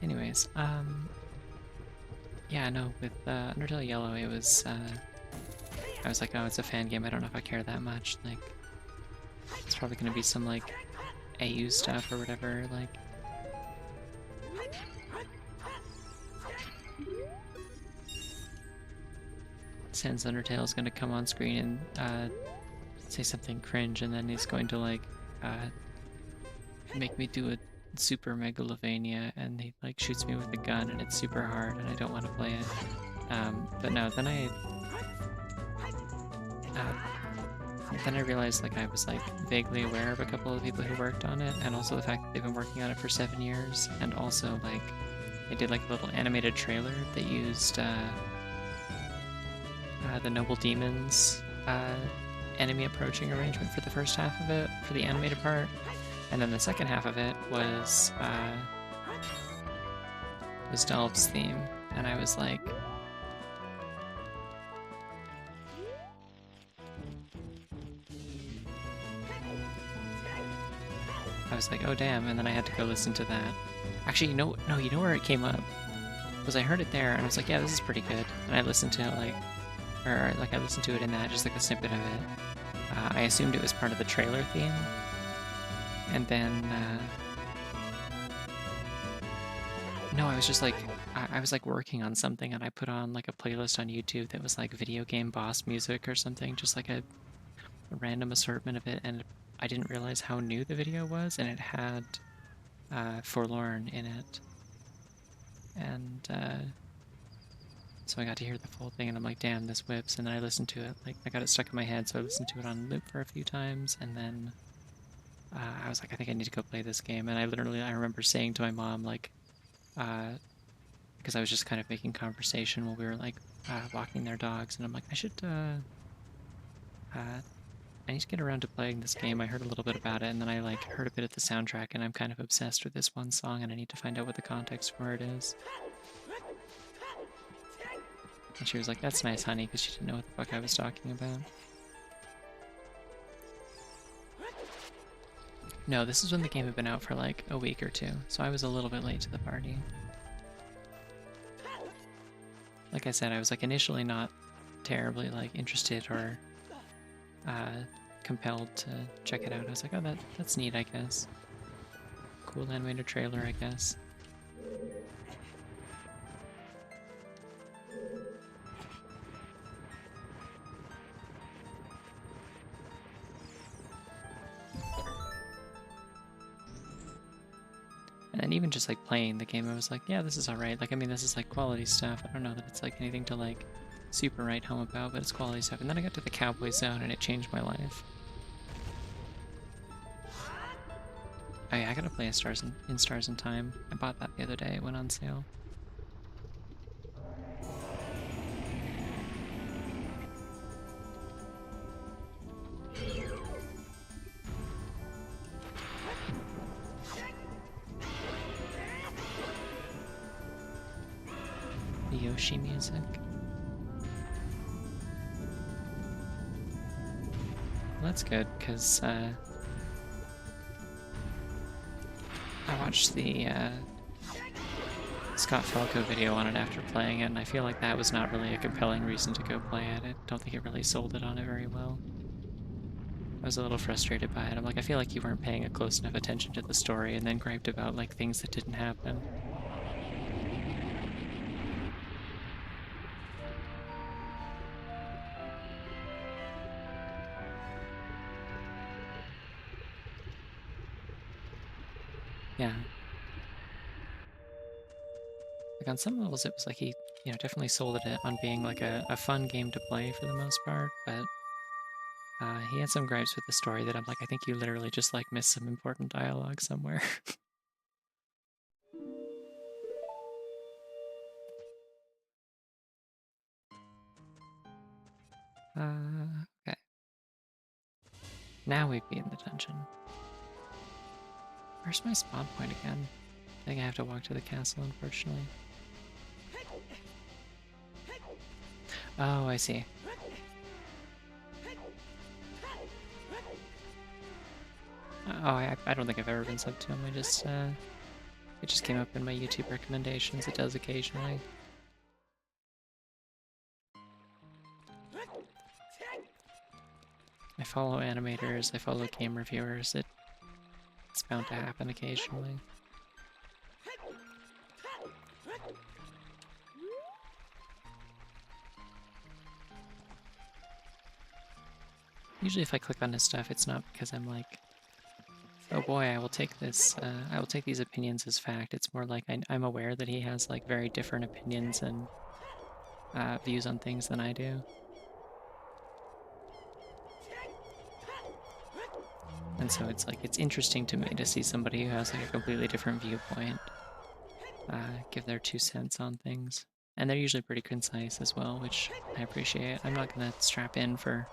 Anyways, yeah, no, with Undertale Yellow, it was, I was like, oh, it's a fan game, I don't know if I care that much, like, it's probably gonna be some, like, AU stuff or whatever, like... Sans Undertale is gonna come on screen and, say something cringe, and then he's going to, like, make me do a super Megalovania, and he like shoots me with a gun, and it's super hard, and I don't want to play it. But no, then I realized like I was like vaguely aware of a couple of people who worked on it, and also the fact that they've been working on it for 7 years, and also like they did like a little animated trailer that used the Noble Demons enemy approaching arrangement for the first half of it, for the animated part. And then the second half of it was Dolph's theme, and I was like, oh damn, and then I had to go listen to that. Actually, you know where it came up? Was I heard it there, and I was like, yeah, this is pretty good. And I listened to it I listened to it in that, just like a snippet of it. I assumed it was part of the trailer theme. And then, no, I was just like, I was like working on something, and I put on like a playlist on YouTube that was like video game boss music or something, just like a random assortment of it, and I didn't realize how new the video was, and it had Forlorn in it. And so I got to hear the full thing, and I'm like, damn, this whips, and then I listened to it, like I got it stuck in my head, so I listened to it on loop for a few times, and then I was like, I think I need to go play this game. And I remember saying to my mom, like, because I was just kind of making conversation while we were like walking their dogs, and I'm like, I need to get around to playing this game. I heard a little bit about it, and then I like heard a bit of the soundtrack, and I'm kind of obsessed with this one song, and I need to find out what the context for it is. And she was like, that's nice, honey, because she didn't know what the fuck I was talking about. No, this is when the game had been out for like a week or 2, so I was a little bit late to the party. Like I said, I was like initially not terribly like interested or compelled to check it out. I was like, oh, that's neat, I guess. Cool animated trailer, I guess. And even just like playing the game, I was like, yeah, this is alright. Like, I mean, this is like quality stuff. I don't know that it's like anything to like super write home about, but it's quality stuff. And then I got to the cowboy zone, and it changed my life. Oh yeah, I gotta play Stars in Time. I bought that the other day. It went on sale. Yoshi music. Well, that's good, because I watched the Scott Falco video on it after playing it, and I feel like that was not really a compelling reason to go play it. I don't think it really sold it on it very well. I was a little frustrated by it. I'm like, I feel like you weren't paying a close enough attention to the story, and then griped about like things that didn't happen. Yeah. Like on some levels it was like he, definitely sold it on being like a fun game to play for the most part, but he had some gripes with the story that I'm like, I think you literally just like missed some important dialogue somewhere. Okay. Now we've beaten the dungeon. Where's my spawn point again? I think I have to walk to the castle, unfortunately. Oh, I see. Oh, I don't think I've ever been subbed to him. It just came up in my YouTube recommendations. It does occasionally. I follow animators, I follow game reviewers. It's bound to happen occasionally. Usually if I click on his stuff, it's not because I'm like, oh boy, I will take this, I will take these opinions as fact. It's more like I'm aware that he has like very different opinions and views on things than I do. And so it's like, it's interesting to me to see somebody who has like a completely different viewpoint give their 2 cents on things. And they're usually pretty concise as well, which I appreciate. I'm not gonna strap in for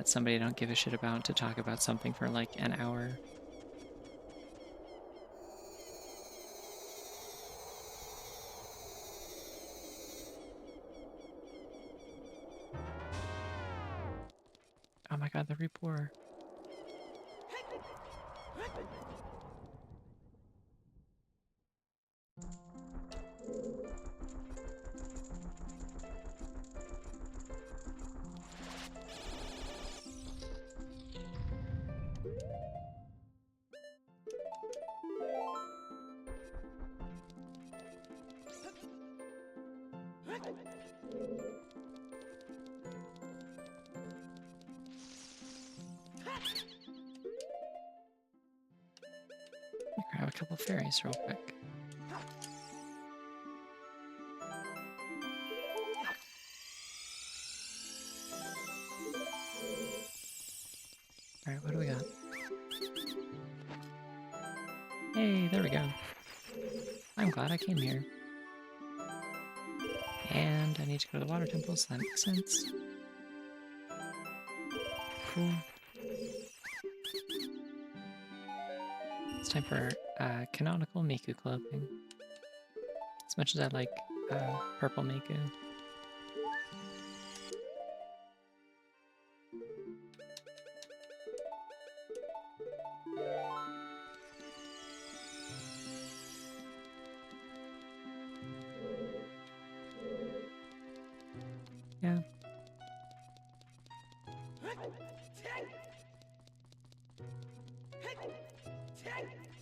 somebody I don't give a shit about to talk about something for like an hour. Oh my god, the repour. Grab a couple fairies real quick. Alright, what do we got? Hey, there we go. I'm glad I came here. And I need to go to the water temple, so that makes sense. Cool. It's time for canonical Miku clothing. As much as I like purple Miku. Yeah.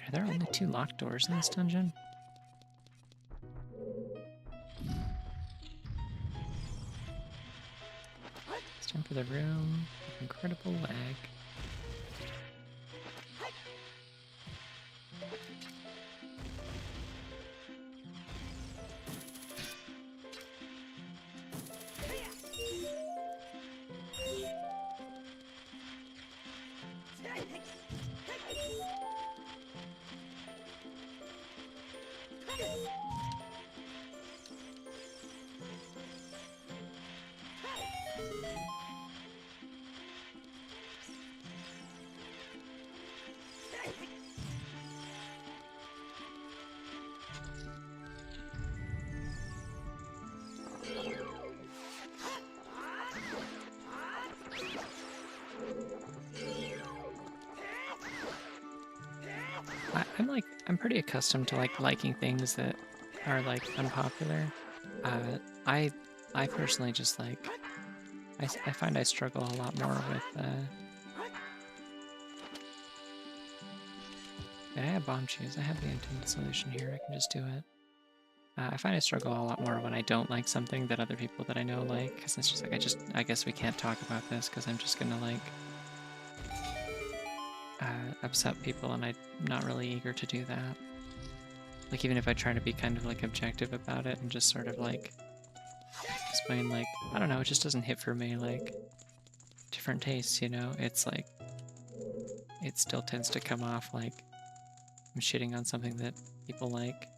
Are there only 2 locked doors in this dungeon? It's time for the room with incredible lag. I'm pretty accustomed to like liking things that are like unpopular. Uh, I I personally just like I find I struggle a lot more with. I have bomb shoes. I have the intended solution here. I can just do it. I find I struggle a lot more when I don't like something that other people that I know like, because it's just like I guess we can't talk about this because I'm just gonna like upset people, and I'm not really eager to do that. Like even if I try to be kind of like objective about it and just sort of like explain like, I don't know, it just doesn't hit for me, like different tastes, you know? It's like, it still tends to come off like I'm shitting on something that people like.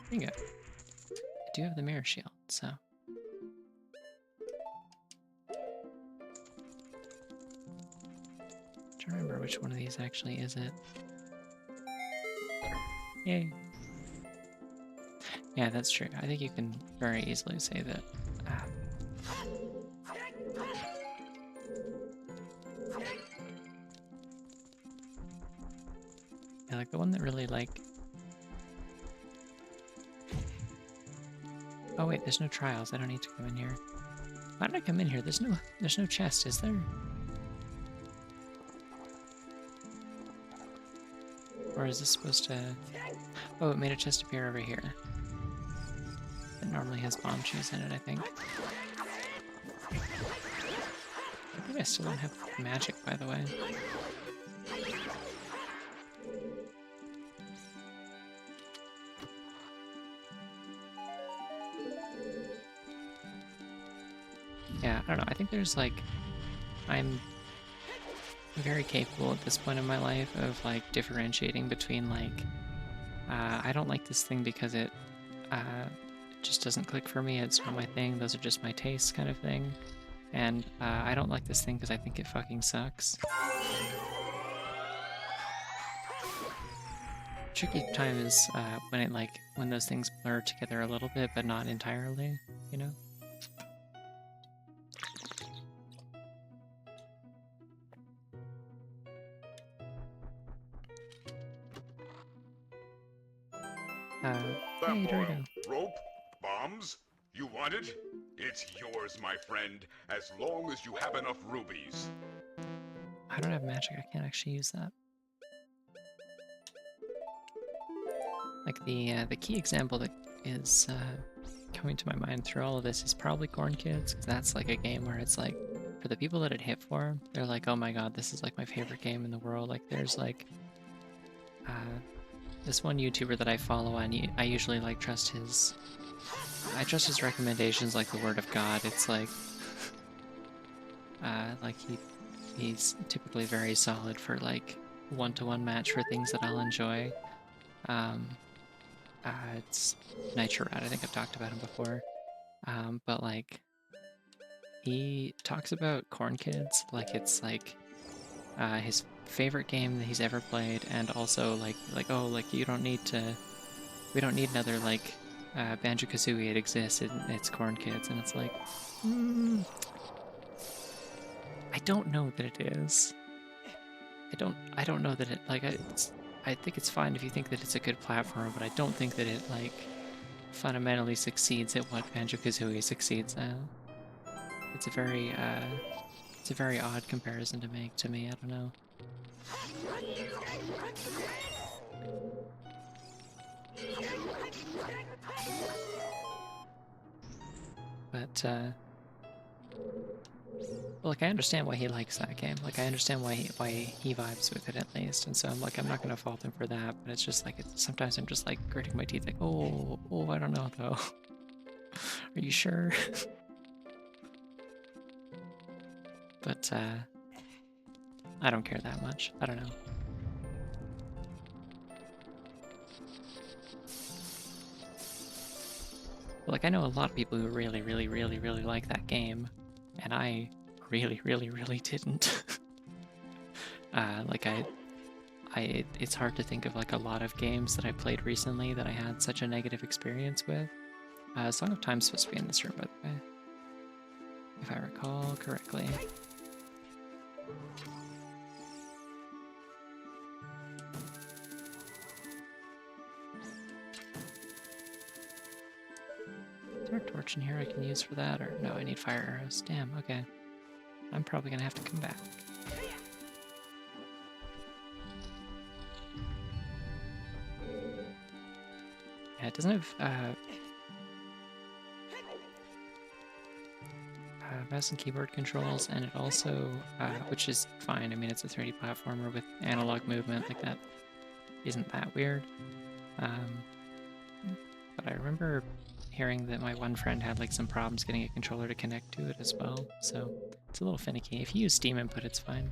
There you go. I do have the mirror shield, so. I'm trying to remember which one of these actually is it. Yay. Yeah, that's true. I think you can very easily say that. Yeah, like the one that really like. Oh wait, there's no trials. I don't need to come in here. Why did I come in here? There's no chest, is there? Or is this supposed to... Oh, it made a chest appear over here. It normally has bomb shoes in it, I think. Maybe I still don't have magic, by the way. Yeah, I don't know. I think there's like... I'm very capable at this point in my life of like differentiating between like I don't like this thing because it just doesn't click for me, it's not my thing, those are just my tastes kind of thing, and I don't like this thing because I think it fucking sucks. Tricky time is when those things blur together a little bit but not entirely, you know? Hey, Dorito. Rope? Bombs? You want it? It's yours, my friend, as long as you have enough rubies. I don't have magic, I can't actually use that. Like the key example that is coming to my mind through all of this is probably Corn Kids, because that's like a game where it's like, for the people that it hit for, they're like, oh my god, this is like my favorite game in the world. Like there's like this one YouTuber that I follow, and I usually like trust his recommendations like the word of God. It's like he's typically very solid for like one-to-one match for things that I'll enjoy. It's Nitro Rat, I think I've talked about him before. But like he talks about Corn Kids like it's like his favorite game that he's ever played, and also like oh, like we don't need another like Banjo-Kazooie, it exists, it's Corn Kids, and it's like I don't know that it is. I don't know that it like I think it's fine if you think that it's a good platform, but I don't think that it like fundamentally succeeds at what Banjo-Kazooie succeeds at. It's a very odd comparison to make to me, I don't know. But like I understand why he likes that game. Like I understand why he vibes with it at least, and so I'm not gonna fault him for that. But it's just like sometimes I'm just like gritting my teeth, like oh I don't know though. Are you sure? But I don't care that much. I don't know. But like I know a lot of people who really like that game, and I really didn't. Like I it's hard to think of like a lot of games that I played recently that I had such a negative experience with. Song of Time's supposed to be in this room, by the way, if I recall correctly. Is there a torch in here I can use for that? Or no, I need fire arrows. Damn, okay. I'm probably gonna have to come back. Yeah, it doesn't have mouse and keyboard controls, and it also, which is fine. I mean, it's a 3D platformer with analog movement, like that isn't that weird. But I remember hearing that my one friend had like some problems getting a controller to connect to it as well, so it's a little finicky. If you use Steam input, it's fine.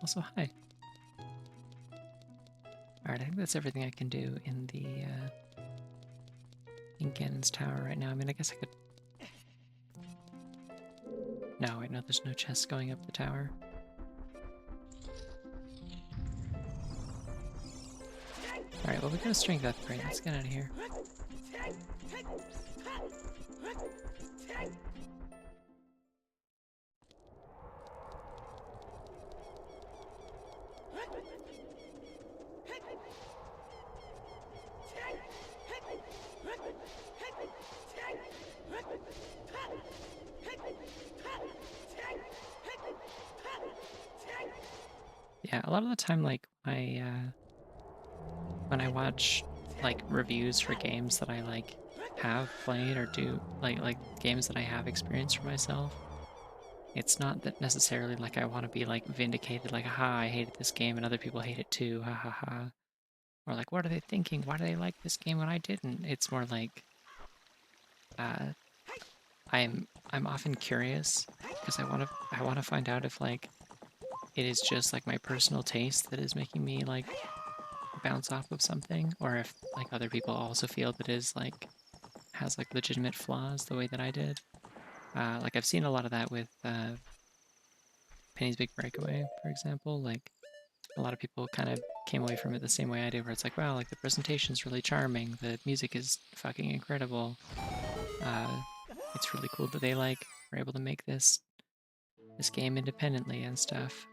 Also, hi. Alright, I think that's everything I can do in the in Ganon's tower right now. I mean, I guess I could... No, wait, no, there's no chest going up the tower. Alright, well, we got a strength upgrade. Let's get out of here. Yeah, a lot of the time, like, when I watch, like, reviews for games that I, like, have played or do, like games that I have experienced for myself, it's not that necessarily, like, I want to be, like, vindicated, like, aha, I hated this game and other people hate it too, ha ha ha. Or, like, what are they thinking? Why do they like this game when I didn't? It's more like, I'm often curious, because I want to find out if, like, it is just, like, my personal taste that is making me, like, bounce off of something, or if like other people also feel that it is like has like legitimate flaws the way that I did. Like I've seen a lot of that with Penny's Big Breakaway, for example. Like a lot of people kind of came away from it the same way I did, where it's like, wow, like the presentation's really charming, the music is fucking incredible. It's really cool that they like were able to make this game independently and stuff.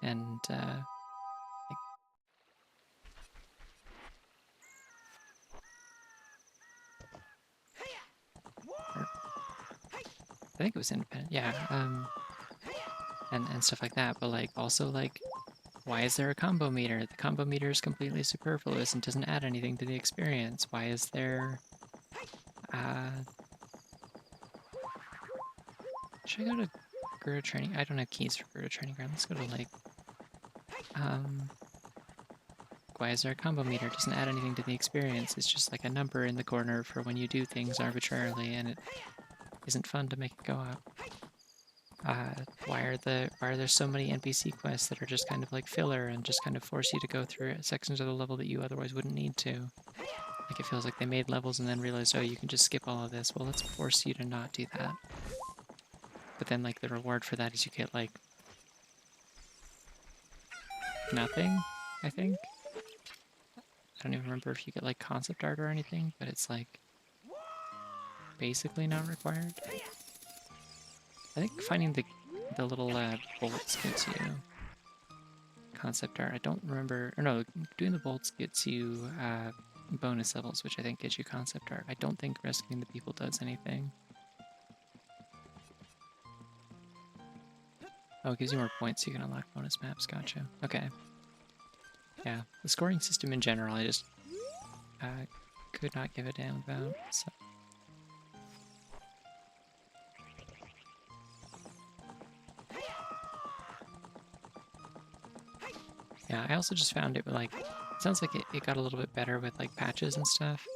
And I think it was independent, yeah, and stuff like that, but like also like, why is there a combo meter? The combo meter is completely superfluous and doesn't add anything to the experience. Why is there, should I go to Gerudo Training? I don't have keys for Gerudo Training Ground. Let's go to like, why is there a combo meter? It doesn't add anything to the experience. It's just like a number in the corner for when you do things arbitrarily, and it isn't fun to make it go up. Why are there so many NPC quests that are just kind of like filler and just kind of force you to go through sections of the level that you otherwise wouldn't need to? Like it feels like they made levels and then realized, oh, you can just skip all of this. Well, let's force you to not do that. But then like the reward for that is you get like nothing, I think. I don't even remember if you get like concept art or anything, but it's like basically not required. I think finding the little bolts gets you concept art. I don't remember, or no, doing the bolts gets you bonus levels, which I think gets you concept art. I don't think rescuing the people does anything. Oh, it gives you more points so you can unlock bonus maps. Gotcha. Okay. Yeah, the scoring system in general, I just could not give a damn about. So. Yeah, I also just found it like, it sounds like it got a little bit better with like patches and stuff.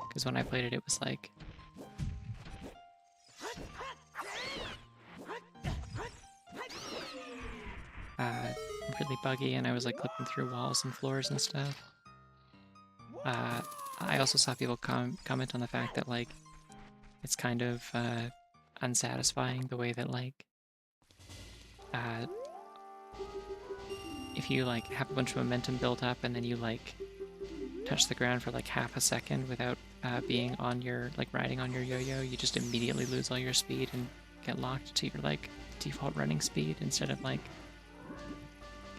Because when I played it, it was like, really buggy, and I was like clipping through walls and floors and stuff. I also saw people comment on the fact that like it's kind of unsatisfying the way that like if you like have a bunch of momentum built up and then you like touch the ground for like half a second without being on your like riding on your yo-yo, you just immediately lose all your speed and get locked to your like default running speed instead of like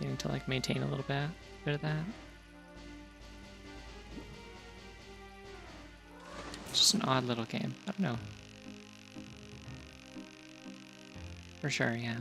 getting to like maintain a little bit of that. It's just an odd little game. I don't know. For sure, yeah.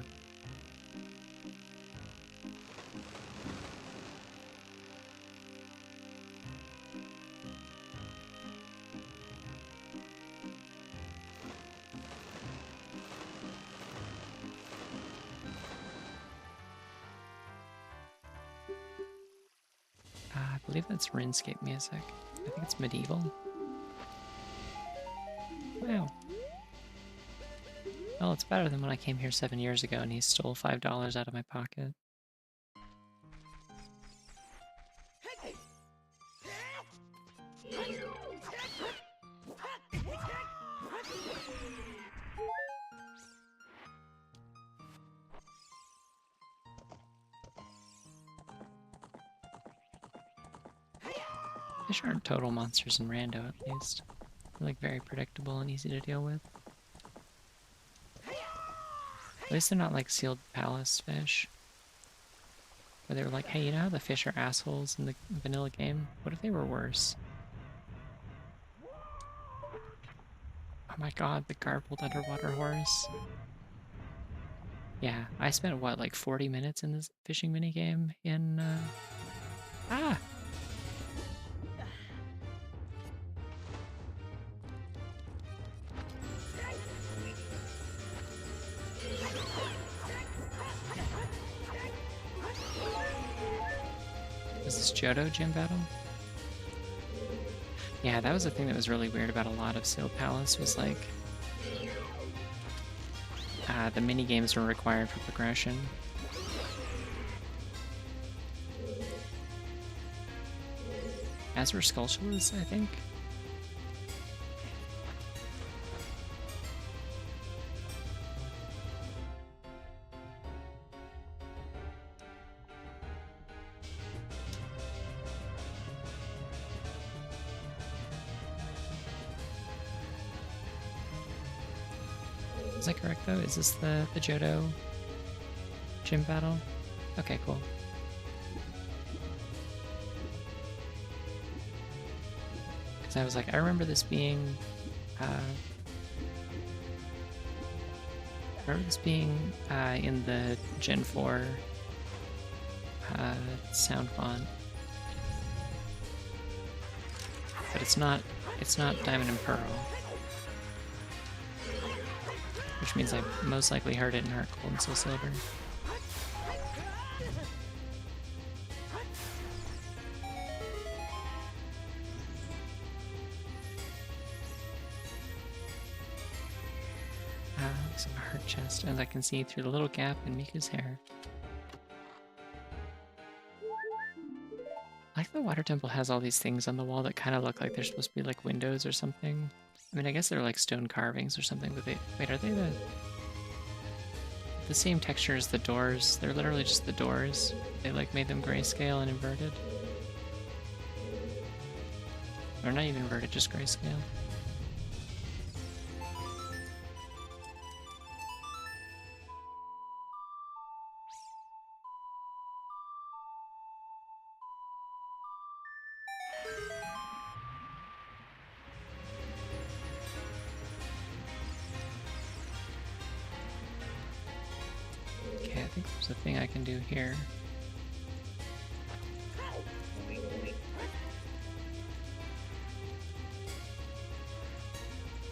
I believe that's RuneScape music. I think it's medieval. Wow. Well, it's better than when I came here 7 years ago and he stole $5 out of my pocket. Fish aren't total monsters in Rando, at least. They're like very predictable and easy to deal with. At least they're not like sealed palace fish. Where they were like, hey, you know how the fish are assholes in the vanilla game? What if they were worse? Oh my god, the garbled underwater horse. Yeah, I spent what, like 40 minutes in this fishing minigame in Ah! Is this Johto gym battle? Yeah, that was the thing that was really weird about a lot of Sealed Palace, was like the mini games were required for progression. As were Skulltulas, I think. Is that correct though? Is this the Johto gym battle? Okay, cool. Because I was like, I remember this being in the Gen 4 sound font. But it's not Diamond and Pearl. Which means I most likely heard it in Heart Gold and Soul Silver. Looks like a heart chest, as I can see through the little gap in Miku's hair. I like the water temple has all these things on the wall that kind of look like they're supposed to be like windows or something. I mean, I guess they're like stone carvings or something, but wait, are they the same texture as the doors? They're literally just the doors. They like made them grayscale and inverted. Or not even inverted, just grayscale. Okay, I think there's a thing I can do here.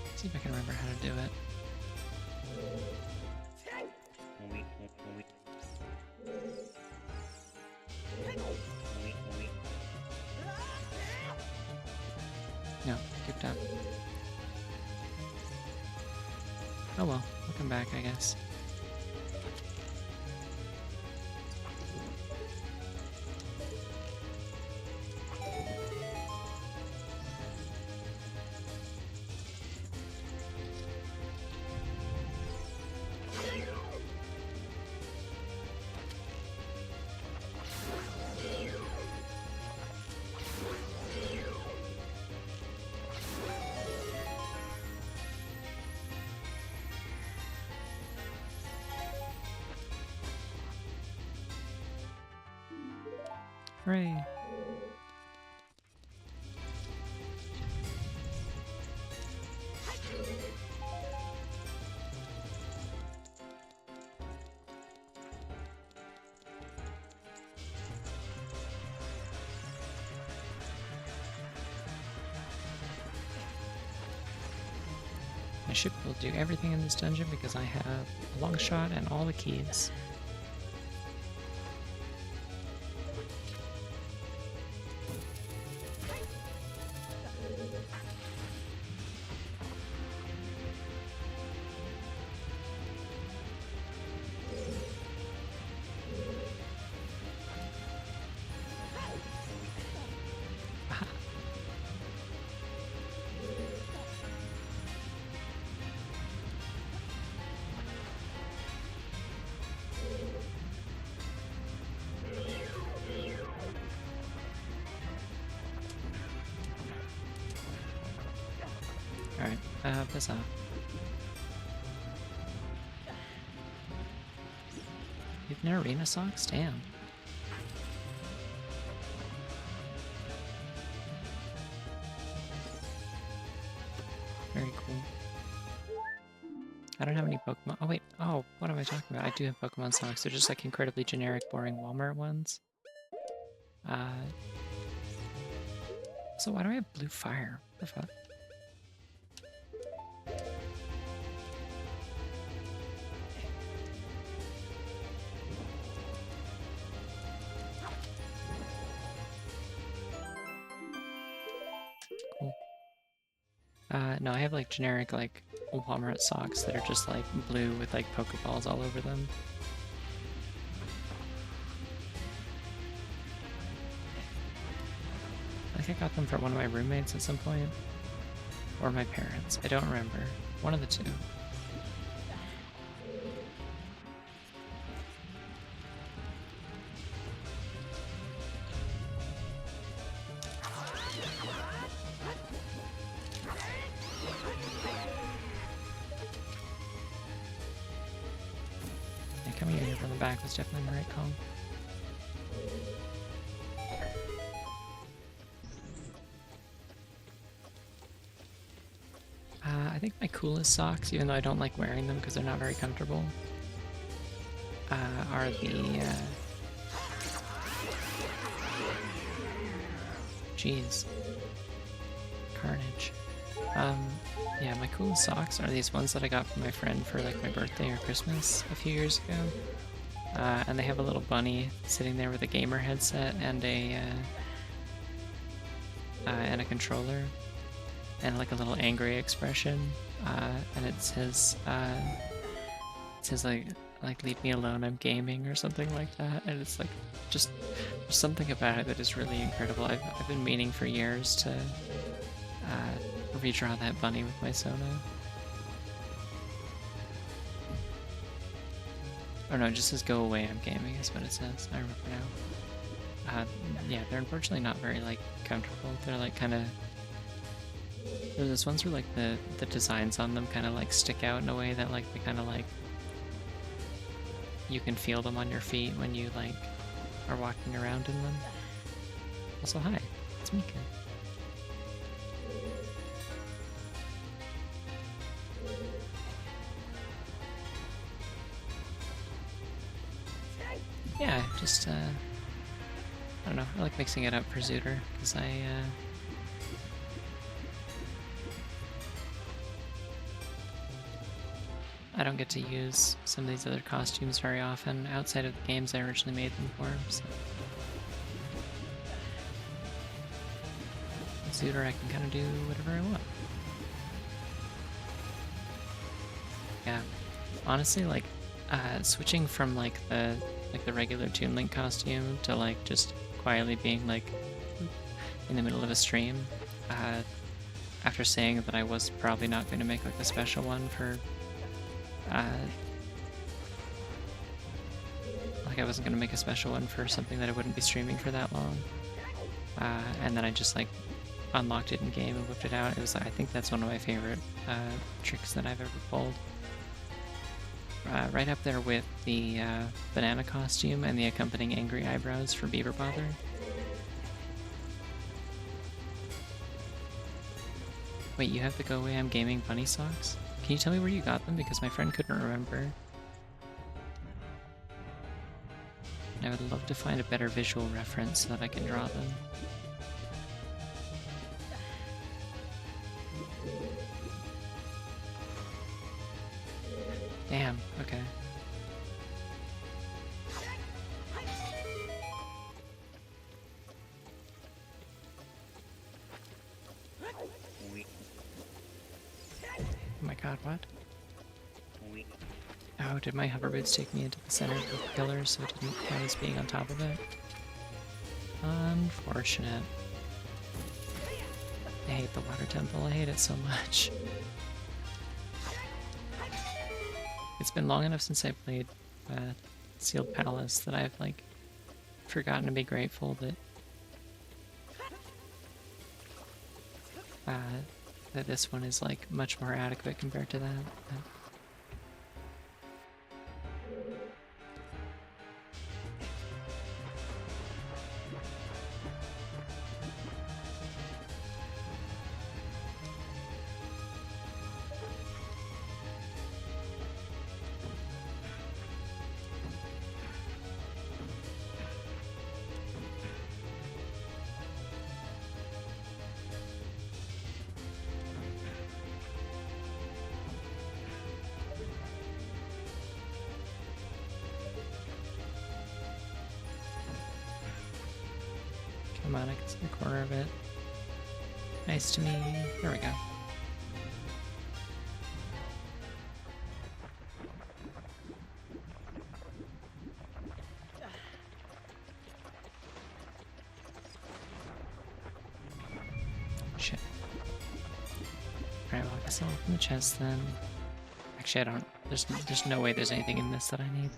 Let's see if I can remember how to do it. No, kicked up. Oh well, we'll come back, I guess. Hooray! I should be able to do everything in this dungeon because I have a long shot and all the keys. Aha. Alright, piss off. You've no arena socks? Damn. Very cool. I don't have any Pokemon. Oh wait, oh, what am I talking about? I do have Pokemon socks. They're just like incredibly generic, boring Walmart ones. So why do I have blue fire? What the fuck? Cool. No, I have like generic like Walmart socks that are just like blue with like Pokeballs all over them. I think I got them for one of my roommates at some point. Or my parents. I don't remember. One of the two. Yeah, coming in here from the back was definitely the right call. I think my coolest socks, even though I don't like wearing them because they're not very comfortable, are the, Jeez. Carnage. Yeah, my coolest socks are these ones that I got from my friend for like my birthday or Christmas a few years ago. And they have a little bunny sitting there with a gamer headset and a controller. And like a little angry expression, and it says like leave me alone, I'm gaming or something like that, and it's like just there's something about it that is really incredible. I've been meaning for years to redraw that bunny with my Sona. Oh no, it just says go away, I'm gaming is what it says. I remember now. Yeah, they're unfortunately not very like comfortable. They're like kind of. There's ones where like the designs on them kind of like stick out in a way that like they kind of like you can feel them on your feet when you like are walking around in them. Also, hi, it's Miku. Yeah, just I don't know. I like mixing it up for ZOoTR because I don't get to use some of these other costumes very often outside of the games I originally made them for. So. With ZOoTR, I can kind of do whatever I want. Yeah, honestly, like switching from like the regular Toon Link costume to like just quietly being like in the middle of a stream. After saying that I was probably not going to make like a special one for. Like I wasn't going to make a special one for something that I wouldn't be streaming for that long. And then I just like unlocked it in game and whipped it out. It was I think that's one of my favorite tricks that I've ever pulled. Right up there with the banana costume and the accompanying angry eyebrows for Beaver Bother. Wait, you have the Go Away I'm Gaming bunny socks? Can you tell me where you got them? Because my friend couldn't remember. And I would love to find a better visual reference so that I can draw them. Damn, okay. Oh my god, what? Oh, did my hover boots take me into the center of the pillar so it didn't count as being on top of it? Unfortunate. I hate the water temple, I hate it so much. It's been long enough since I played Sealed Palace that I've, like, forgotten to be grateful that that this one is, like, much more adequate compared to that. Come on, I can see the corner of it. Nice to me. There we go. Shit. Alright, well, I guess I'll open the chest then. Actually, I don't. There's no way there's anything in this that I need.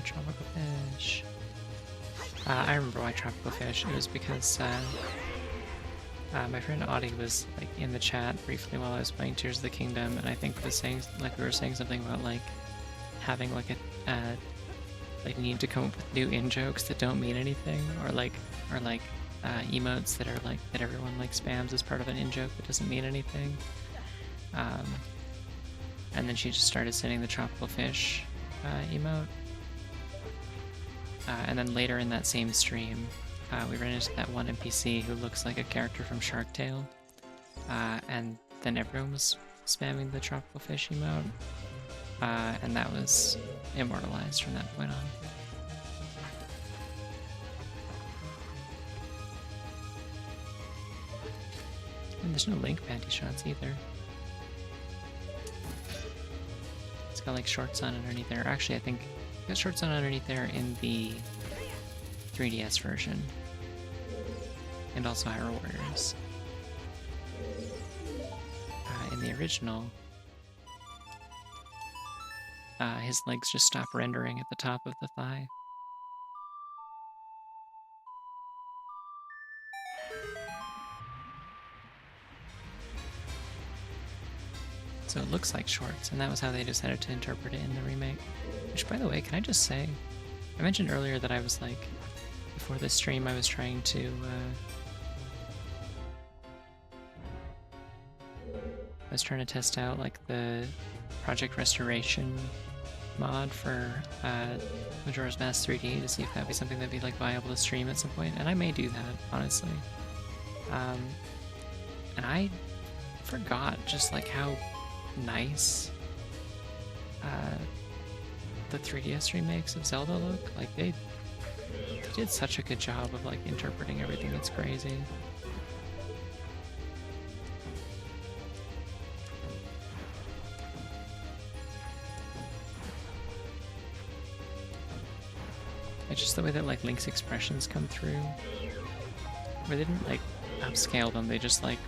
Tropical fish. I remember why tropical fish. It was because my friend Audie was like in the chat briefly while I was playing Tears of the Kingdom, and I think was saying we were saying something about like having like a like need to come up with new in jokes that don't mean anything, or like emotes that are like that everyone like spams as part of an in joke that doesn't mean anything. And then she just started sending the tropical fish emote. And then later in that same stream, we ran into that one NPC who looks like a character from Shark Tale. And then everyone was spamming the tropical fish emote. And that was immortalized from that point on. And there's no Link panty shots either. It's got like shorts on underneath there. Actually, I think got shorts on underneath there in the 3DS version. And also Hyrule Warriors. In the original, his legs just stop rendering at the top of the thigh. So it looks like shorts, and that was how they decided to interpret it in the remake. Which, by the way, can I just say, I mentioned earlier that I was like, before this stream I was trying to, test out like the Project Restoration mod for Majora's Mask 3D to see if that'd be something that'd be like viable to stream at some point, and I may do that, honestly. And I forgot just like how nice the 3DS remakes of Zelda look. Like they did such a good job of like interpreting everything. It's crazy. It's just the way that like Link's expressions come through, where they didn't like upscale them, they just like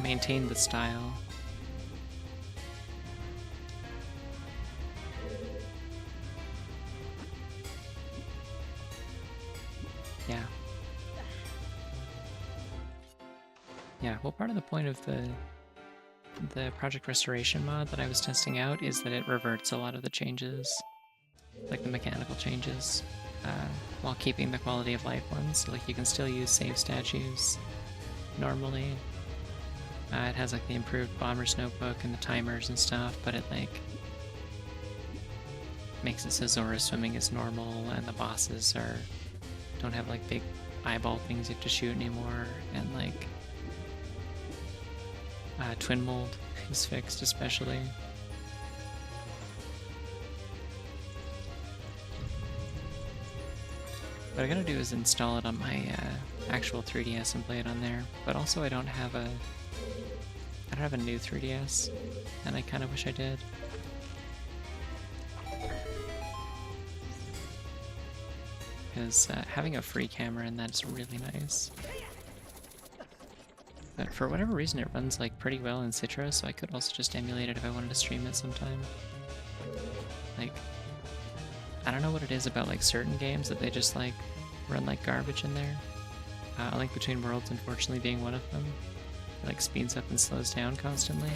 maintained the style. Yeah. of the Project Restoration mod that I was testing out is that it reverts a lot of the changes, like the mechanical changes, while keeping the quality of life ones. So, like, you can still use save statues normally. It has like the improved Bomber's Notebook and the timers and stuff, but it like makes it so Zora swimming is normal and the bosses don't have like big eyeball things you have to shoot anymore, and like twin mold is fixed especially. What I gotta do is install it on my actual 3DS and play it on there. But also I don't have a new 3DS, and I kind of wish I did. Because having a free camera in that is really nice. But for whatever reason it runs like pretty well in Citra, so I could also just emulate it if I wanted to stream it sometime. Like, I don't know what it is about like certain games that they just like run like garbage in there. A Link Between Worlds unfortunately being one of them. It like speeds up and slows down constantly.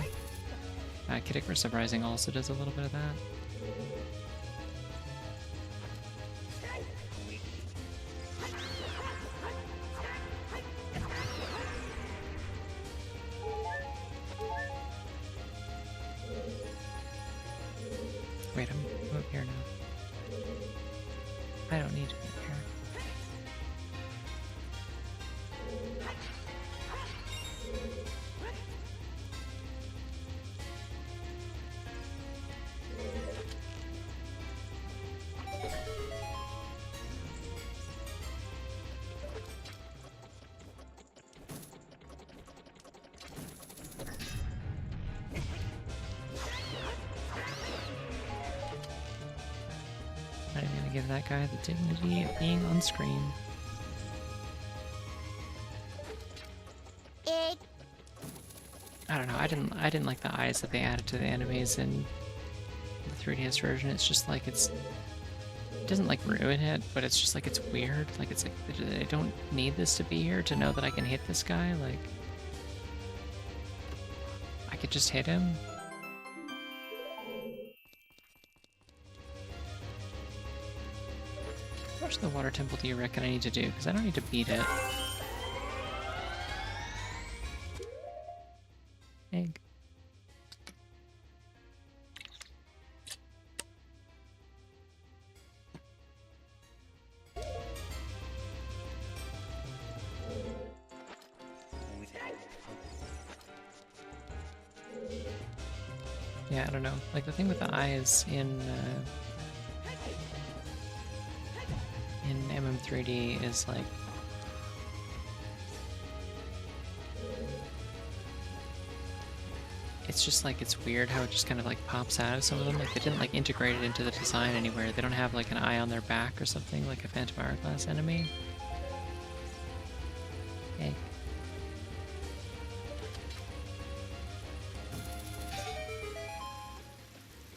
Kid Icarus Uprising also does a little bit of that. Wait, I'm up here now. I don't need to be up here. I'm gonna give that guy the dignity of being on screen. I don't know, I didn't like the eyes that they added to the enemies in the 3DS version. It's just like it doesn't like ruin it, but it's just like it's weird. Like it's like I don't need this to be here to know that I can hit this guy. Like I could just hit him. How much of the water temple do you reckon I need to do? Because I don't need to beat it. Egg. Yeah, I don't know. Like the thing with the eyes in MM3D is like it's just like it's weird how it just kind of like pops out of some of them. Like they didn't like integrate it into the design anywhere. They don't have like an eye on their back or something like a Phantom Hourglass enemy. Okay.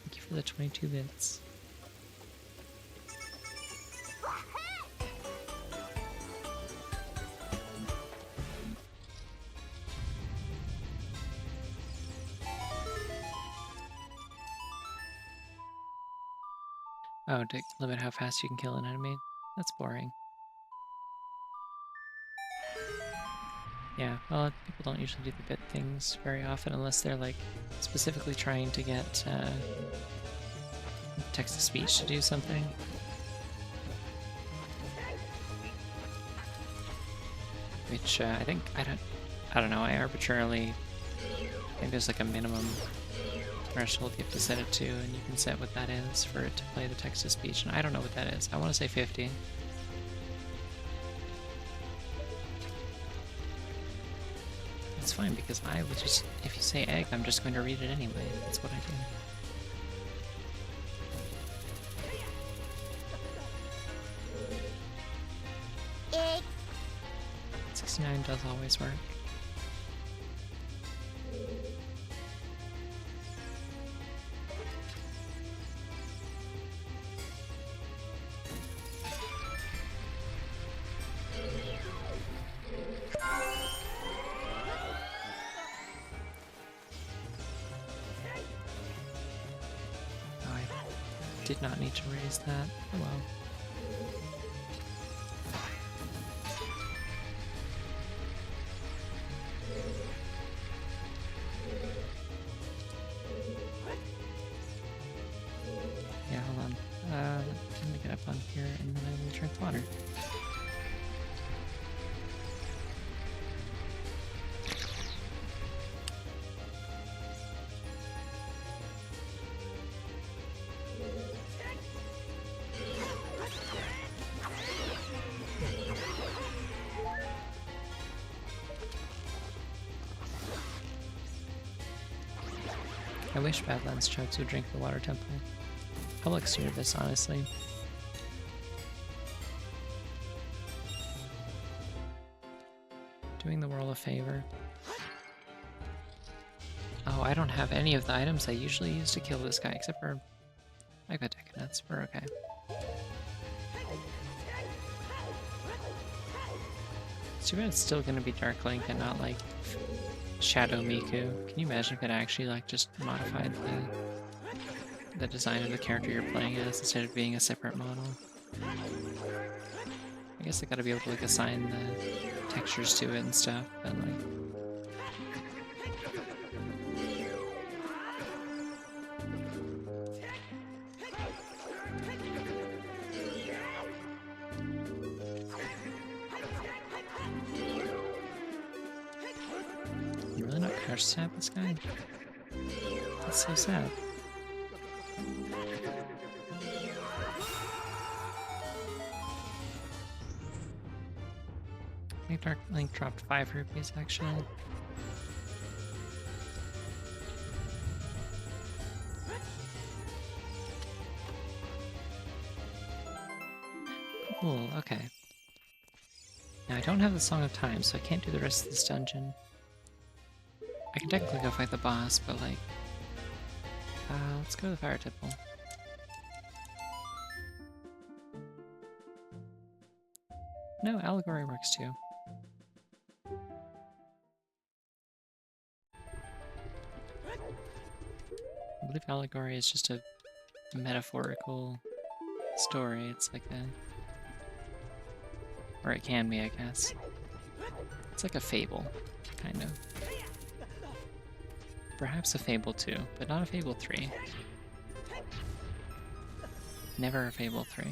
Thank you for the 22 bits. Oh, to limit how fast you can kill an enemy? That's boring. Yeah, well, people don't usually do the bit things very often unless they're like specifically trying to get text-to-speech to do something. Which I think, I don't know, I arbitrarily think there's like a minimum threshold you have to set it to, and you can set what that is for it to play the text-to-speech, and I don't know what that is. I want to say 50. It's fine, because I will just, if you say egg, I'm just going to read it anyway. That's what I do. Egg. 69 does always work. did not need to raise that. Oh well. Yeah, hold on. I'm gonna get up on here and then I will drink water. I wish Badlands Chugs would drink the water temple. Public service, honestly. Doing the world a favor. Oh, I don't have any of the items I usually use to kill this guy, except for... I got Deca Nuts, we're okay. It's too bad it's still gonna be Dark Link and not, like, Shadow Miku. Can you imagine if it actually, like, just modified the design of the character you're playing as instead of being a separate model? I guess I gotta be able to, like, assign the textures to it and stuff, but, like... You really not crush stab this guy? That's so sad. I think Dark Link dropped 5 rupees actually. Cool, okay. Now I don't have the Song of Time, so I can't do the rest of this dungeon. I can technically go fight the boss, but like... let's go to the Fire Temple. No, Allegory works too. I believe Allegory is just a metaphorical story. It's like a... Or it can be, I guess. It's like a fable, kind of. Perhaps a Fable 2, but not a Fable 3. Never a Fable 3.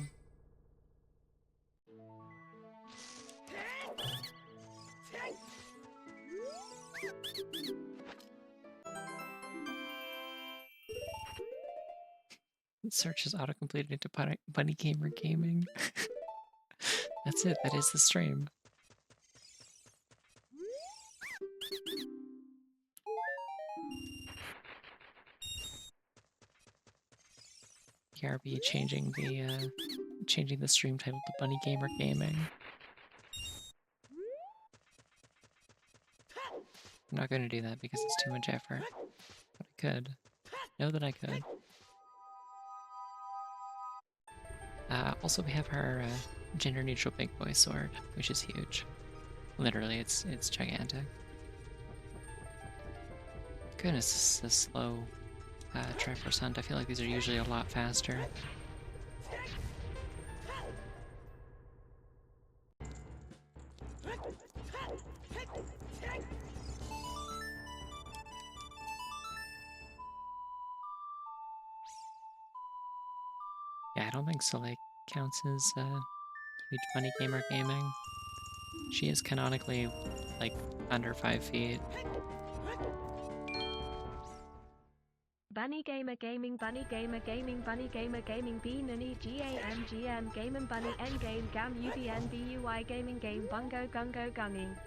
Search is auto-completed into Bunny Gamer Gaming. That's it, that is the stream. KRB changing the stream title to Bunny Gamer Gaming. I'm not going to do that because it's too much effort, but I could. Know that I could. Also, we have our gender-neutral big boy sword, which is huge. Literally, it's gigantic. Goodness, this is slow. Triforce Hunt. I feel like these are usually a lot faster. Yeah, I don't think Soleil counts as huge Bunny Gamer Gaming. She is canonically like under 5 feet. Bunny Gamer Gaming, Bunny Gamer Gaming, Bunny Gamer Gaming, Beanany, GAM, Gamer Bunny, Endgame, GAM, UBN, BUI Gaming Game, Bungo, Gungo, Gunging.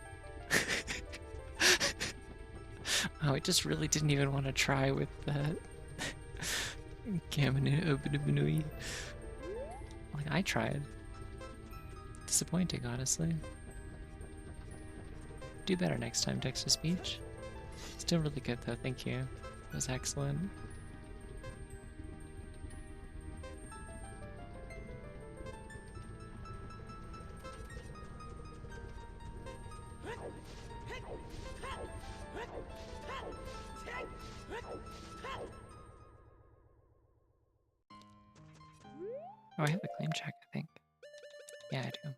Oh, I just really didn't even want to try with that. Gaminui. Like, I tried. Disappointing, honestly. Do better next time, text-to-speech. Still really good, though, thank you. It was excellent. Oh, I have the claim check, I think. Yeah, I do.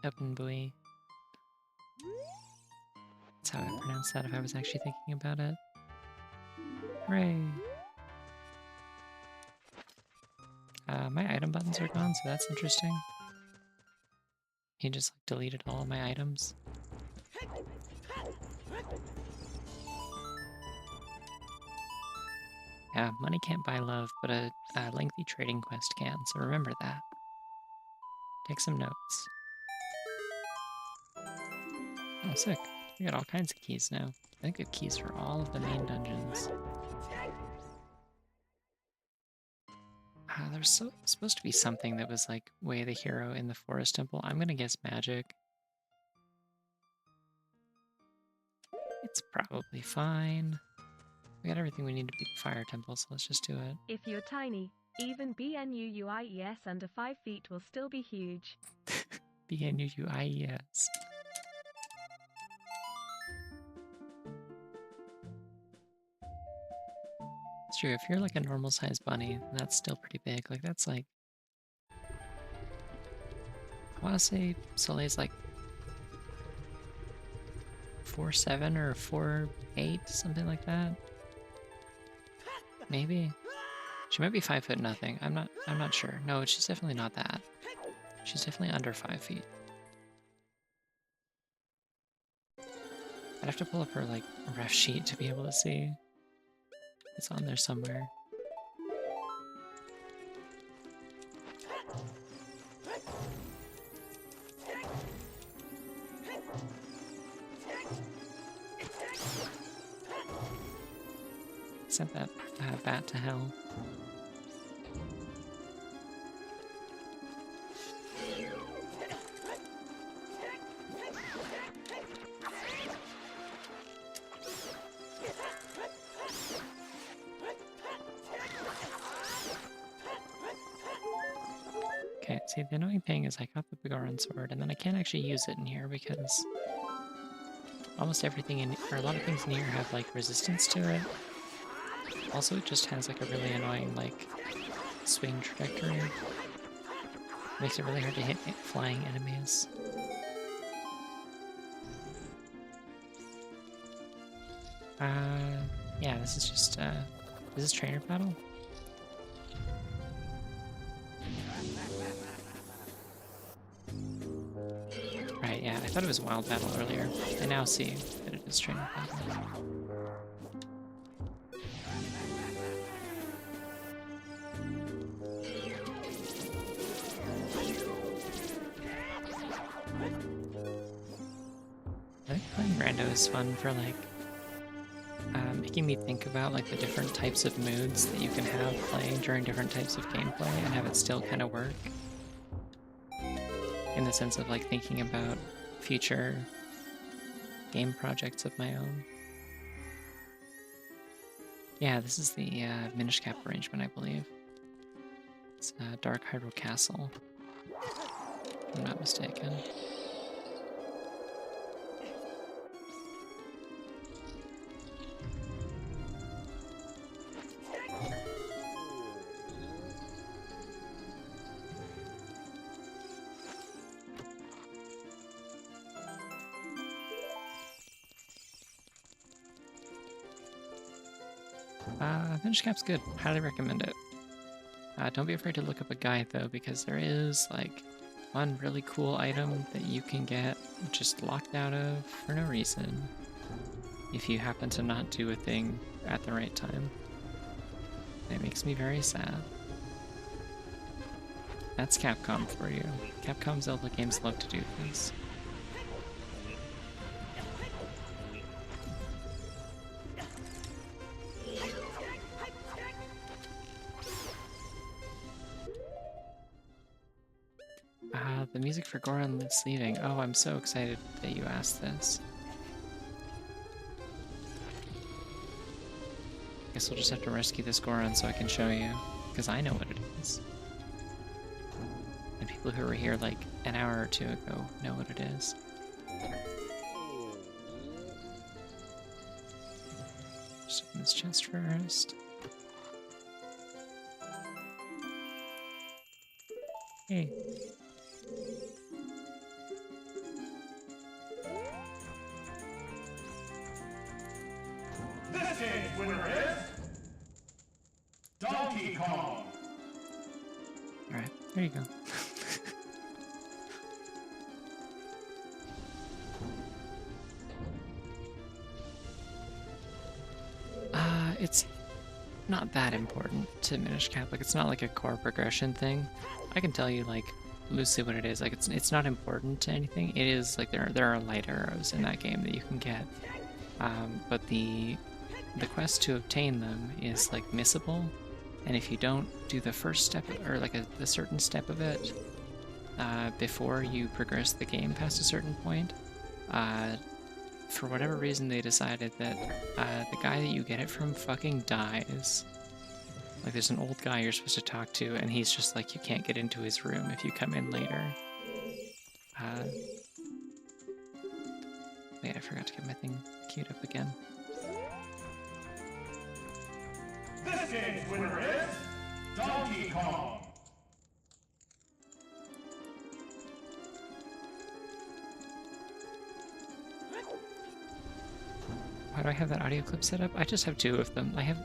Open buoy. That's how I pronounce that if I was actually thinking about it. Hooray! My item buttons are gone, so that's interesting. He just like, deleted all of my items. Yeah, money can't buy love, but a lengthy trading quest can, so remember that. Take some notes. Oh, sick. We got all kinds of keys now. I think we have keys for all of the main dungeons. There's supposed to be something that was like Way of the Hero in the Forest Temple. I'm gonna guess magic. It's probably fine. We got everything we need to beat the Fire Temple, so let's just do it. If you're tiny, even BNUUIES under 5 feet will still be huge. BNUUIES. It's true, if you're like a normal sized bunny, then that's still pretty big. Like that's like, I want to say Soleil's like 4'7" or 4'8", something like that. Maybe. She might be 5 foot nothing. I'm not sure. No, she's definitely not that. She's definitely under 5 feet. I'd have to pull up her like ref sheet to be able to see. It's on there somewhere. Sent that bat to hell. Okay, see, the annoying thing is I got the Bigoran sword, and then I can't actually use it in here because almost everything in, or a lot of things in here have like resistance to it. Also, it just has like a really annoying like swing trajectory. Makes it really hard to hit flying enemies. Yeah, this is just is this trainer battle? Right, yeah, I thought it was wild battle earlier. I now see that it is trainer battle. I think playing Rando is fun for like making me think about like the different types of moods that you can have playing during different types of gameplay and have it still kind of work. In the sense of like thinking about future game projects of my own. Yeah, this is the Minish Cap arrangement, I believe. It's Dark Hyrule Castle, if I'm not mistaken. Minish Cap's good. Highly recommend it. Don't be afraid to look up a guide though, because there is like one really cool item that you can get just locked out of for no reason if you happen to not do a thing at the right time. It makes me very sad. That's Capcom for you. Capcom Zelda games love to do this. The music for Goron Lives Leaving. Oh, I'm so excited that you asked this. Guess we'll just have to rescue this Goron so I can show you, because I know what it is. And people who were here like an hour or two ago know what it is. Open this chest first. Hey. This game's winner is Donkey Kong. Alright, there you go. It's not that important to Minish Cap. Like, it's not like a core progression thing. I can tell you, like, loosely what it is. Like, it's not important to anything. It is, like, there are light arrows in that game that you can get. But the quest to obtain them is, like, missable. And if you don't do the first step, or, like, a certain step of it, before you progress the game past a certain point, for whatever reason they decided that the guy that you get it from fucking dies. Like, there's an old guy you're supposed to talk to, and he's just like, you can't get into his room if you come in later. Wait, I forgot to get my thing queued up again. This game's winner is Donkey Kong. Why do I have that audio clip set up? I just have 2 of them. I have...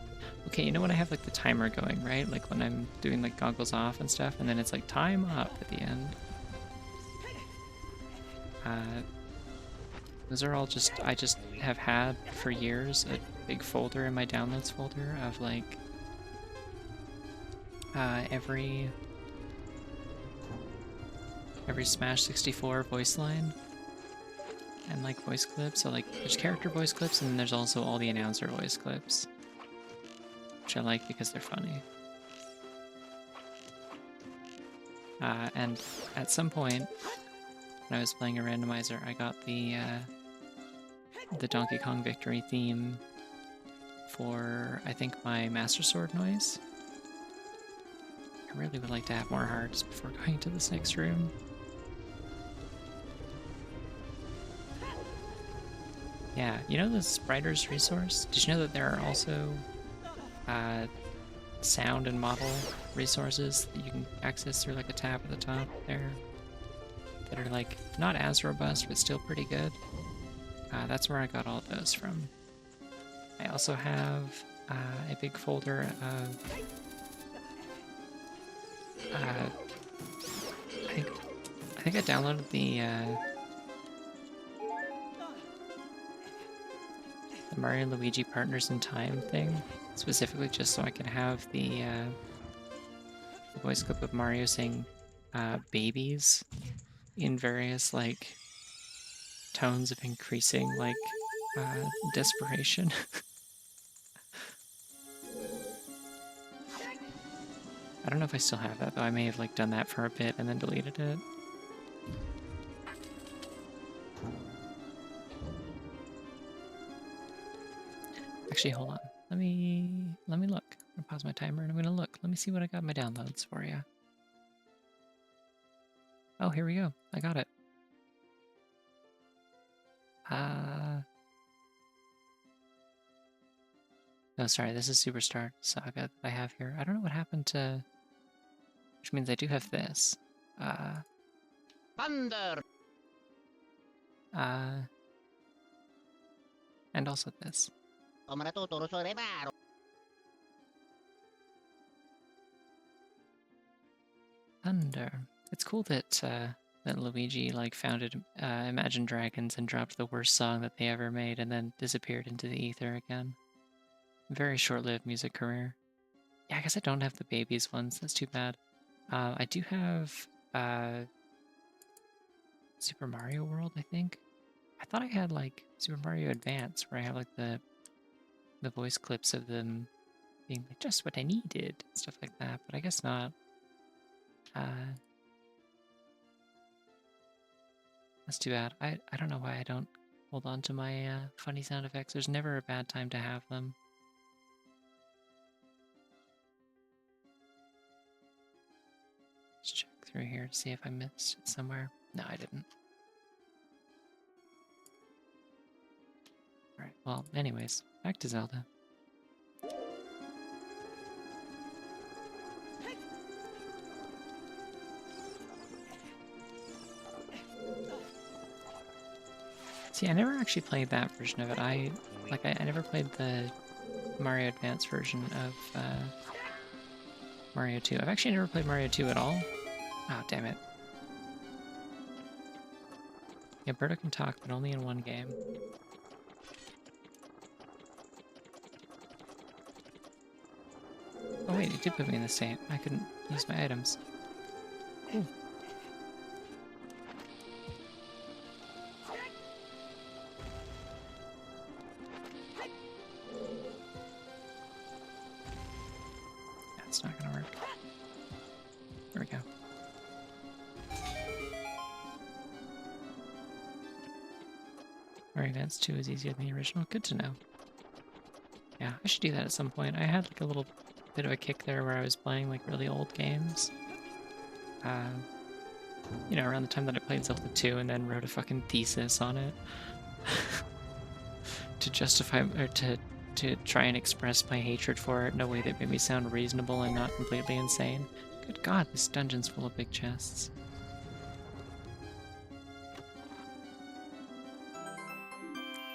Okay, you know when I have, like, the timer going, right? Like, when I'm doing, like, goggles off and stuff, and then it's, like, time up at the end. Those are all just... I just have had, for years, a big folder in my downloads folder of, like... every Smash 64 voice line. And, like, voice clips. So, like, there's character voice clips, and then there's also all the announcer voice clips. Which I like because they're funny. And at some point, when I was playing a randomizer, I got the Donkey Kong victory theme for, I think, my Master Sword noise. I really would like to have more hearts before going to this next room. Yeah, you know the Spriters resource? Did you know that there are also sound and model resources that you can access through, like, a tab at the top there that are, like, not as robust but still pretty good? That's where I got all those from. I also have a big folder of I think I downloaded the Mario and Luigi Partners in Time thing, specifically just so I can have the voice clip of Mario saying babies in various, like, tones of increasing, like, desperation. I don't know if I still have that, though. I may have, like, done that for a bit and then deleted it. Actually, hold on. Let me look. I'm gonna pause my timer and I'm gonna look. Let me see what I got in my downloads for you. Oh, here we go. I got it. No, sorry, this is Superstar Saga that I have here. I don't know what happened to... Which means I do have this. Thunder! And also this. Thunder. It's cool that that Luigi, like, founded Imagine Dragons and dropped the worst song that they ever made and then disappeared into the ether again. Very short-lived music career. Yeah, I guess I don't have the babies ones. That's too bad. I do have Super Mario World, I think. I thought I had, like, Super Mario Advance, where I have, like, the voice clips of them being like, just what I needed, stuff like that, but I guess not. That's too bad. I don't know why I don't hold on to my funny sound effects. There's never a bad time to have them. Let's check through here to see if I missed it somewhere. No, I didn't. Alright, well, anyways, back to Zelda. See, I never actually played that version of it. I never played the Mario Advance version of Mario 2. I've actually never played Mario 2 at all. Oh, damn it. Yeah, Birdo can talk, but only in one game. Oh wait, it did put me in the state. I couldn't use my items. Cool. That's not gonna work. There we go. Mario Advance 2 is easier than the original. Good to know. Yeah, I should do that at some point. I had like a little bit of a kick there where I was playing like really old games. You know, around the time that I played Zelda 2 and then wrote a fucking thesis on it. To justify, or to try and express my hatred for it in a way that made me sound reasonable and not completely insane. Good god, this dungeon's full of big chests.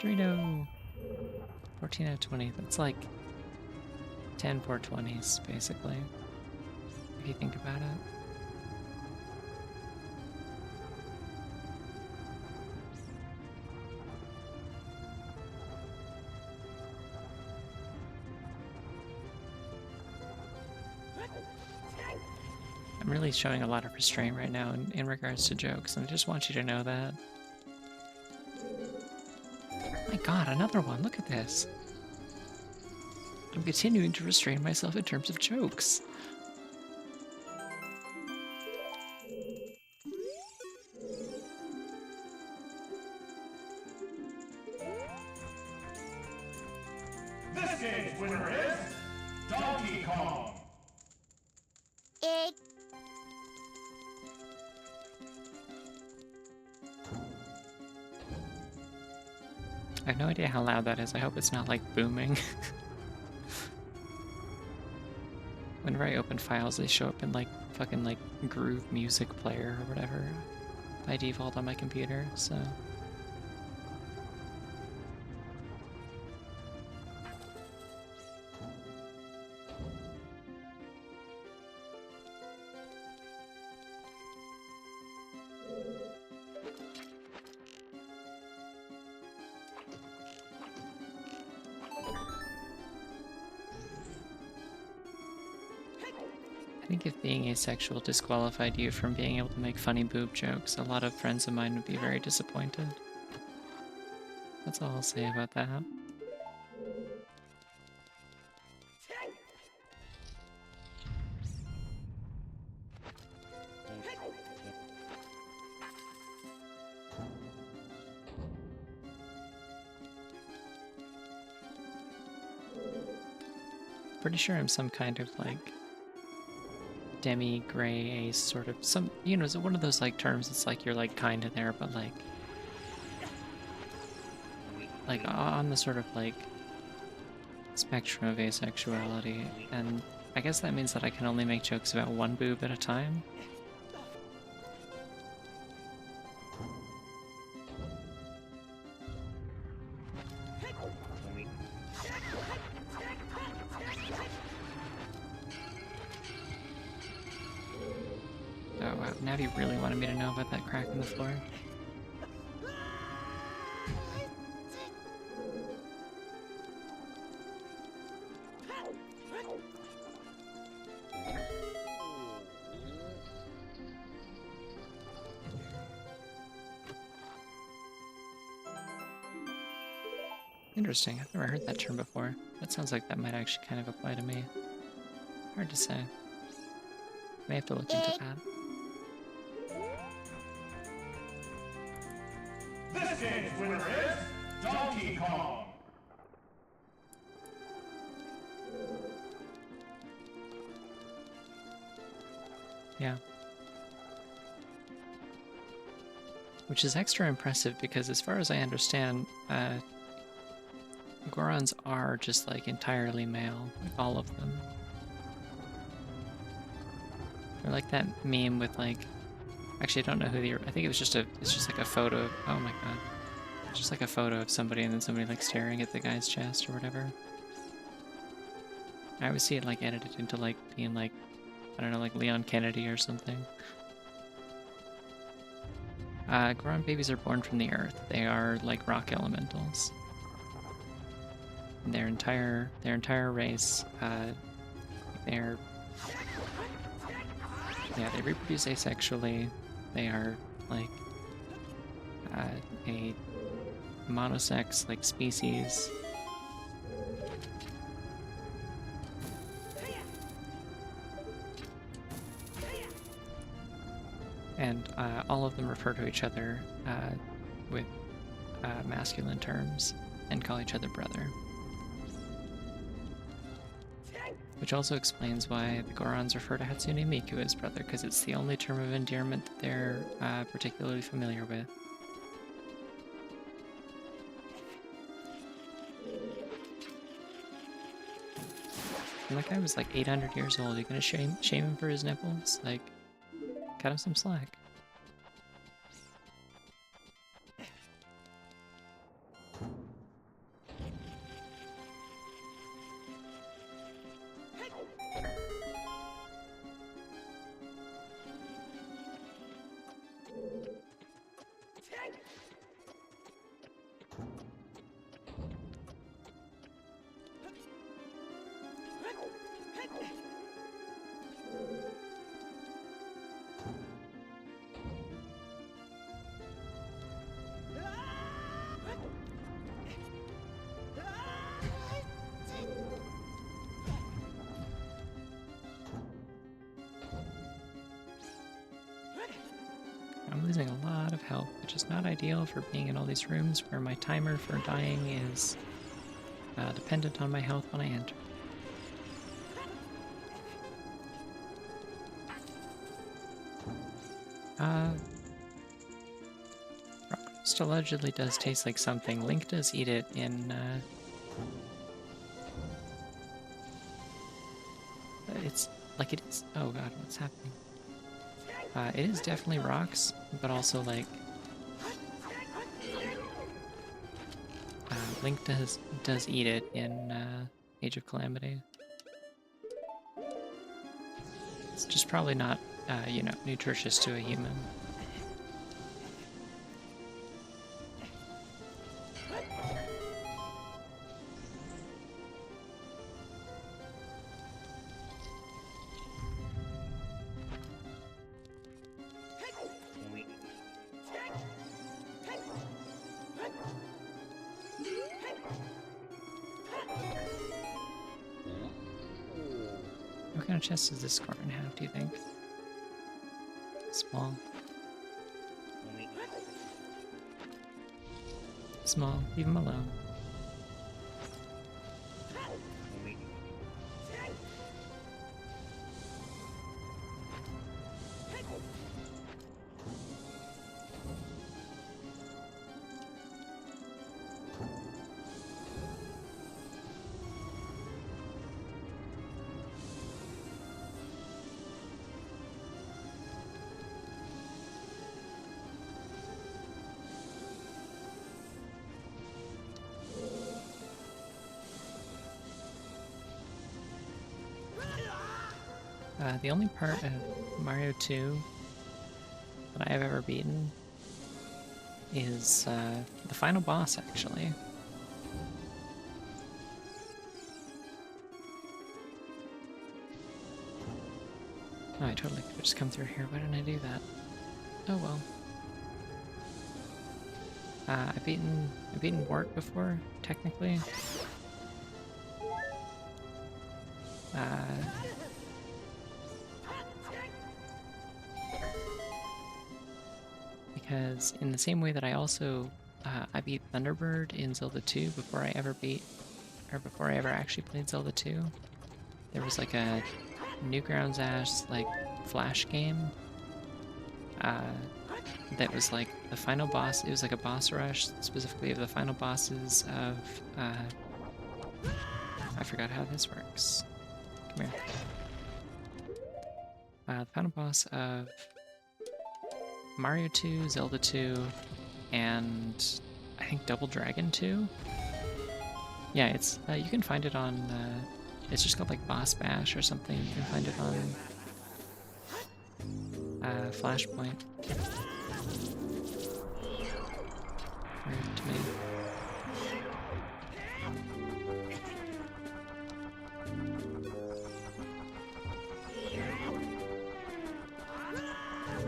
Dorito! 14 out of 20. That's like 10 poor 20s, basically. If you think about it. I'm really showing a lot of restraint right now in regards to jokes, and I just want you to know that. My god, another one! Look at this! I'm continuing to restrain myself in terms of jokes. This game's winner is Donkey Kong. I have no idea how loud that is. I hope it's not like booming. Whenever I open files, they show up in like fucking like Groove Music Player or whatever by default on my computer, so. I think if being asexual disqualified you from being able to make funny boob jokes, a lot of friends of mine would be very disappointed. That's all I'll say about that. Pretty sure I'm some kind of like demi-gray ace, sort of, some, you know, is it one of those like terms? It's like you're like kind of there, but like on the sort of like spectrum of asexuality, and I guess that means that I can only make jokes about one boob at a time. Oh wow, now you really wanted me to know about that crack in the floor. Interesting, I've never heard that term before. That sounds like that might actually kind of apply to me. Hard to say. May have to look into that. This game's winner is Donkey Kong. Yeah. Which is extra impressive because as far as I understand, Gorons are just like entirely male, like all of them. Or like that meme with like, actually I don't know who the, I think it was just it's just like a photo of, oh my god. just like a photo of somebody and then somebody like staring at the guy's chest or whatever. I always see it like edited into like being like, I don't know, like Leon Kennedy or something. Goron babies are born from the earth. They are like rock elementals. And their entire race, they reproduce asexually. They are like a monosex like species. And all of them refer to each other with masculine terms and call each other brother. Which also explains why the Gorons refer to Hatsune Miku as brother, because it's the only term of endearment that they're particularly familiar with. And that guy was like 800 years old. You're gonna shame him for his nipples? Like, cut him some slack. I'm losing a lot of health, which is not ideal for being in all these rooms where my timer for dying is dependent on my health when I enter. Rockroast allegedly does taste like something. Link does eat it in it's like it is. Oh god, what's happening? It is definitely rocks, but also like Link does eat it in Age of Calamity. It's just probably not, you know, nutritious to a human. What kind of chest does this scorpion have, do you think? Small. Small, leave him alone. The only part of Mario 2 that I have ever beaten is the final boss, actually. Oh, I totally could have just come through here. Why didn't I do that? Oh well. I've beaten Wart before, technically. Because in the same way that I also I beat Thunderbird in Zelda 2 before I ever actually played Zelda 2. There was like a Newgrounds ass like flash game that was like the final boss. It was like a boss rush specifically of the final bosses of I forgot how this works. Come here. The final boss of Mario 2, Zelda 2, and I think Double Dragon 2? Yeah, it's you can find it on it's just called like Boss Bash or something. You can find it on Flashpoint. Weird to me.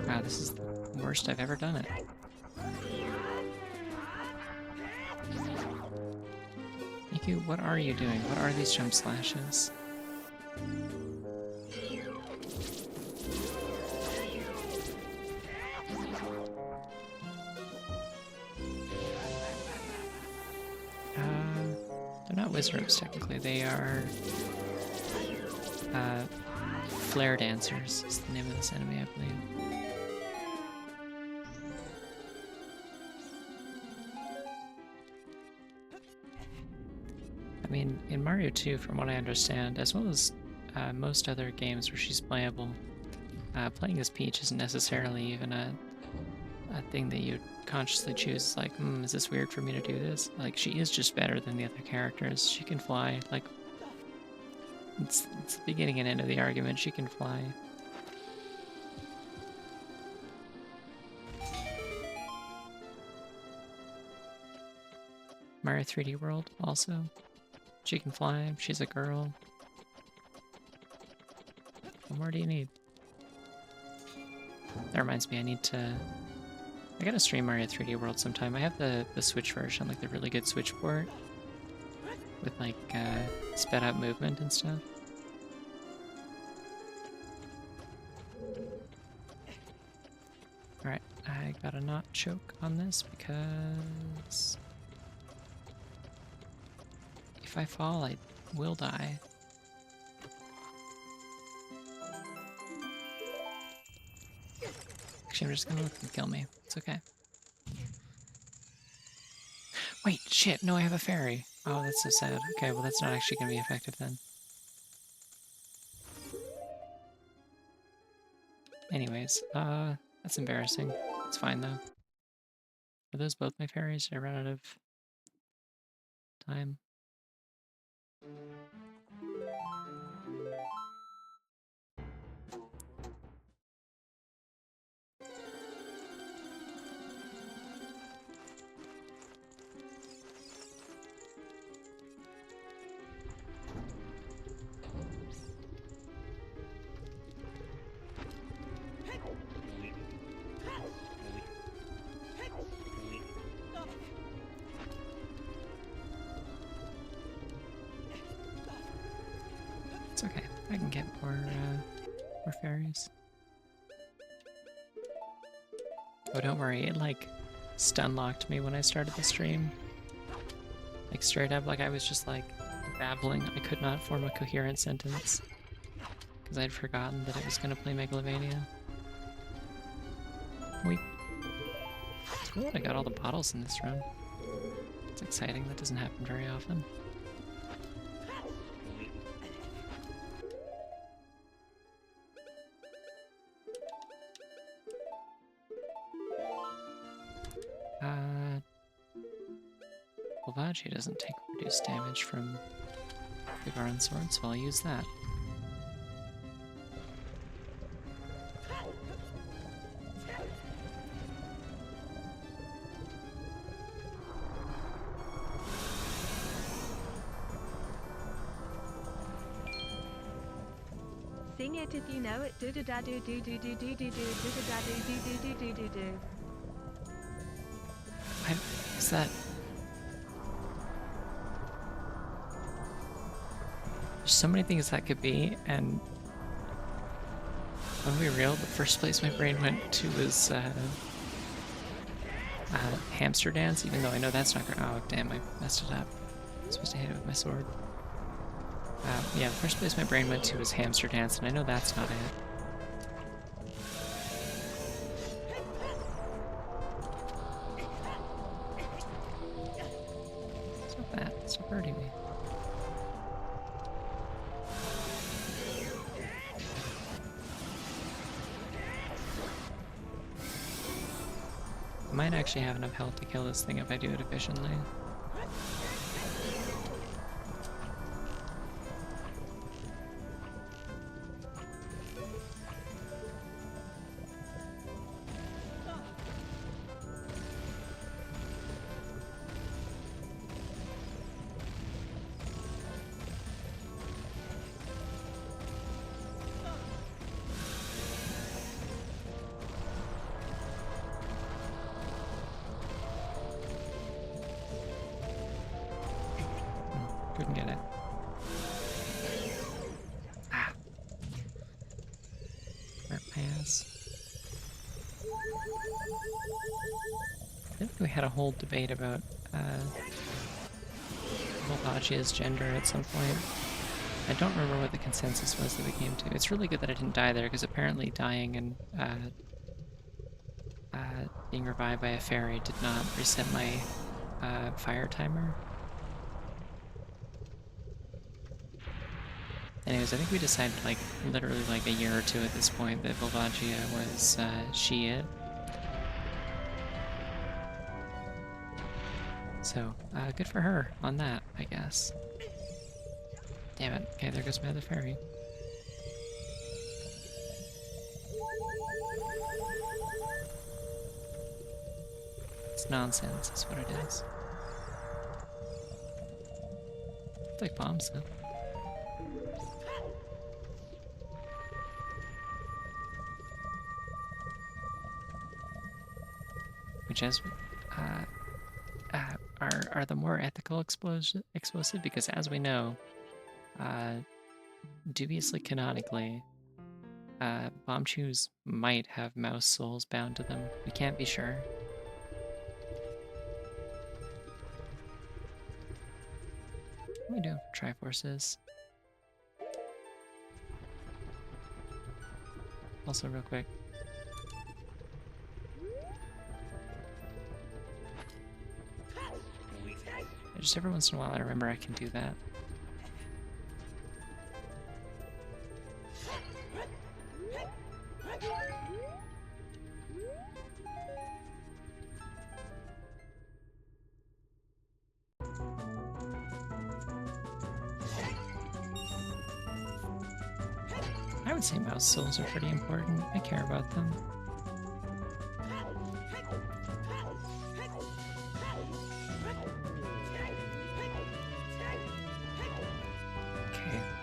Wow, this is the worst I've ever done it. Miku, what are you doing? What are these jump slashes? They're not wizards technically, they are flare dancers is the name of this enemy, I believe. I mean, in Mario 2, from what I understand, as well as most other games where she's playable, playing as Peach isn't necessarily even a thing that you consciously choose. Like, is this weird for me to do this? Like, she is just better than the other characters. She can fly. Like, it's the beginning and end of the argument. She can fly. Mario 3D World, also. She can fly. She's a girl. What more do you need? That reminds me, I gotta stream Mario 3D World sometime. I have the Switch version, like the really good Switch port. With like, sped up movement and stuff. Alright, I gotta not choke on this because... if I fall, I will die. Actually, I'm just gonna let them kill me. It's okay. Wait, shit, no, I have a fairy. Oh, that's so sad. Okay, well that's not actually gonna be effective then. Anyways, that's embarrassing. It's fine though. Are those both my fairies? Did I run out of time? It's okay. I can get more fairies. Oh, don't worry. It, like, stun-locked me when I started the stream. Like, straight up, like, I was just, like, babbling. I could not form a coherent sentence. Because I'd forgotten that it was going to play Megalovania. Wait. It's cool that I got all the bottles in this run. It's exciting. That doesn't happen very often. She doesn't take reduced damage from the Garon sword, so I'll use that. Sing it if you know it. Do do da do do do do do do do do do da do do do do do do do. Is that? There's so many things that could be, and when we real, the first place my brain went to was hamster dance, even though I know that's not gonna. Oh damn, I messed it up. I'm supposed to hit it with my sword. Yeah, the first place my brain went to was hamster dance, and I know that's not it. Stop that. Stop hurting me. might actually have enough health to kill this thing if I do it efficiently. Couldn't get it. Ah. Hurt my ass. I think we had a whole debate about Volvagia's gender at some point. I don't remember what the consensus was that we came to. It's really good that I didn't die there, because apparently dying and being revived by a fairy did not reset my fire timer. Anyways, I think we decided, like, literally like a year or two at this point that Volvagia was she-it. So, good for her on that, I guess. Damn it. Okay, there goes my other fairy. It's nonsense, is what it is. It's like bombs, though. Which is are the more ethical explosive, because as we know, dubiously canonically, bomb chews might have mouse souls bound to them. We can't be sure. What are we doing for Triforces? Also, real quick. Just every once in a while I remember I can do that. I would say mouse souls are pretty important. I care about them.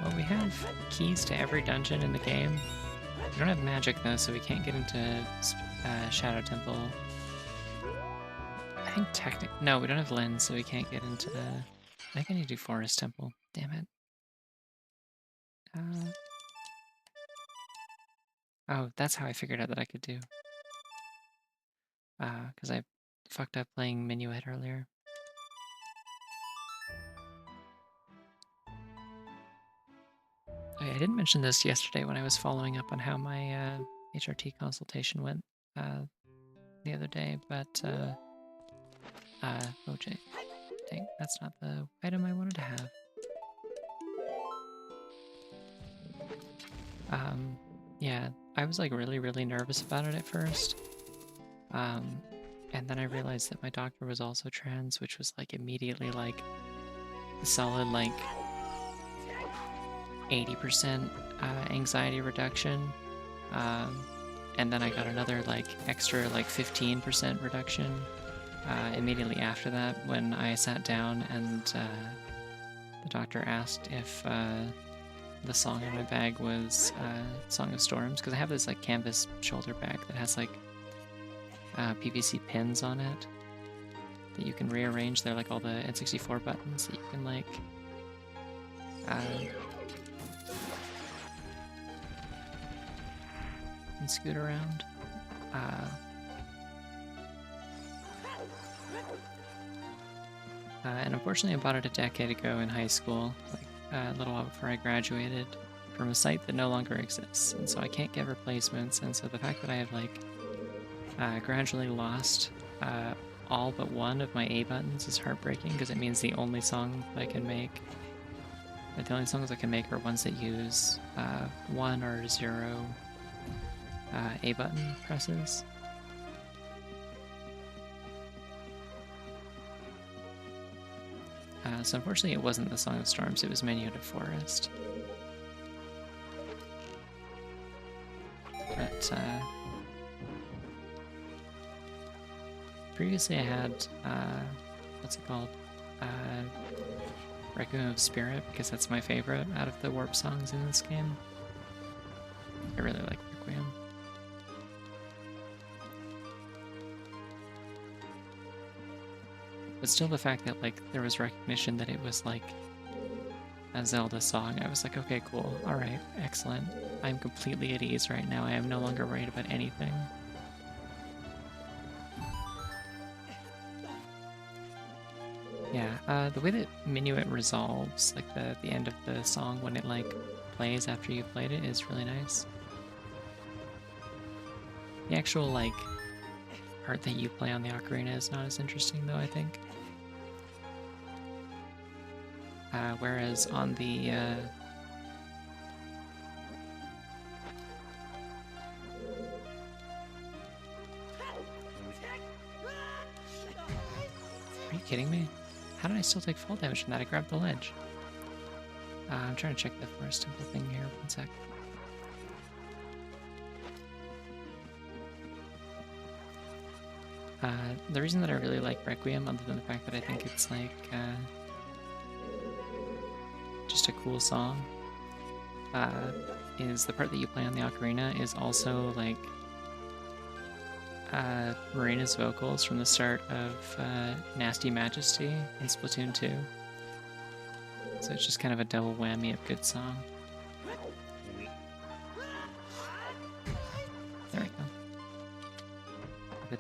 Well, we have keys to every dungeon in the game. We don't have magic though, so we can't get into Shadow Temple. I think technically... No, we don't have lens, so we can't get into... I think I need to do Forest Temple. Damn it. Oh, that's how I figured out that I could do. Because I fucked up playing Minuet earlier. I didn't mention this yesterday when I was following up on how my HRT consultation went the other day, but OJ, dang, that's not the item I wanted to have. Yeah, I was like really nervous about it at first, and then I realized that my doctor was also trans, which was like immediately like a solid like 80% anxiety reduction, and then I got another like extra like 15% reduction immediately after that when I sat down and the doctor asked if the song in my bag was Song of Storms, because I have this like canvas shoulder bag that has like PVC pins on it that you can rearrange. They're like all the N64 buttons that you can like and scoot around. And unfortunately I bought it a decade ago in high school, like a little while before I graduated, from a site that no longer exists, and so I can't get replacements, and so the fact that I have like gradually lost all but one of my A buttons is heartbreaking, because it means the only song that I can make, the only songs I can make are ones that use 1 or 0 A button presses. So unfortunately it wasn't the Song of Storms, it was Minuet of Forest. But, previously I had, what's it called? Requiem of Spirit, because that's my favorite out of the warp songs in this game. I really like Requiem. But still the fact that, like, there was recognition that it was, like, a Zelda song, I was like, okay, cool, alright, excellent. I'm completely at ease right now, I am no longer worried about anything. Yeah, the way that Minuet resolves, like, the end of the song when it, like, plays after you've played it is really nice. The actual, like, part that you play on the Ocarina is not as interesting, though, I think. Whereas on the, Are you kidding me? How did I still take fall damage from that? I grabbed the ledge. I'm trying to check the Forest Temple thing here, one sec. The reason that I really like Requiem, other than the fact that I think it's like, just a cool song, is the part that you play on the Ocarina is also like Marina's vocals from the start of Nasty Majesty in Splatoon 2. So it's just kind of a double whammy of good song. There we go.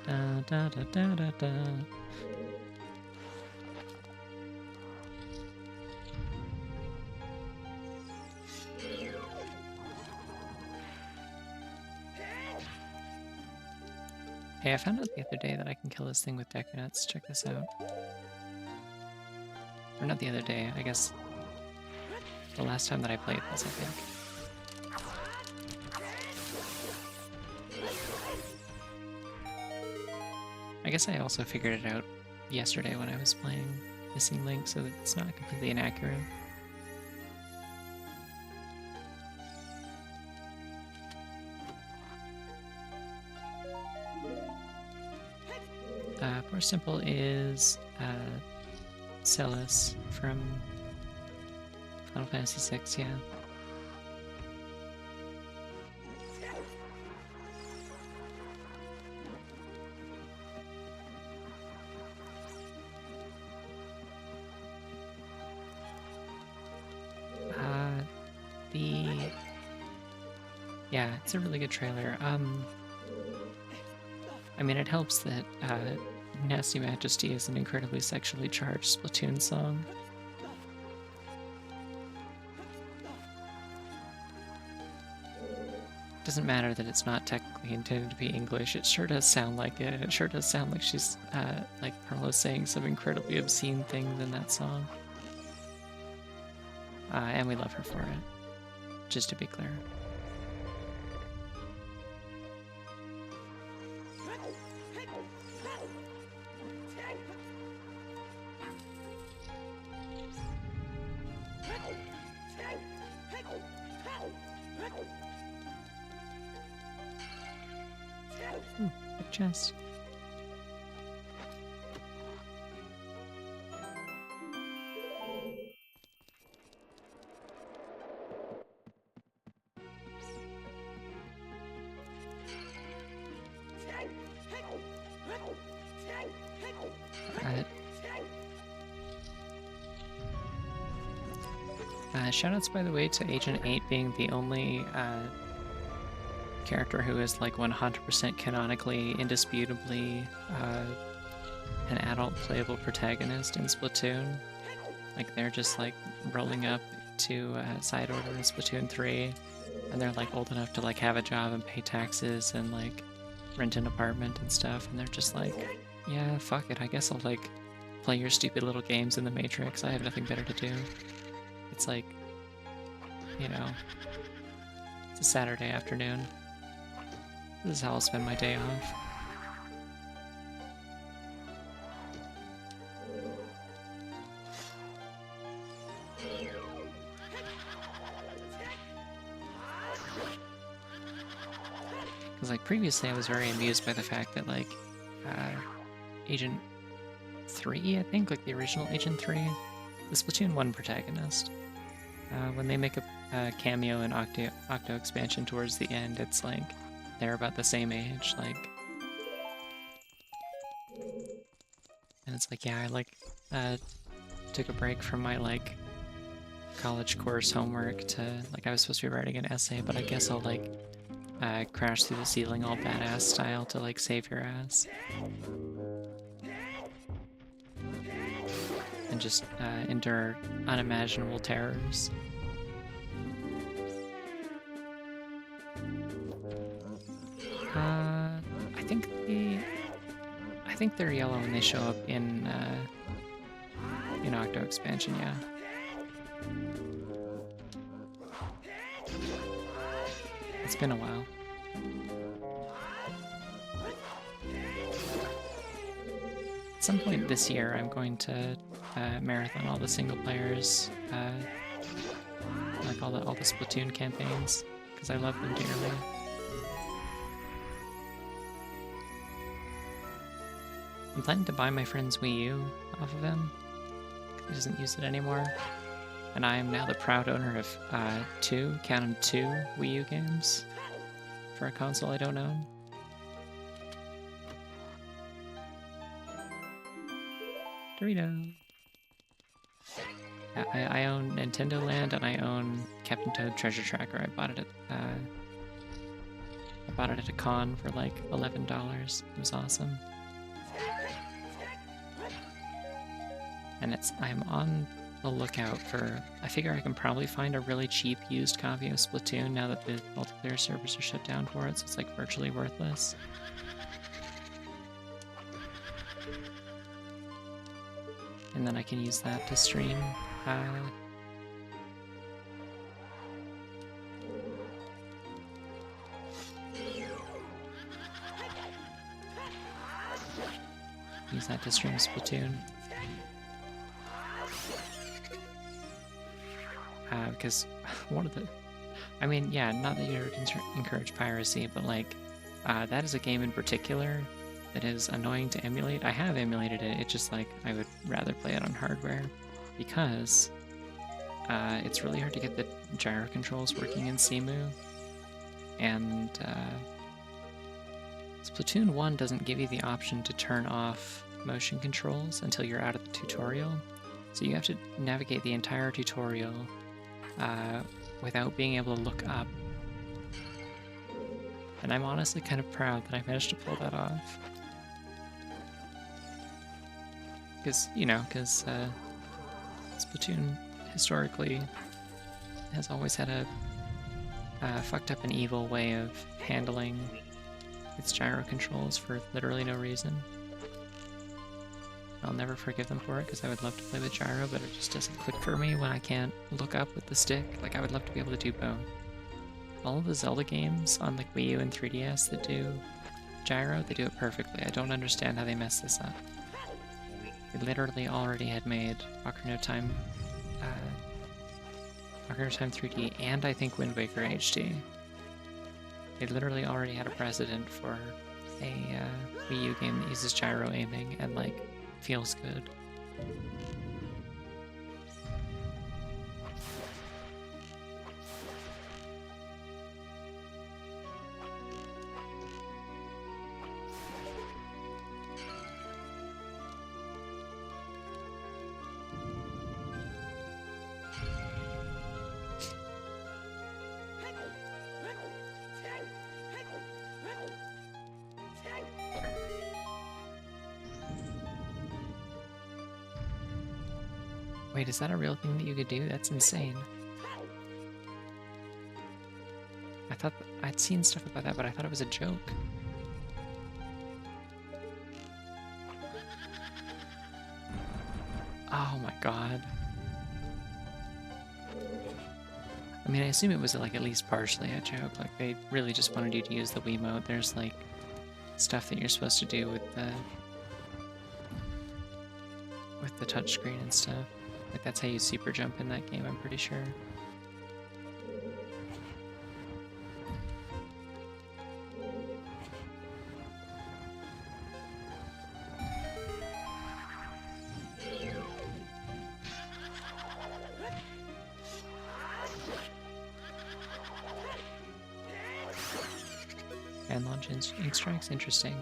Da, da, da, da, da, da. Hey, I found out the other day that I can kill this thing with Deku Nuts. Check this out. Or not the other day, I guess the last time that I played this, I think. I guess I also figured it out yesterday when I was playing Missing Link, so that it's not completely inaccurate. Forest Temple is Celis from Final Fantasy VI, yeah. Yeah, it's a really good trailer. I mean, it helps that Nasty Majesty is an incredibly sexually charged Splatoon song. Doesn't matter that it's not technically intended to be English, it sure does sound like it. It sure does sound like she's, like Carla's saying some incredibly obscene things in that song. And we love her for it, just to be clear. Big chest. Shoutouts, by the way, to Agent 8 being the only character who is like 100% canonically, indisputably an adult playable protagonist in Splatoon. Like, they're just like rolling up to side order in Splatoon 3, and they're like old enough to like have a job and pay taxes and like rent an apartment and stuff, and they're just like, yeah, fuck it, I guess I'll like play your stupid little games in the Matrix, I have nothing better to do. It's like, you know, it's a Saturday afternoon. This is how I'll spend my day off. Because like previously, I was very amused by the fact that like Agent 3, I think, like the original Agent 3, the Splatoon 1 protagonist, when they make a cameo in Octo expansion towards the end, it's like they're about the same age, like, and it's like, yeah, I like took a break from my like college course homework to like I was supposed to be writing an essay, but I guess I'll like crash through the ceiling all badass style to like save your ass. And just endure unimaginable terrors. I think they're yellow when they show up in Octo expansion, yeah. It's been a while. At some point this year, I'm going to marathon all the single players, like all the Splatoon campaigns, because I love them dearly. I'm planning to buy my friend's Wii U off of him. He doesn't use it anymore. And I am now the proud owner of two Wii U games for a console I don't own. Dorito. I own Nintendo Land and I own Captain Toad Treasure Tracker. I bought it at a con for like $11. It was awesome. And I'm on the lookout for. I figure I can probably find a really cheap used copy of Splatoon now that the multiplayer servers are shut down for it, so it's like virtually worthless. And then I can use that to stream. Use that to stream Splatoon. Because one of the... I mean, yeah, not that you encourage piracy, but like, that is a game in particular that is annoying to emulate. I have emulated it, it's just like, I would rather play it on hardware, because it's really hard to get the gyro controls working in Cemu, and Splatoon 1 doesn't give you the option to turn off motion controls until you're out of the tutorial, so you have to navigate the entire tutorial without being able to look up. And I'm honestly kind of proud that I managed to pull that off. Because, Splatoon historically has always had a fucked up and evil way of handling its gyro controls for literally no reason. I'll never forgive them for it, because I would love to play with gyro, but it just doesn't click for me when I can't look up with the stick. Like, I would love to be able to do both. All of the Zelda games on like Wii U and 3DS that do gyro, they do it perfectly. I don't understand how they messed this up. They literally already had made Ocarina of Time 3D, and I think Wind Waker HD. They literally already had a precedent for a Wii U game that uses gyro aiming and like feels good. Wait, is that a real thing that you could do? That's insane. I thought I'd seen stuff about that, but I thought it was a joke. Oh my god. I mean, I assume it was like at least partially a joke. Like they really just wanted you to use the Wiimote. There's like stuff that you're supposed to do with the touchscreen and stuff. Like that's how you super jump in that game, I'm pretty sure. fan launch ink strikes? Interesting.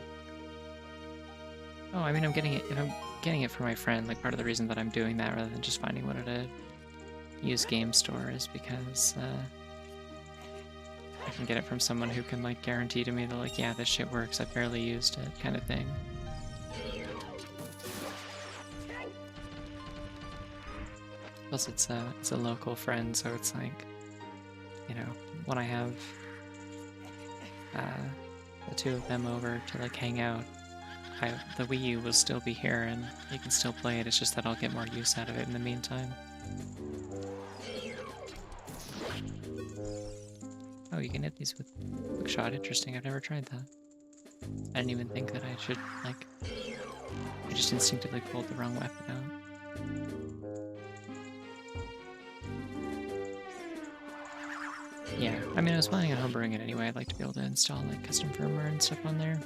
Oh, I mean, I'm getting it. If I'm getting it for my friend, like part of the reason that I'm doing that rather than just finding one at a used game store is because I can get it from someone who can like guarantee to me that like, yeah, this shit works. I barely used it, kind of thing. Plus, it's a local friend, so it's like, you know, when I have the two of them over to like hang out, the Wii U will still be here and you can still play it. It's just that I'll get more use out of it in the meantime. Oh, you can hit these with hookshot. Interesting. I've never tried that. I didn't even think that I should, like... I just instinctively pulled the wrong weapon out. Yeah, I mean, I was planning on homebrewing it anyway. I'd like to be able to install, like, custom firmware and stuff on there.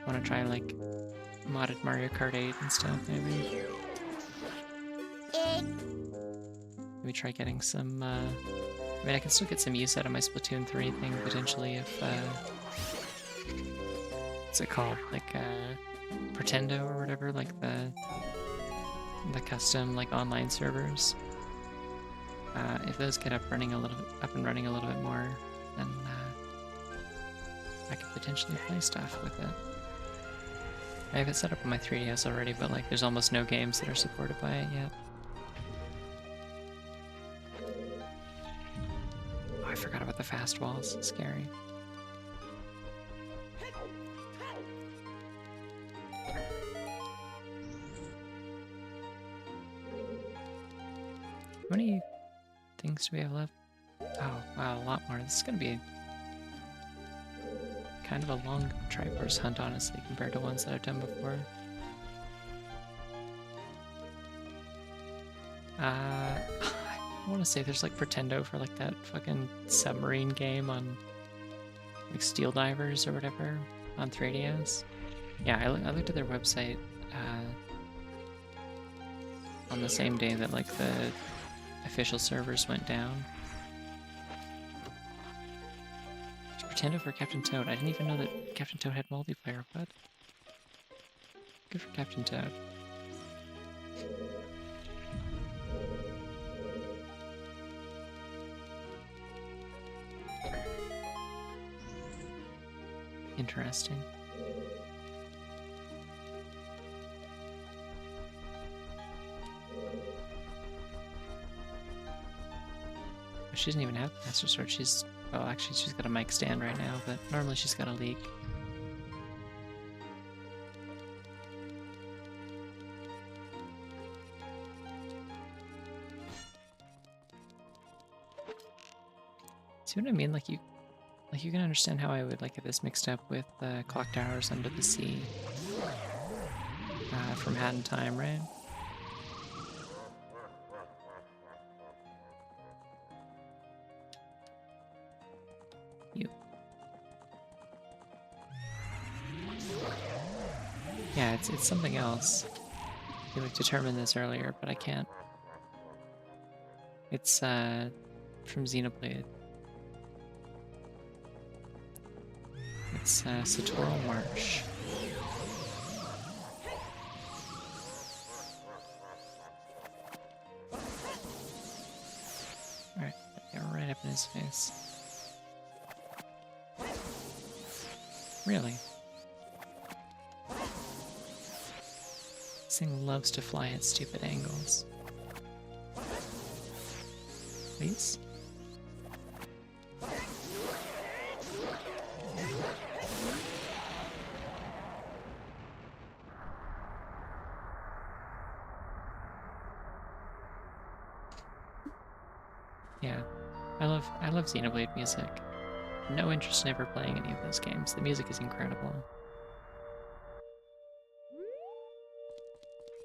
I want to try, like, modded Mario Kart 8 and stuff, maybe. Maybe try getting some, I mean, I can still get some use out of my Splatoon 3 thing, potentially, if, what's it called? Like, Pretendo or whatever, like the custom, like, online servers. If those get up and running a little bit more, then, I could potentially play stuff with it. I have it set up on my 3DS already, but, like, there's almost no games that are supported by it yet. Oh, I forgot about the fast walls. Scary. How many things do we have left? Oh, wow, a lot more. This is gonna be kind of a long Triforce Hunt, honestly, compared to ones that I've done before. I want to say there's like Pretendo for like that fucking submarine game on like Steel Divers or whatever on 3DS. Yeah, I looked at their website on the same day that like the official servers went down. Pretendo for Captain Toad. I didn't even know that Captain Toad had multiplayer. What? Good for Captain Toad. Interesting. She doesn't even have the Master Sword. She's... well, actually, she's got a mic stand right now, but normally she's got a leak. See what I mean? Like you can understand how I would like get this mixed up with Clock Towers Under the Sea from Hat in Time, right? Yeah, it's something else. You like determined this earlier, but I can't. It's from Xenoblade. It's Satoral Marsh. Alright, get right up in his face. Really? This thing loves to fly at stupid angles. Please? Yeah, I love Xenoblade music. No interest in ever playing any of those games. The music is incredible.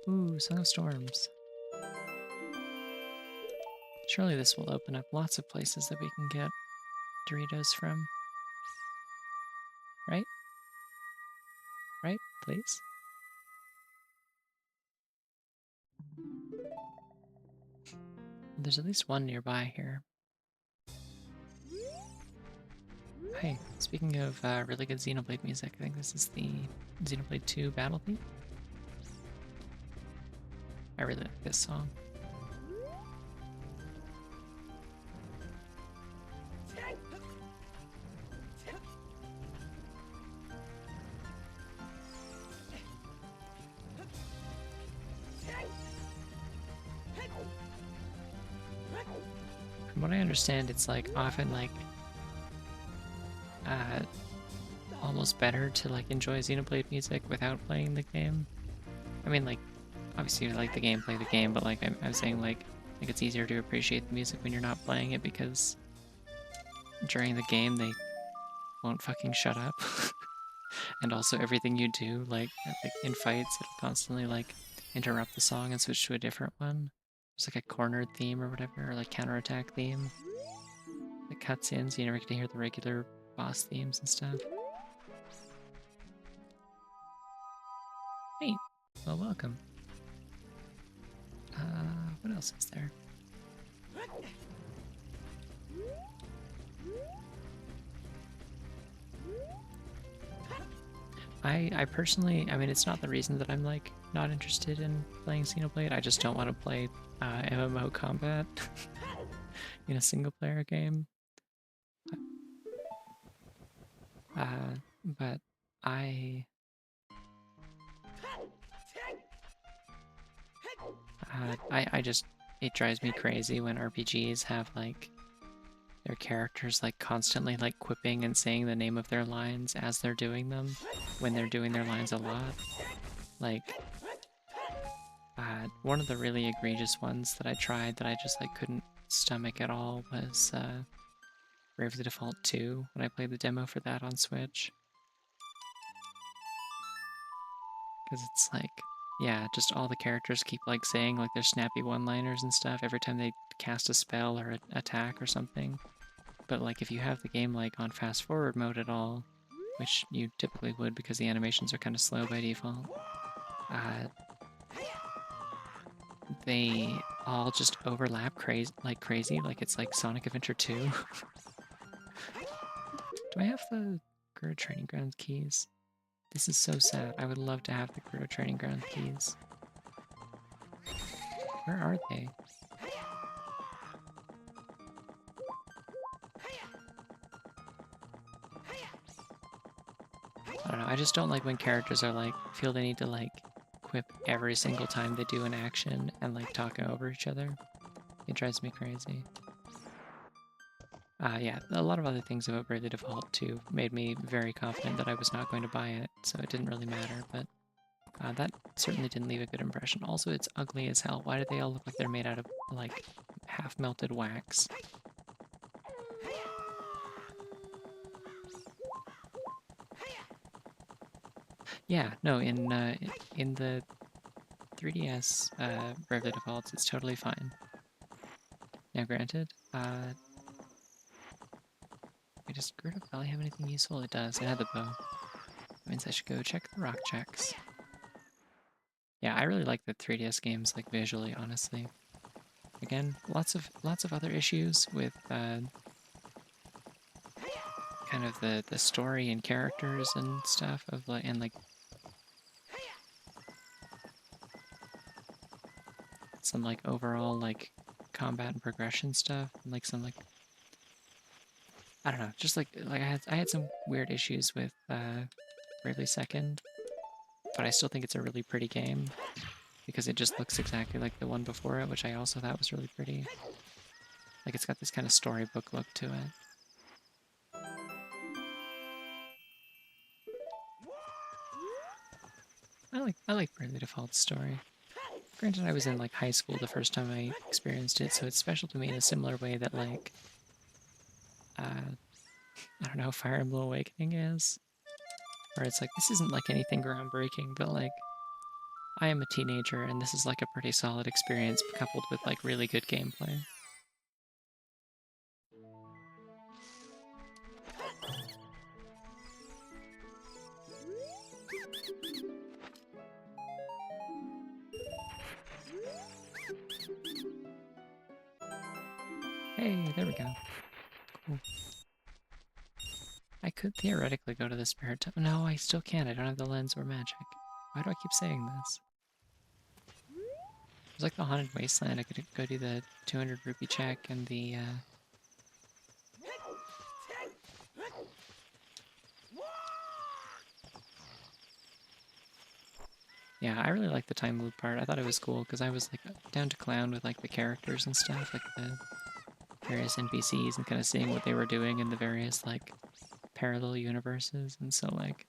Ooh, Song of Storms. Surely this will open up lots of places that we can get Doritos from. Right? Right? Please? There's at least one nearby here. Hey, speaking of really good Xenoblade music, I think this is the Xenoblade 2 battle theme. I really like this song. From what I understand, it's like often like almost better to like enjoy Xenoblade music without playing the game. I mean, like obviously you like the game, play the game, but like I'm saying like it's easier to appreciate the music when you're not playing it because during the game they won't fucking shut up. And also everything you do, like in fights, it'll constantly like interrupt the song and switch to a different one. There's like a cornered theme or whatever, or like counterattack theme that cuts in, so you never get to hear the regular boss themes and stuff. Neat. Well, welcome. What else is there? I personally, I mean, it's not the reason that I'm like not interested in playing Xenoblade. I just don't want to play MMO combat in a single player game. But I just, it drives me crazy when RPGs have like their characters like constantly like quipping and saying the name of their lines as they're doing them when they're doing their lines a lot. Like, one of the really egregious ones that I tried that I just like couldn't stomach at all was Bravely Default 2 when I played the demo for that on Switch. Because it's like, yeah, just all the characters keep like saying like their snappy one-liners and stuff every time they cast a spell or attack or something. But like if you have the game like on fast forward mode at all, which you typically would because the animations are kind of slow by default, they all just overlap like crazy, like it's like Sonic Adventure 2. Do I have the Guru Training Ground keys? This is so sad. I would love to have the Guru Training Ground keys. Where are they? I don't know, I just don't like when characters are like, feel the need to like quip every single time they do an action and like talking over each other. It drives me crazy. Yeah, a lot of other things about Bravely Default 2 made me very confident that I was not going to buy it, so it didn't really matter, but that certainly didn't leave a good impression. Also, it's ugly as hell. Why do they all look like they're made out of, like, half-melted wax? Yeah, no, in the 3DS Bravely Defaults, it's totally fine. Now, granted, does Gerda Valley have anything useful? It does. It had the bow. That means I should go check the rock checks. Yeah, I really like the 3DS games, like visually, honestly. Again, lots of other issues with kind of the story and characters and stuff of like some like overall like combat and progression stuff and like some like I don't know, just like I had some weird issues with Bravely Second, but I still think it's a really pretty game because it just looks exactly like the one before it, which I also thought was really pretty. Like it's got this kind of storybook look to it. I like Bravely Default's story. Granted, I was in like high school the first time I experienced it, so it's special to me in a similar way that like I don't know, Fire Emblem Awakening is. Where it's like, this isn't like anything groundbreaking, but like, I am a teenager and this is like a pretty solid experience coupled with like really good gameplay. Hey, there we go. Cool. could theoretically go to the spirit temple. No, I still can't. I don't have the lens or magic. Why do I keep saying this? It's like the Haunted Wasteland. I could go do the 200 rupee check and the, Yeah, I really like the time loop part. I thought it was cool because I was like down to clown with like the characters and stuff, like the various NPCs and kind of seeing what they were doing in the various like parallel universes. And so like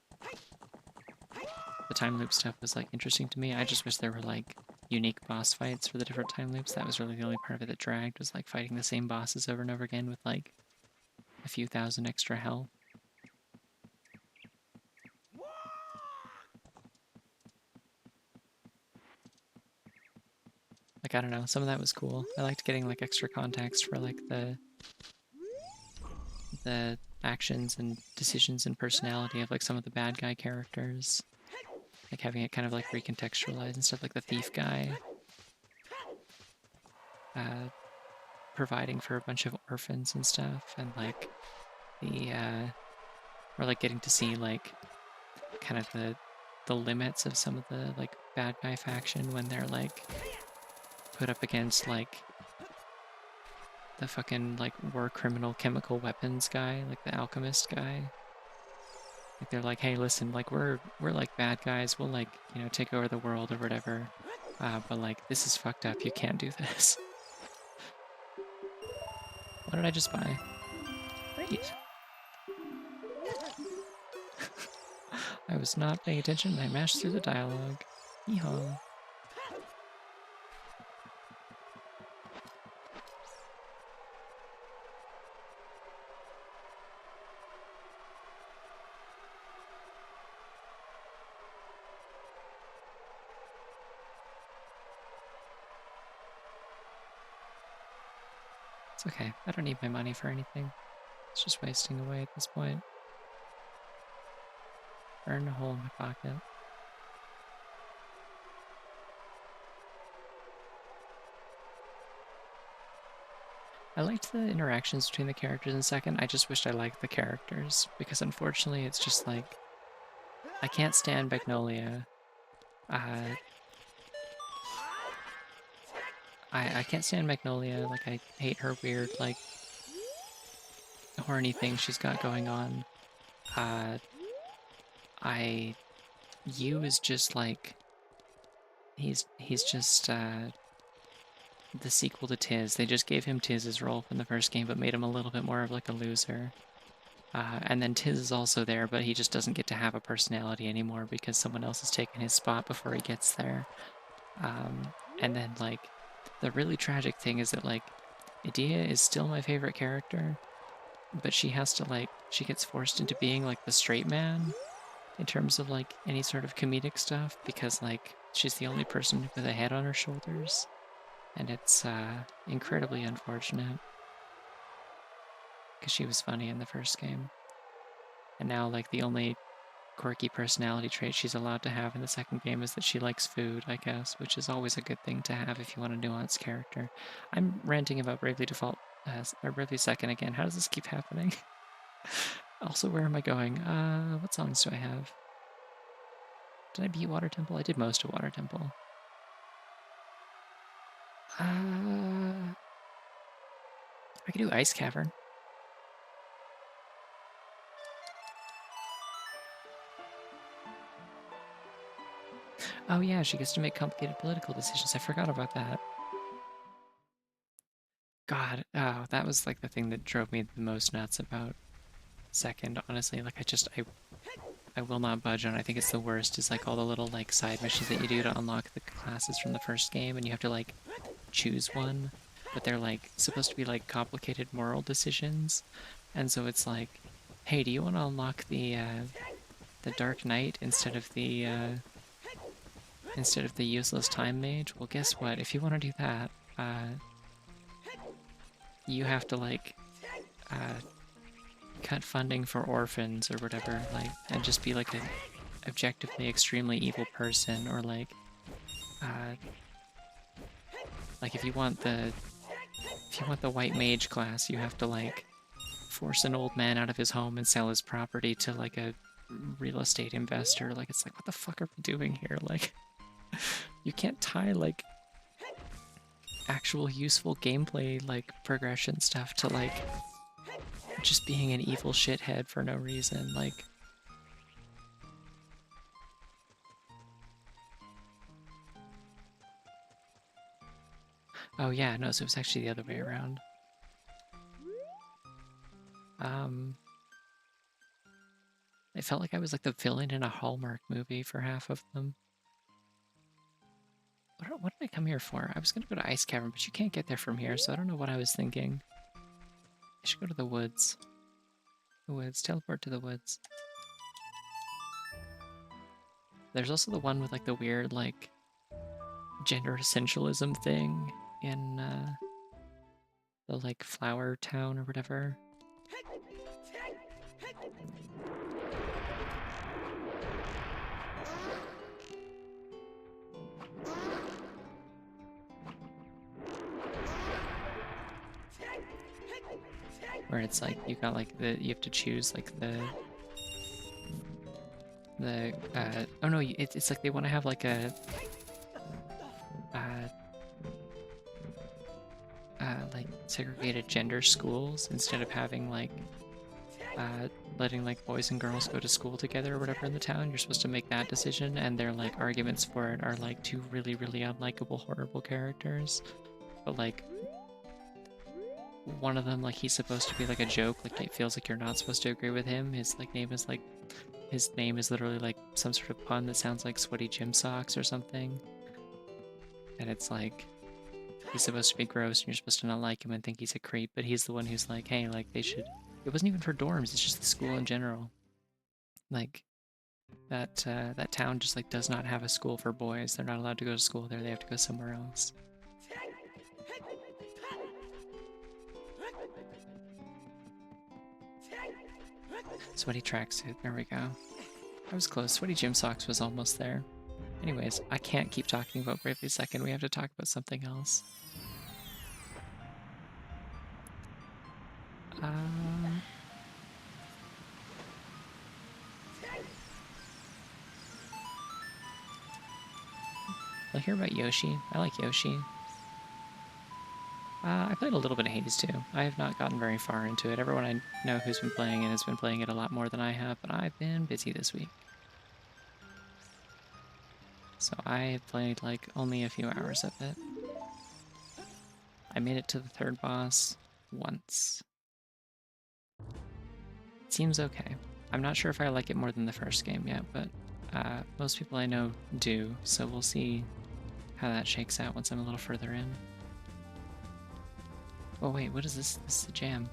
the time loop stuff was like interesting to me. I just wish there were like unique boss fights for the different time loops. That was really the only part of it that dragged, was like fighting the same bosses over and over again with like a few thousand extra health. Like, I don't know, some of that was cool. I liked getting like extra context for like the actions and decisions and personality of like some of the bad guy characters. Like having it kind of like recontextualized and stuff, like the thief guy. Providing for a bunch of orphans and stuff, and like the or like getting to see like kind of the limits of some of the like bad guy faction when they're like put up against like the fucking like war criminal chemical weapons guy, like the alchemist guy. Like they're like, hey, listen, like we're like bad guys, we'll like, you know, take over the world or whatever, but like this is fucked up, you can't do this. What did I just buy? Great. I was not paying attention and I mashed through the dialogue. Yeehaw. It's okay. I don't need my money for anything. It's just wasting away at this point. Burn a hole in my pocket. I liked the interactions between the characters in second. I just wished I liked the characters, because unfortunately it's just like, I can't stand Magnolia. I can't stand Magnolia. Like, I hate her weird, like, horny thing she's got going on. Yu is just like, he's just the sequel to Tiz. They just gave him Tiz's role from the first game, but made him a little bit more of like a loser. And then Tiz is also there, but he just doesn't get to have a personality anymore because someone else has taken his spot before he gets there. And then like, the really tragic thing is that like, Edea is still my favorite character, but she has to like, she gets forced into being like the straight man in terms of like any sort of comedic stuff, because like she's the only person with a head on her shoulders, and it's incredibly unfortunate because she was funny in the first game, and now like the only quirky personality trait she's allowed to have in the second game is that she likes food, I guess, which is always a good thing to have if you want a nuanced character. I'm ranting about Bravely Default, or Bravely Second again. How does this keep happening? Also, where am I going? What songs do I have? Did I beat Water Temple? I did most of Water Temple. I could do Ice Cavern. Oh yeah, she gets to make complicated political decisions. I forgot about that. God, oh, that was like the thing that drove me the most nuts about second, honestly. Like I will not budge on. I think it's the worst, is like all the little like side missions that you do to unlock the classes from the first game, and you have to like choose one, but they're like supposed to be like complicated moral decisions. And so it's like, hey, do you want to unlock the Dark Knight instead of the useless Time Mage? Well, guess what? If you want to do that, you have to like cut funding for orphans or whatever, like, and just be like an objectively extremely evil person, or like if you want the white mage class, you have to like force an old man out of his home and sell his property to like a real estate investor. Like, it's like, what the fuck are we doing here? Like, you can't tie like actual useful gameplay like progression stuff to like just being an evil shithead for no reason. Like, oh yeah, no, so it was actually the other way around. It felt like I was like the villain in a Hallmark movie for half of them. What did I come here for? I was gonna go to Ice Cavern, but you can't get there from here, so I don't know what I was thinking. I should go to the woods. The woods. Teleport to the woods. There's also the one with like the weird like gender essentialism thing in the like flower town or whatever. Where it's like you got like you have to choose like the oh no, it's like they want to have like a like segregated gender schools instead of having like letting like boys and girls go to school together or whatever in the town. You're supposed to make that decision, and their like arguments for it are like two really unlikable, horrible characters. But like one of them, like he's supposed to be like a joke, like it feels like you're not supposed to agree with him. His name is literally like some sort of pun that sounds like sweaty gym socks or something. And it's like he's supposed to be gross and you're supposed to not like him and think he's a creep, but he's the one who's like, hey, like they should. It wasn't even for dorms, it's just the school in general. Like that town just like does not have a school for boys. They're not allowed to go to school there, they have to go somewhere else. Sweaty tracksuit, there we go. I was close. Sweaty gym socks was almost there. Anyways, I can't keep talking about Bravely Second. We have to talk about something else. I hear about Yoshi. I like Yoshi. I played a little bit of Hades too. I have not gotten very far into it. Everyone I know who's been playing it has been playing it a lot more than I have, but I've been busy this week. So I played like only a few hours of it. I made it to the third boss once. It seems okay. I'm not sure if I like it more than the first game yet, but most people I know do, so we'll see how that shakes out once I'm a little further in. Oh wait, what is this? This is the jam.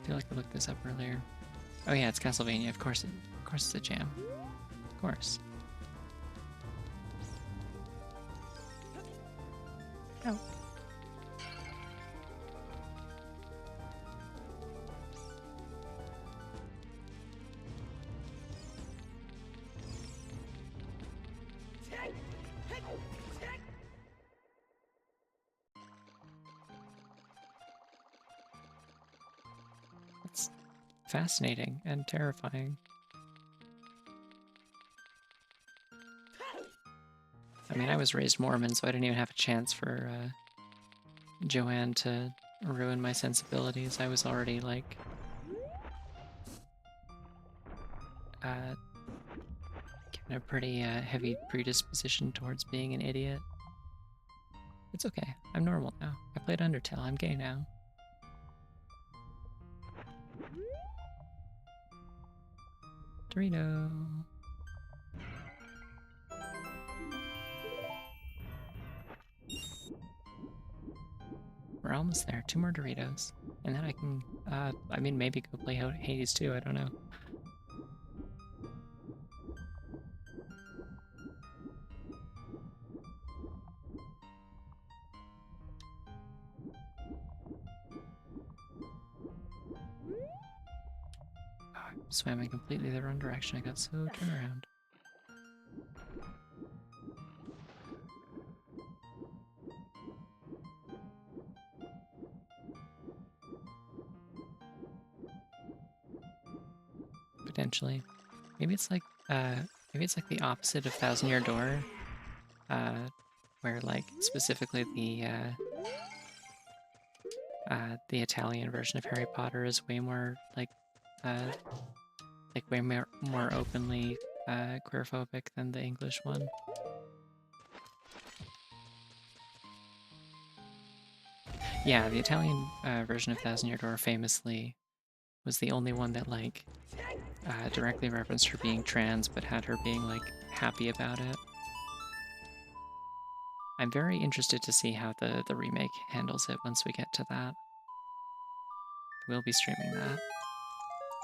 I feel like I looked this up earlier. Oh yeah, it's Castlevania. Of course it's a jam. Of course. Oh. It's fascinating and terrifying. I mean, I was raised Mormon, so I didn't even have a chance for Joanne to ruin my sensibilities. I was already, like, given a pretty heavy predisposition towards being an idiot. It's okay. I'm normal now. I played Undertale. I'm gay now. Dorito. We're almost there. 2 more Doritos. And then I can, I mean, maybe go play Hades too. I don't know. Oh, I swam in completely the wrong direction. I got so turned around. potentially. Maybe it's like the opposite of Thousand Year Door, where like specifically the Italian version of Harry Potter is way more way more openly queerphobic than the English one. Yeah, the Italian version of Thousand Year Door famously was the only one that like directly referenced her being trans, but had her being like happy about it. I'm very interested to see how the remake handles it once we get to that. We'll be streaming that.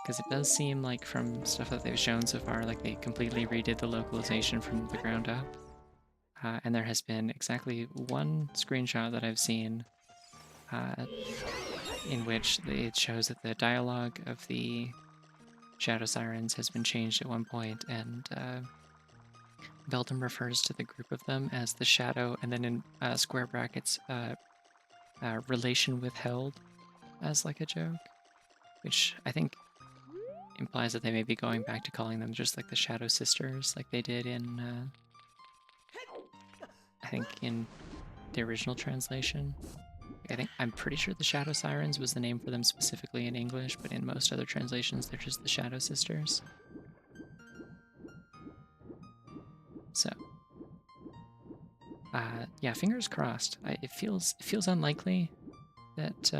Because it does seem like from stuff that they've shown so far, like they completely redid the localization from the ground up. And there has been exactly one screenshot that I've seen in which it shows that the dialogue of the Shadow Sirens has been changed at one point, and Veldum refers to the group of them as the Shadow, and then in square brackets, relation withheld as like a joke, which I think implies that they may be going back to calling them just like the Shadow Sisters, like they did in, I think in the original translation. I'm pretty sure the Shadow Sirens was the name for them specifically in English, but in most other translations they're just the Shadow Sisters. So, yeah, fingers crossed. It feels unlikely that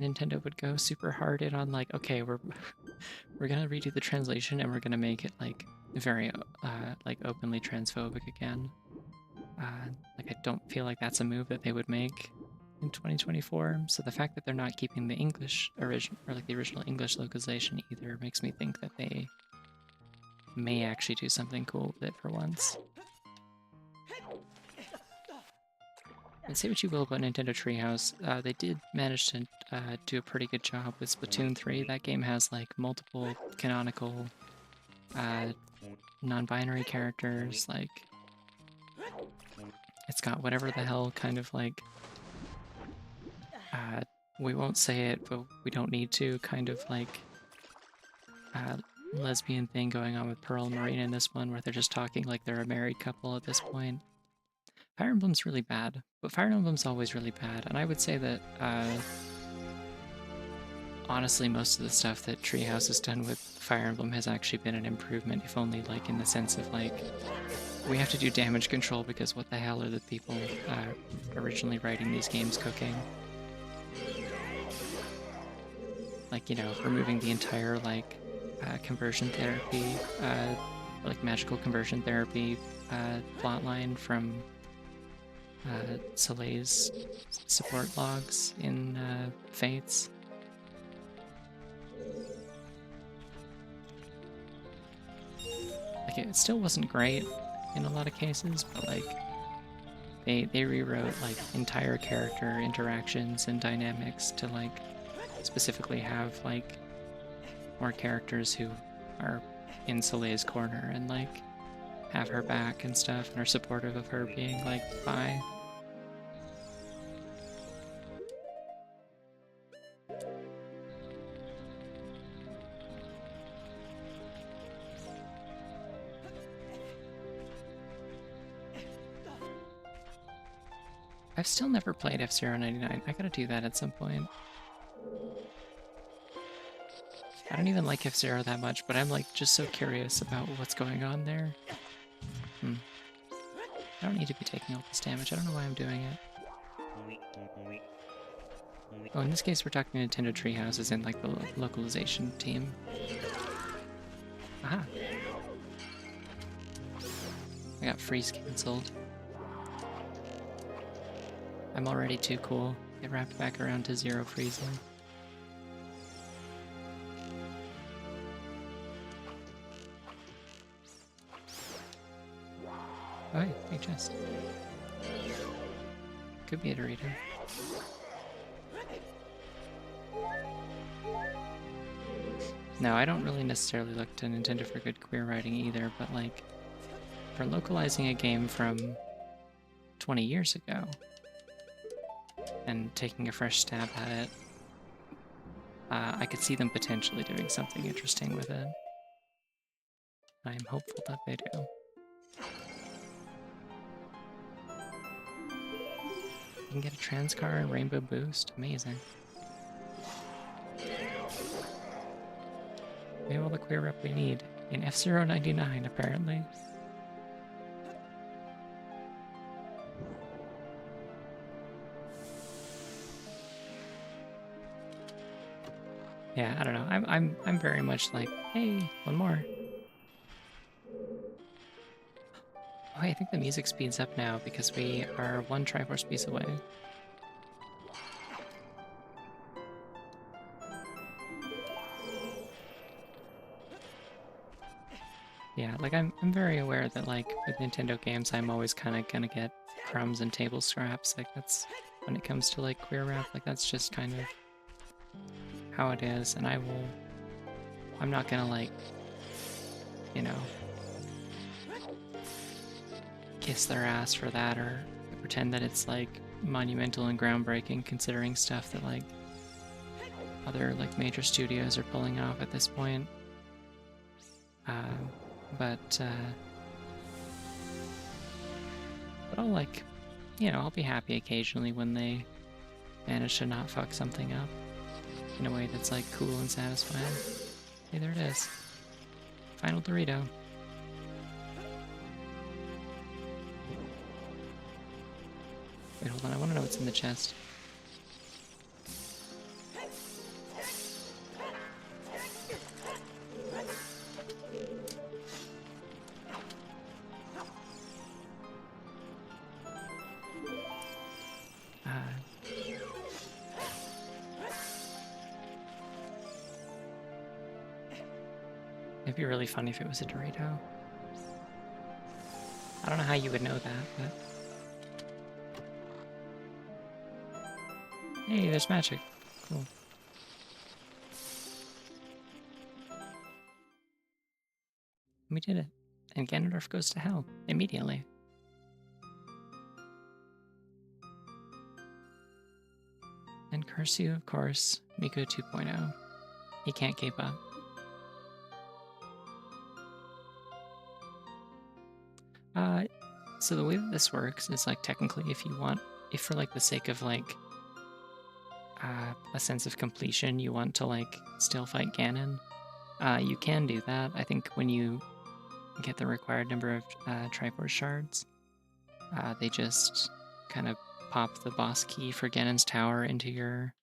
Nintendo would go super hard in on like, okay, we're gonna redo the translation and we're gonna make it like very like openly transphobic again. Like I don't feel like that's a move that they would make in 2024. So the fact that they're not keeping the English original or like the original English localization either makes me think that they may actually do something cool with it for once. And say what you will about Nintendo Treehouse, they did manage to do a pretty good job with Splatoon 3. That game has like multiple canonical non-binary characters, like it's got whatever the hell kind of like we won't say it, but we don't need to, kind of like lesbian thing going on with Pearl and Marina in this one, where they're just talking like they're a married couple at this point. Fire Emblem's really bad, but Fire Emblem's always really bad, and I would say that honestly most of the stuff that Treehouse has done with Fire Emblem has actually been an improvement, if only like in the sense of like we have to do damage control because what the hell are the people originally writing these games cooking? Like, you know, removing the entire like conversion therapy, like magical conversion therapy plotline from Soleil's support logs in Fates. Like, it still wasn't great in a lot of cases, but like they rewrote like entire character interactions and dynamics to like specifically have like more characters who are in Soleil's corner and like have her back and stuff and are supportive of her being like bi. I've still never played F-Zero 99. I gotta do that at some point. I don't even like F-Zero that much, but I'm like just so curious about what's going on there. I don't need to be taking all this damage. I don't know why I'm doing it. Oh, in this case we're talking Nintendo Treehouse as in like the localization team. Aha! I got freeze cancelled. I'm already too cool. Get wrapped back around to zero freezing. Oh, hey, big chest. Could be a Dorito. No, I don't really necessarily look to Nintendo for good queer writing either, but like, for localizing a game from 20 years ago and taking a fresh stab at it, I could see them potentially doing something interesting with it. I'm hopeful that they do. You can get a trans car and rainbow boost. Amazing. We have all the queer rep we need in F-099, apparently. Yeah, I don't know. I'm very much like, hey, one more. Oh, I think the music speeds up now because we are one Triforce piece away. Yeah, like I'm very aware that like with Nintendo games, I'm always kind of gonna get crumbs and table scraps. Like that's when it comes to like queer rap, like that's just kind of how it is, and I'm not gonna like, you know, kiss their ass for that or pretend that it's like monumental and groundbreaking considering stuff that like other like major studios are pulling off at this point. But I'll like, you know, I'll be happy occasionally when they manage to not fuck something up in a way that's like cool and satisfying. Hey, there it is. Final Dorito. Wait, hold on, I want to know what's in the chest. It'd be really funny if it was a Dorito. I don't know how you would know that, but... Hey, there's magic. Cool. We did it. And Ganondorf goes to hell. Immediately. And curse you, of course, Miku 2.0. He can't keep up. So the way that this works is like technically if for like the sake of like a sense of completion, you want to like still fight Ganon, you can do that. I think when you get the required number of Triforce shards, they just kind of pop the boss key for Ganon's tower into your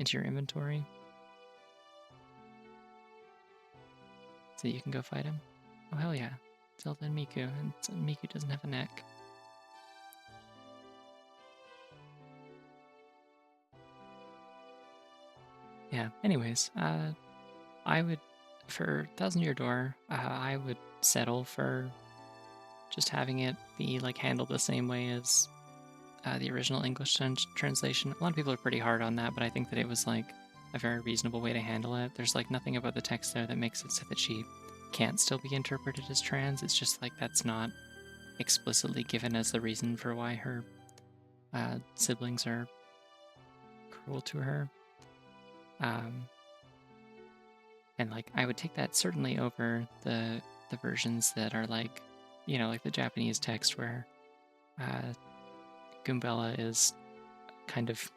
inventory. So you can go fight him. Oh hell yeah. Zelda and Miku, and Miku doesn't have a neck. Yeah, anyways, I would, for Thousand Year Door, I would settle for just having it be like handled the same way as the original English translation. A lot of people are pretty hard on that, but I think that it was like a very reasonable way to handle it. There's like nothing about the text there that makes it so that she can't still be interpreted as trans. It's just like that's not explicitly given as the reason for why her siblings are cruel to her. And like I would take that certainly over the versions that are like, you know, like the Japanese text where Goombella is kind of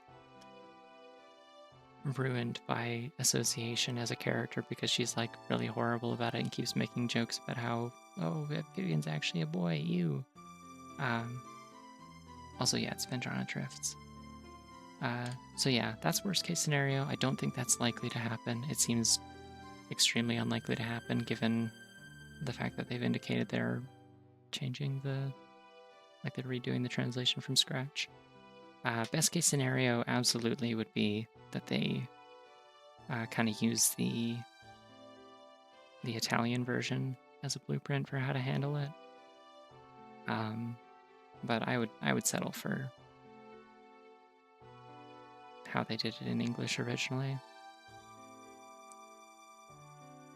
ruined by association as a character because she's like really horrible about it and keeps making jokes about how, oh, Vivian's actually a boy, ew. Also, yeah, it's Vendrana Drifts. So yeah, that's worst case scenario. I don't think that's likely to happen. It seems extremely unlikely to happen given the fact that they've indicated they're changing they're redoing the translation from scratch. Best case scenario absolutely would be that they kind of use the Italian version as a blueprint for how to handle it. But I would settle for how they did it in English originally.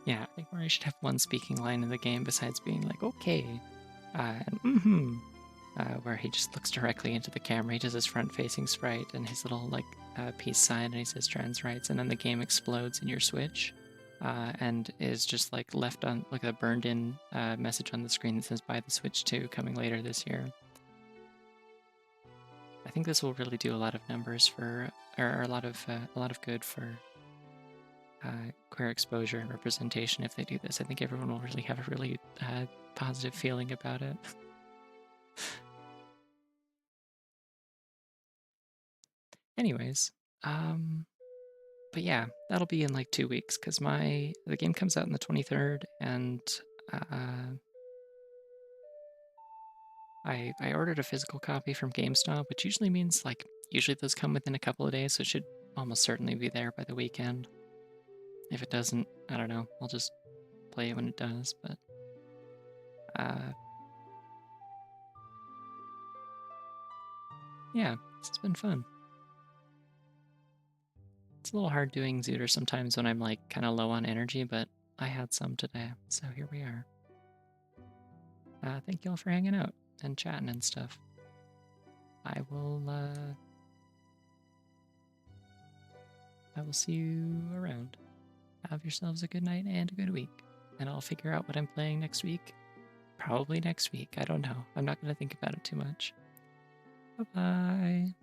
Yeah, I think Mario should have one speaking line in the game besides being like, okay, and where he just looks directly into the camera. He does his front-facing sprite and his little like peace sign, and he says trans rights, and then the game explodes in your Switch, and is just like left on like a burned-in message on the screen that says "Buy the Switch 2, coming later this year." I think this will really do a lot of numbers for, or a lot of good for queer exposure and representation if they do this. I think everyone will really have a really positive feeling about it. Anyways, but yeah, that'll be in like 2 weeks because the game comes out on the 23rd, and I ordered a physical copy from GameStop, which usually means like usually those come within a couple of days, so it should almost certainly be there by the weekend. If it doesn't, I don't know. I'll just play it when it does, but yeah, this has been fun. It's a little hard doing ZOoTR sometimes when I'm like kind of low on energy, but I had some today, so here we are. Thank you all for hanging out and chatting and stuff. I will see you around. Have yourselves a good night and a good week, and I'll figure out what I'm playing next week. Probably next week. I don't know. I'm not going to think about it too much. Bye-bye.